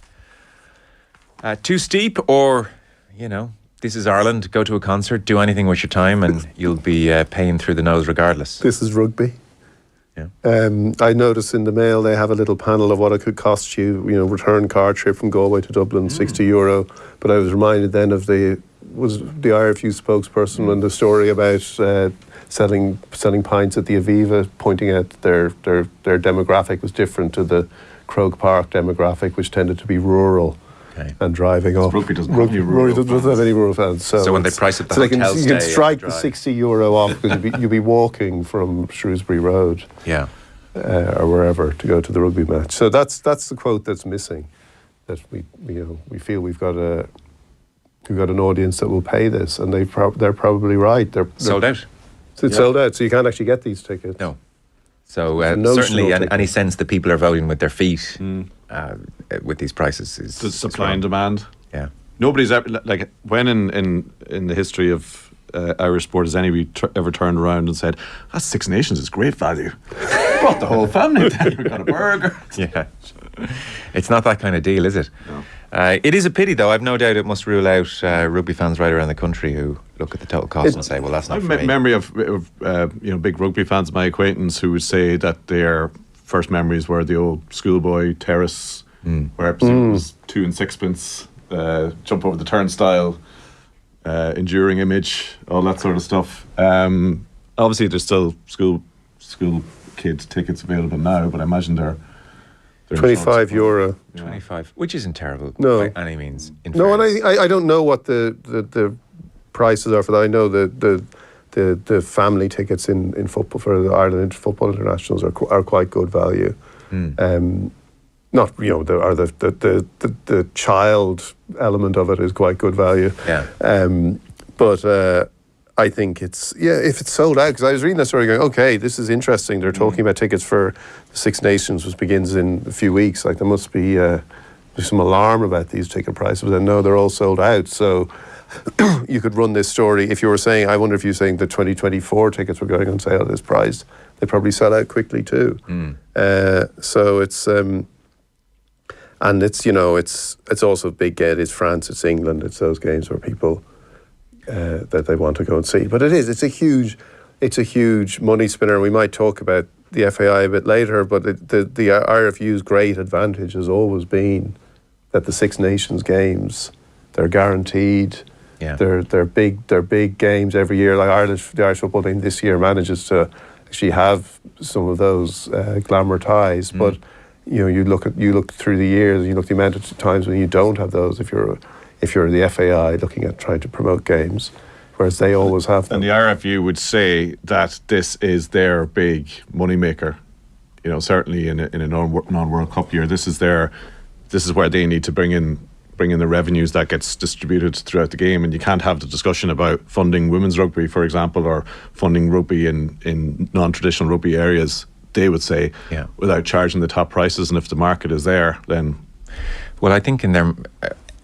Too steep, or, you know, this is Ireland, go to a concert, do anything with your time, and you'll be paying through the nose regardless. This is rugby. Yeah. I noticed in the Mail they have a little panel of what it could cost you, return car trip from Galway to Dublin, €60. But I was reminded then of the was the IRFU spokesperson when the story about selling pints at the Aviva, pointing out their demographic was different to the Croke Park demographic, which tended to be rural. And driving up. Rugby doesn't have any rural fans. So when they price it, you can strike the €60 off because you'll be walking from Shrewsbury Road, or wherever to go to the rugby match. So that's the quote that's missing. That we feel we've got an audience that will pay this, and they're probably right. They're sold out. It's sold out, so you can't actually get these tickets. No. So certainly, any sense that people are voting with their feet with these prices is the supply and demand. Yeah, nobody's ever like when in the history of Irish sport has anybody ever turned around and said, "That Six Nations is great value." Brought the whole family down. We got a burger. Yeah, it's not that kind of deal, is it? No. It is a pity, though. I've no doubt it must rule out rugby fans right around the country who look at the total cost and say, "Well, that's not for me." Memory of big rugby fans, my acquaintance, who would say that their first memories were the old schoolboy terrace, where it was 2 and 6pence, jump over the turnstile, enduring image, all that sort of stuff. Obviously, there's still school kids tickets available now, but I imagine they're €25. 25, which isn't terrible by any means. No, and I don't know what the prices are for that. I know the family tickets in football for the Ireland Football Internationals are quite good value. Not the child element of it is quite good value. Yeah. But I think if it's sold out, because I was reading that story going, okay, this is interesting. They're talking about tickets for the Six Nations, which begins in a few weeks. Like there must be some alarm about these ticket prices. But no, they're all sold out. So you could run this story. If you were saying, I wonder if you're saying the 2024 tickets were going on sale at this price, they probably sell out quickly too. So it's and it's also big. It's France, it's England, it's those games where people. That they want to go and see, but it's a huge money spinner. We might talk about the FAI a bit later, but the IRFU's great advantage has always been that the Six Nations games, they're guaranteed. Yeah. They're big games every year. Like the Irish football team this year manages to actually have some of those glamour ties, but you look through the years, you look the amount of times when you don't have those. If you're the FAI looking at trying to promote games, whereas they always have them. And the RFU would say that this is their big moneymaker. Certainly in a non-World Cup year, this is where they need to bring in the revenues that gets distributed throughout the game. And you can't have the discussion about funding women's rugby, for example, or funding rugby in non-traditional rugby areas. They would say without charging the top prices, and if the market is there, then. Well, I think in their.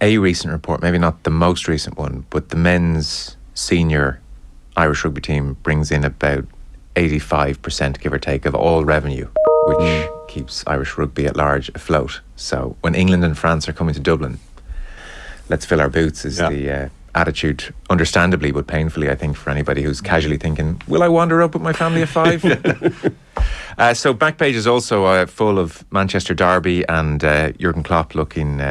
A recent report, maybe not the most recent one, but the men's senior Irish rugby team brings in about 85%, give or take, of all revenue, which keeps Irish rugby at large afloat. So when England and France are coming to Dublin, let's fill our boots is the attitude, understandably but painfully, I think, for anybody who's casually thinking, will I wander up with my family of 5? So Backpage is also full of Manchester derby and Jurgen Klopp looking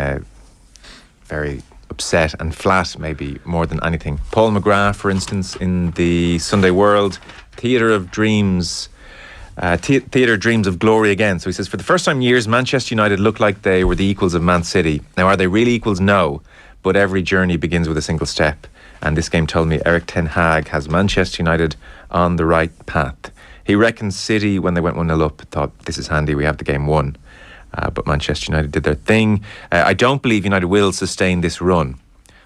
very upset and flat, maybe more than anything. Paul McGrath, for instance, in the Sunday World, Theatre dreams of glory again. So he says, for the first time in years, Manchester United look like they were the equals of Man City. Now, are they really equals? No. But every journey begins with a single step. And this game told me Eric Ten Hag has Manchester United on the right path. He reckons City, when they went 1-0 up, thought, this is handy, we have the game won. But Manchester United did their thing. I don't believe United will sustain this run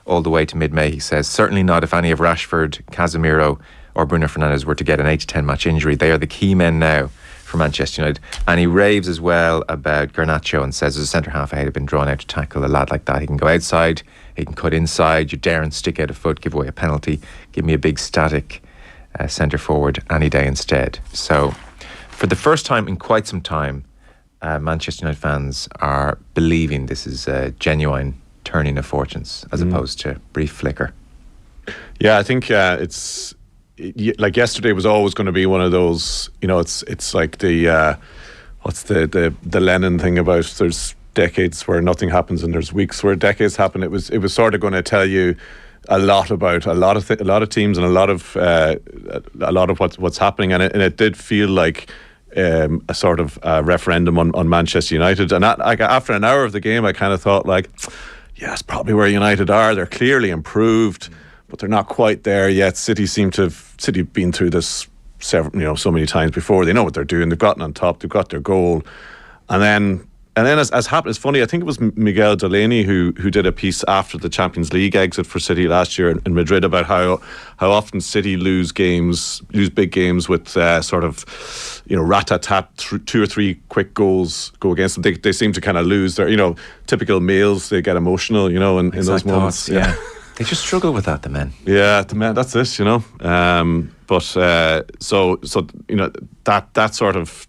all the way to mid-May, he says. Certainly not if any of Rashford, Casemiro or Bruno Fernandes were to get an 8 to 10 match injury. They are the key men now for Manchester United. And he raves as well about Garnacho and says as a centre-half ahead had been drawn out to tackle a lad like that. He can go outside, he can cut inside, you dare and stick out a foot, give away a penalty, give me a big static centre-forward any day instead. So for the first time in quite some time, Manchester United fans are believing this is a genuine turning of fortunes as opposed to brief flicker. Yeah, I think it's like yesterday was always going to be one of those. It's like the what's the Lenin thing about there's decades where nothing happens and there's weeks where decades happen. It was sort of going to tell you a lot about a lot of teams and a lot of what's happening, and it did feel like a sort of referendum on Manchester United. And after an hour of the game, I kind of thought like, yeah, that's probably where United are. They're clearly improved, but they're not quite there yet. City have been through this so many times before. They know what they're doing. They've gotten on top. They've got their goal, and then as happened, it's funny. I think it was Miguel Delaney who did a piece after the Champions League exit for City last year in Madrid about how often City lose big games with sort of rat-tat-tat 2 or 3 quick goals go against them. They seem to kind of lose their typical males. They get emotional, in those moments. Yeah. They just struggle with that, the men. Yeah, the men. That's it, But so that sort of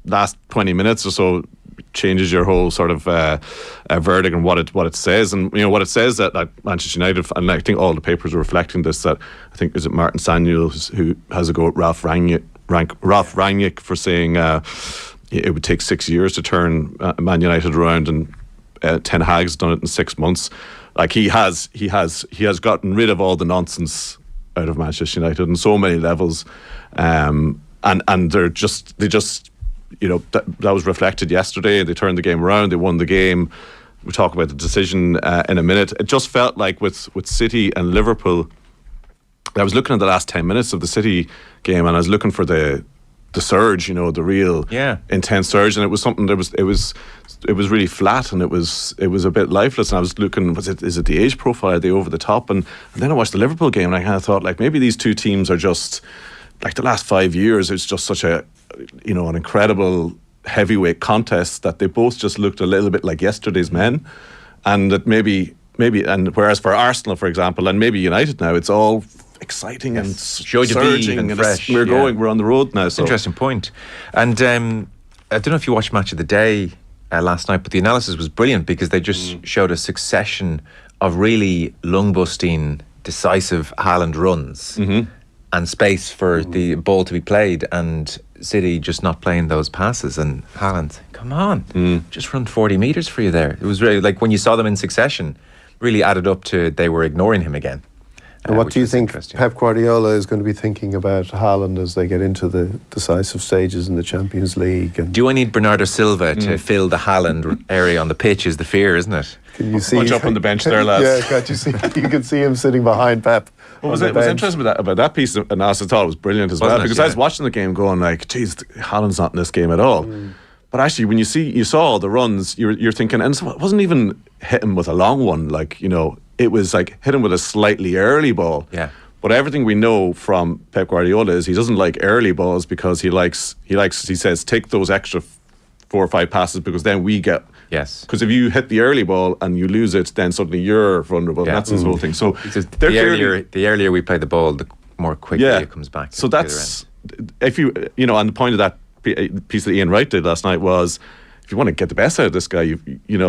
last 20 minutes or so changes your whole sort of verdict and what it says, and what it says that Manchester United, and I think all the papers are reflecting this. That I think is it Martin Samuels who has a go at Ralph Rangnick for saying it would take 6 years to turn Man United around, and Ten Hag's done it in 6 months. Like he has gotten rid of all the nonsense out of Manchester United on so many levels, and they just that was reflected yesterday. They turned the game around. They won the game. We'll talk about the decision in a minute. It just felt like with City and Liverpool, I was looking at the last 10 minutes of the City game, and I was looking for the surge, the real intense surge, and it was something that it was really flat, and it was a bit lifeless. And I was looking, is it the age profile? Are they over the top? And then I watched the Liverpool game, and I kind of thought, like, maybe these two teams are just like the last 5 years. It's just such an incredible heavyweight contest that they both just looked a little bit like yesterday's men, and that maybe, and whereas for Arsenal, for example, and maybe United now, it's all exciting and surging and fresh. We're on the road now. So interesting point. And I don't know if you watched Match of the Day last night, but the analysis was brilliant because they just showed a succession of really lung-busting, decisive Haaland runs. And space for the ball to be played, and City just not playing those passes. And Haaland, come on, just run 40 metres for you there. It was really like when you saw them in succession, really added up to they were ignoring him again. And what do you think Pep Guardiola is going to be thinking about Haaland as they get into the decisive stages in the Champions League? And do I need Bernardo Silva to fill the Haaland area on the pitch is the fear, isn't it? Can you see punch up on the bench there, lads? Yeah, can't you see? You can see him sitting behind Pep. Well, was interesting about that piece of analysis. I thought it was brilliant as well, because I was watching the game going like, geez, Haaland's not in this game at all. But actually, when you saw all the runs, you're thinking, and it wasn't even hit him with a long one, like, it was like hit him with a slightly early ball. Yeah. But everything we know from Pep Guardiola is he doesn't like early balls, because he says, take those extra 4 or 5 passes, because then we get. Yes. Because if you hit the early ball and you lose it, then suddenly you're vulnerable. Yeah. That's his whole thing. So the earlier we play the ball, the more quickly it comes back. So that's, if you and the point of that piece that Ian Wright did last night was, if you want to get the best out of this guy,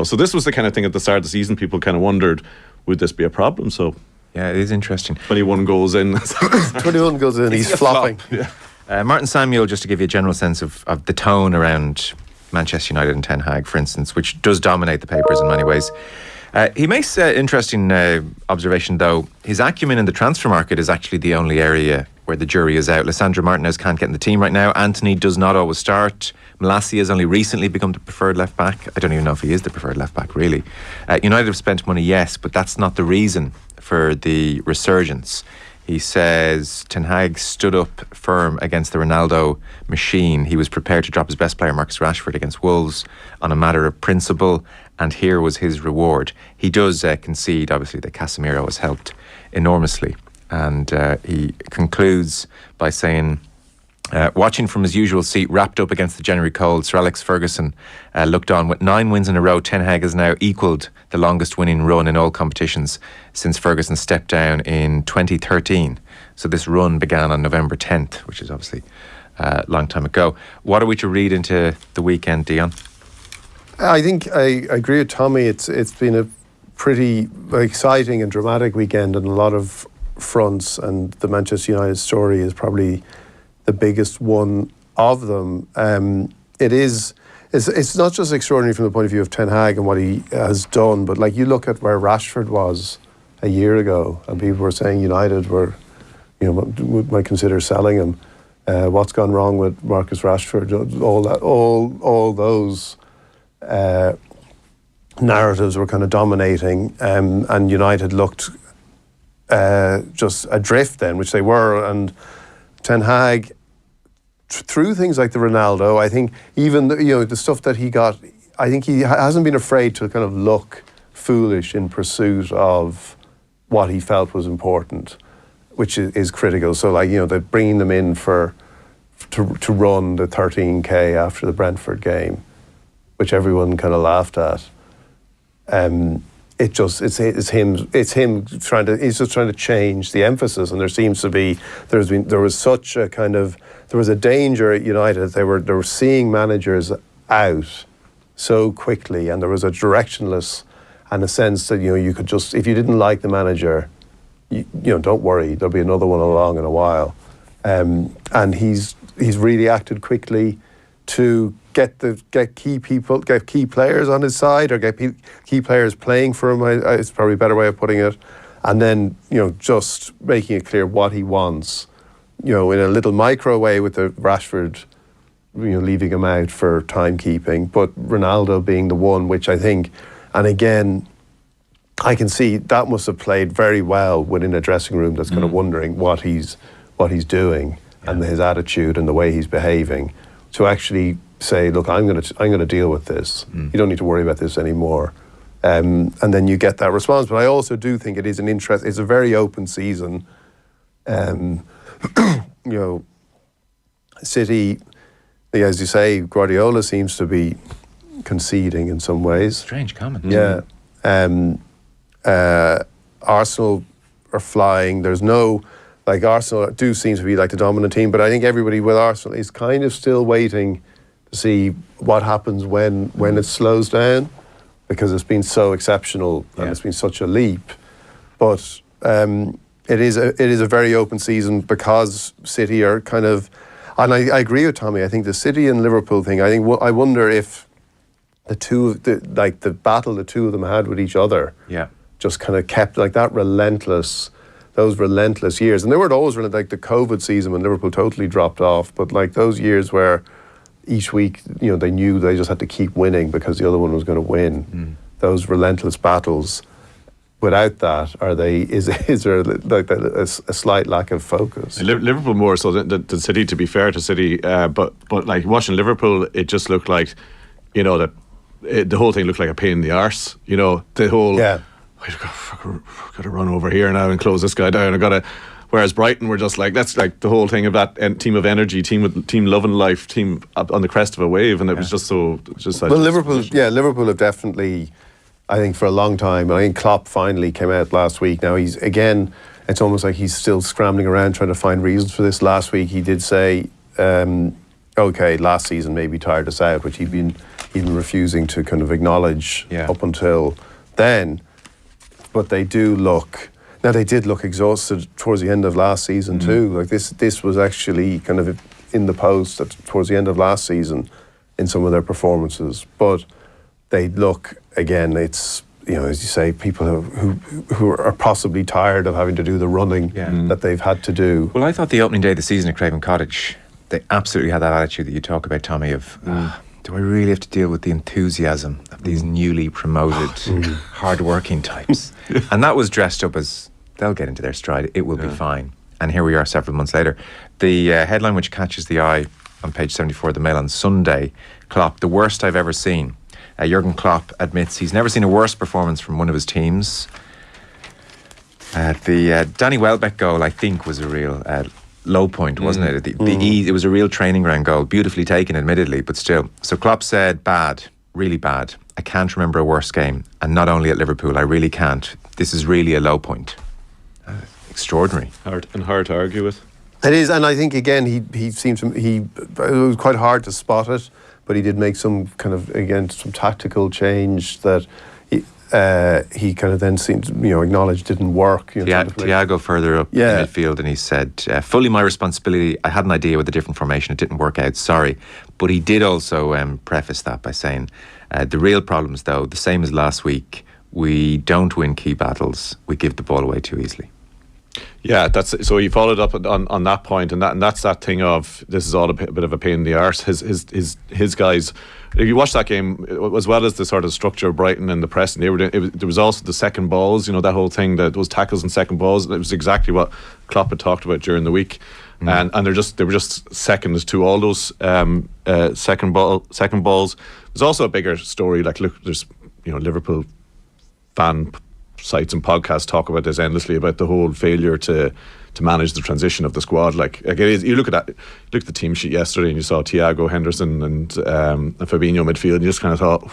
so this was the kind of thing at the start of the season people kind of wondered, would this be a problem? So yeah, it is interesting. 21 goals in. 21 goals in, he's flopping. Yeah. Martin Samuel, just to give you a general sense of the tone around Manchester United and Ten Hag, for instance, which does dominate the papers in many ways. He makes an interesting observation, though. His acumen in the transfer market is actually the only area where the jury is out. Lissandro Martinez can't get in the team right now. Anthony does not always start. Malacia has only recently become the preferred left back. I don't even know if he is the preferred left back, really. United have spent money, yes, but that's not the reason for the resurgence. He says Ten Hag stood up firm against the Ronaldo machine. He was prepared to drop his best player, Marcus Rashford, against Wolves on a matter of principle, and here was his reward. He does concede, obviously, that Casemiro has helped enormously. And he concludes by saying, watching from his usual seat, wrapped up against the January cold, Sir Alex Ferguson looked on. With 9 wins in a row, Ten Hag has now equalled the longest winning run in all competitions since Ferguson stepped down in 2013. So this run began on November 10th, which is obviously a long time ago. What are we to read into the weekend, Dion? I think I agree with Tommy. It's been a pretty exciting and dramatic weekend on a lot of fronts, and the Manchester United story is probably the biggest one of them. It's not just extraordinary from the point of view of Ten Hag and what he has done, but like you look at where Rashford was a year ago, and people were saying United were, might consider selling him. What's gone wrong with Marcus Rashford? All those narratives were kind of dominating, and United looked just adrift then, which they were. And Ten Hag, through things like the Ronaldo, I think even the stuff that he got, I think he hasn't been afraid to kind of look foolish in pursuit of what he felt was important, which is critical. So they're bringing them in to run the 13K after the Brentford game, which everyone kind of laughed at. It's him trying to. He's just trying to change the emphasis, and there seems to be there was a danger at United. They were seeing managers out so quickly, and there was a directionless and a sense that you could just, if you didn't like the manager, don't worry, there'll be another one along in a while. And he's really acted quickly to get key players on his side, or get key players playing for him. It's probably a better way of putting it. And then just making it clear what he wants. In a little micro way with the Rashford, leaving him out for timekeeping, but Ronaldo being the one, which I think, and again, I can see that must have played very well within a dressing room that's kind of wondering what he's doing and his attitude and the way he's behaving, to actually say, look, I'm going to deal with this. You don't need to worry about this anymore. And then you get that response. But I also do think it is it's a very open season. City, as you say, Guardiola seems to be conceding in some ways. Strange comment. Yeah. Arsenal are flying. There's no, Arsenal do seem to be the dominant team, but I think everybody with Arsenal is kind of still waiting to see what happens when it slows down, because it's been so exceptional and it's been such a leap. But it is a very open season, because City are kind of, and I agree with Tommy. I think the City and Liverpool thing, I wonder if the battle the two of them had with each other, just kind of kept those relentless years. And they weren't always the COVID season when Liverpool totally dropped off, but those years where each week, they knew they just had to keep winning because the other one was going to win. Those relentless battles. Without that, is there a slight lack of focus? Liverpool more so than City, to be fair to City, but watching Liverpool, it just looked like, that the whole thing looked like a pain in the arse. The whole I've got to run over here now and close this guy down. Whereas Brighton were just that's the whole thing of that team of energy, team loving life, team up on the crest of a wave, and it was just so. Well, Liverpool have definitely, I think, for a long time. I think Klopp finally came out last week. Now it's almost like he's still scrambling around trying to find reasons for this. Last week he did say, last season maybe tired us out, which he'd been refusing to kind of acknowledge up until then. But they did look exhausted towards the end of last season too. This was actually kind of in the post towards the end of last season in some of their performances. But they look, again, it's, as you say, people who are possibly tired of having to do the running that they've had to do. Well, I thought the opening day of the season at Craven Cottage, they absolutely had that attitude that you talk about, Tommy, of do I really have to deal with the enthusiasm of these newly promoted hard-working types? And that was dressed up as, they'll get into their stride, it will be fine. And here we are several months later. The headline which catches the eye on page 74 of the Mail on Sunday, Klopp, the worst I've ever seen. Jurgen Klopp admits he's never seen a worse performance from one of his teams. The Danny Welbeck goal, I think, was a real low point, wasn't it? It was a real training ground goal, beautifully taken, admittedly, but still. So Klopp said, bad, really bad. I can't remember a worse game, and not only at Liverpool, I really can't. This is really a low point. Extraordinary. Hard to argue with. It is, and I think again it was quite hard to spot it, but he did make some kind of, again, some tactical change that he kind of then seemed to, acknowledge didn't work. Thiago further up in midfield, and he said, fully my responsibility. I had an idea with a different formation. It didn't work out, sorry. But he did also preface that by saying, the real problems, though, the same as last week, we don't win key battles, we give the ball away too easily. Yeah, that's so. He followed up on that point, and that's that thing of this is all a bit of a pain in the arse. His guys. If you watch that game, as well as the sort of structure of Brighton and the press, and there was also the second balls. You know, that whole thing, that those tackles and second balls. It was exactly what Klopp had talked about during the week, and they were just second to all those second balls. There's also a bigger story. Like, look, there's Liverpool fan sites and podcasts talk about this endlessly, about the whole failure to manage the transition of the squad. Like it is, you look at the team sheet yesterday and you saw Thiago, Henderson and Fabinho midfield, and you just kind of thought,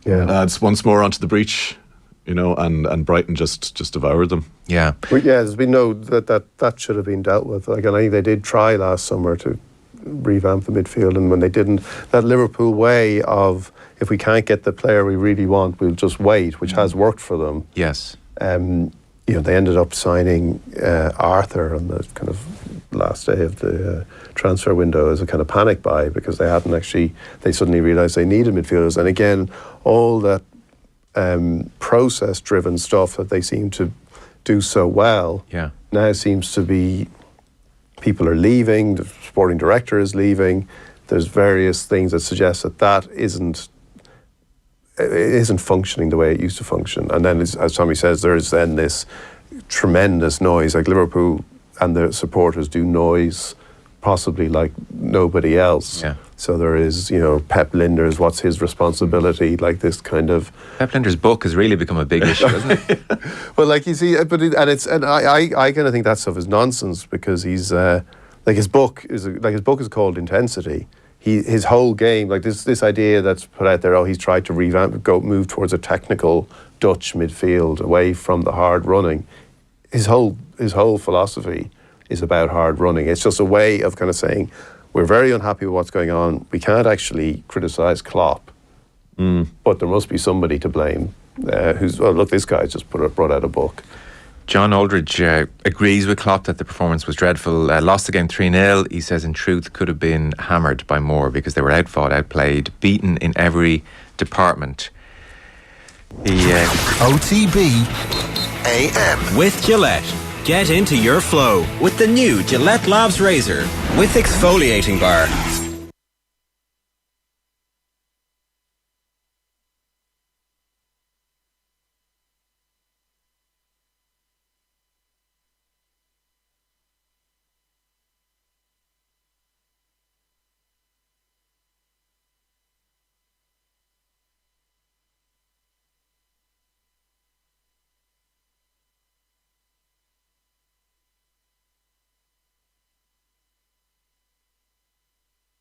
it's once more onto the breach, and Brighton just devoured them. Yeah. But there's been that should have been dealt with. Like, and I think they did try last summer to revamp the midfield, and when they didn't, that Liverpool way of, if we can't get the player we really want, we'll just wait, which has worked for them. Yes. They ended up signing Arthur on the kind of last day of the transfer window as a kind of panic buy, because they suddenly realised they needed midfielders. And again, all that process-driven stuff that they seem to do so well now seems to be, people are leaving, the sporting director is leaving. There's various things that suggest that isn't functioning the way it used to function. And then, as Tommy says, there is then this tremendous noise. Like, Liverpool and the supporters do noise possibly like nobody else. Yeah. So there is, Pep Lijnders, what's his responsibility? Like, this kind of... Pep Lijnders' book has really become a big issue, hasn't it? Well, like, you see, I kind of think that stuff is nonsense, because he's his book is called Intensity. His whole game, like this idea that's put out there, he's tried to move towards a technical Dutch midfield away from the hard running. His whole philosophy is about hard running. It's just a way of kind of saying, we're very unhappy with what's going on. We can't actually criticise Klopp, but there must be somebody to blame. This guy's just brought out a book. John Aldridge agrees with Klopp that the performance was dreadful. Lost the game 3-0. He says, in truth, could have been hammered by more, because they were outfought, outplayed, beaten in every department. OTB AM. With Gillette. Get into your flow with the new Gillette Labs Razor with exfoliating bar.